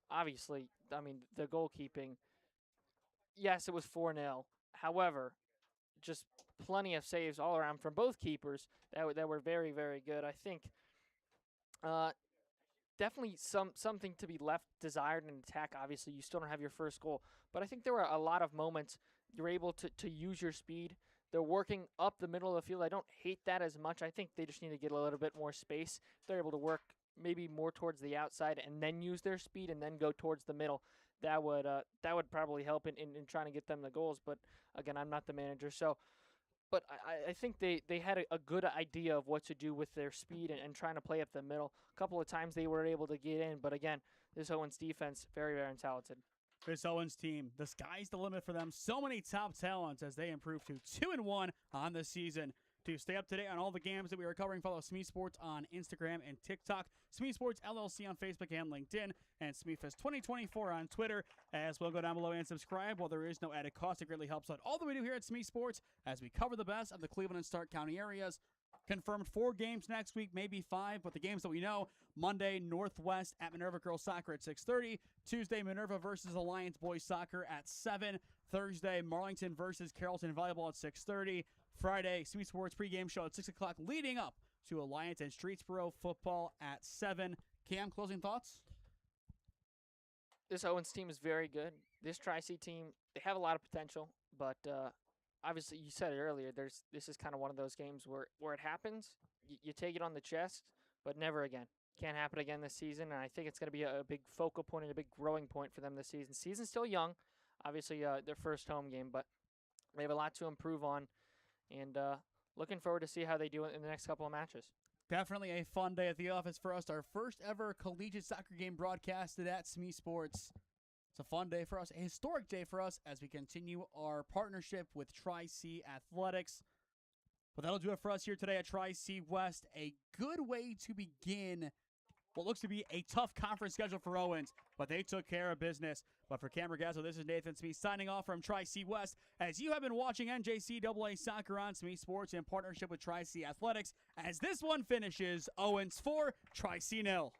Obviously, I mean, the goalkeeping, yes, it was 4-0. However, just plenty of saves all around from both keepers that were very, very good. I think definitely something to be left desired in attack. Obviously, you still don't have your first goal, but I think there were a lot of moments you're able to use your speed. They're working up the middle of the field. I don't hate that as much. I think they just need to get a little bit more space. They're able to work maybe more towards the outside and then use their speed and then go towards the middle. That would probably help in trying to get them the goals. But again, I'm not the manager, so. But I think they had a good idea of what to do with their speed and trying to play up the middle. A couple of times they were able to get in, but again, this Owens defense, very, very talented. This Owens team, the sky's the limit for them. So many top talents as they improve to 2-1 on the season. To stay up to date on all the games that we are covering, follow SmeeSports on Instagram and TikTok, SmeeSports LLC on Facebook and LinkedIn, and SmeeFest 2024 on Twitter. As well, go down below and subscribe. While there is no added cost, it greatly helps out all that we do here at SmeeSports as we cover the best of the Cleveland and Stark County areas. Confirmed 4 games next week, maybe 5, but the games that we know: Monday, Northwest at Minerva Girls Soccer at 6:30. Tuesday, Minerva versus Alliance Boys Soccer at 7. Thursday, Marlington versus Carrollton Volleyball at 6:30. Friday, SmeeSports pregame show at 6 o'clock, leading up to Alliance and Streetsboro football at 7. Cam, closing thoughts? This Owens team is very good. This Tri-C team, they have a lot of potential, but obviously, you said it earlier, this is kind of one of those games where it happens, you take it on the chest, but never again. Can't happen again this season, and I think it's going to be a big focal point and a big growing point for them this season. Season's still young, obviously their first home game, but they have a lot to improve on, and looking forward to see how they do it in the next couple of matches. Definitely a fun day at the office for us. Our first ever collegiate soccer game broadcasted at SmeeSports. It's a fun day for us, a historic day for us as we continue our partnership with Tri-C Athletics. But that'll do it for us here today at Tri-C West. A good way to begin what looks to be a tough conference schedule for Owens, but they took care of business. But for Cam Ragazzo, this is Nathan Smee signing off from Tri-C West as you have been watching NJCAA Soccer on SmeeSports in partnership with Tri-C Athletics as this one finishes Owens 4, Tri-C 0.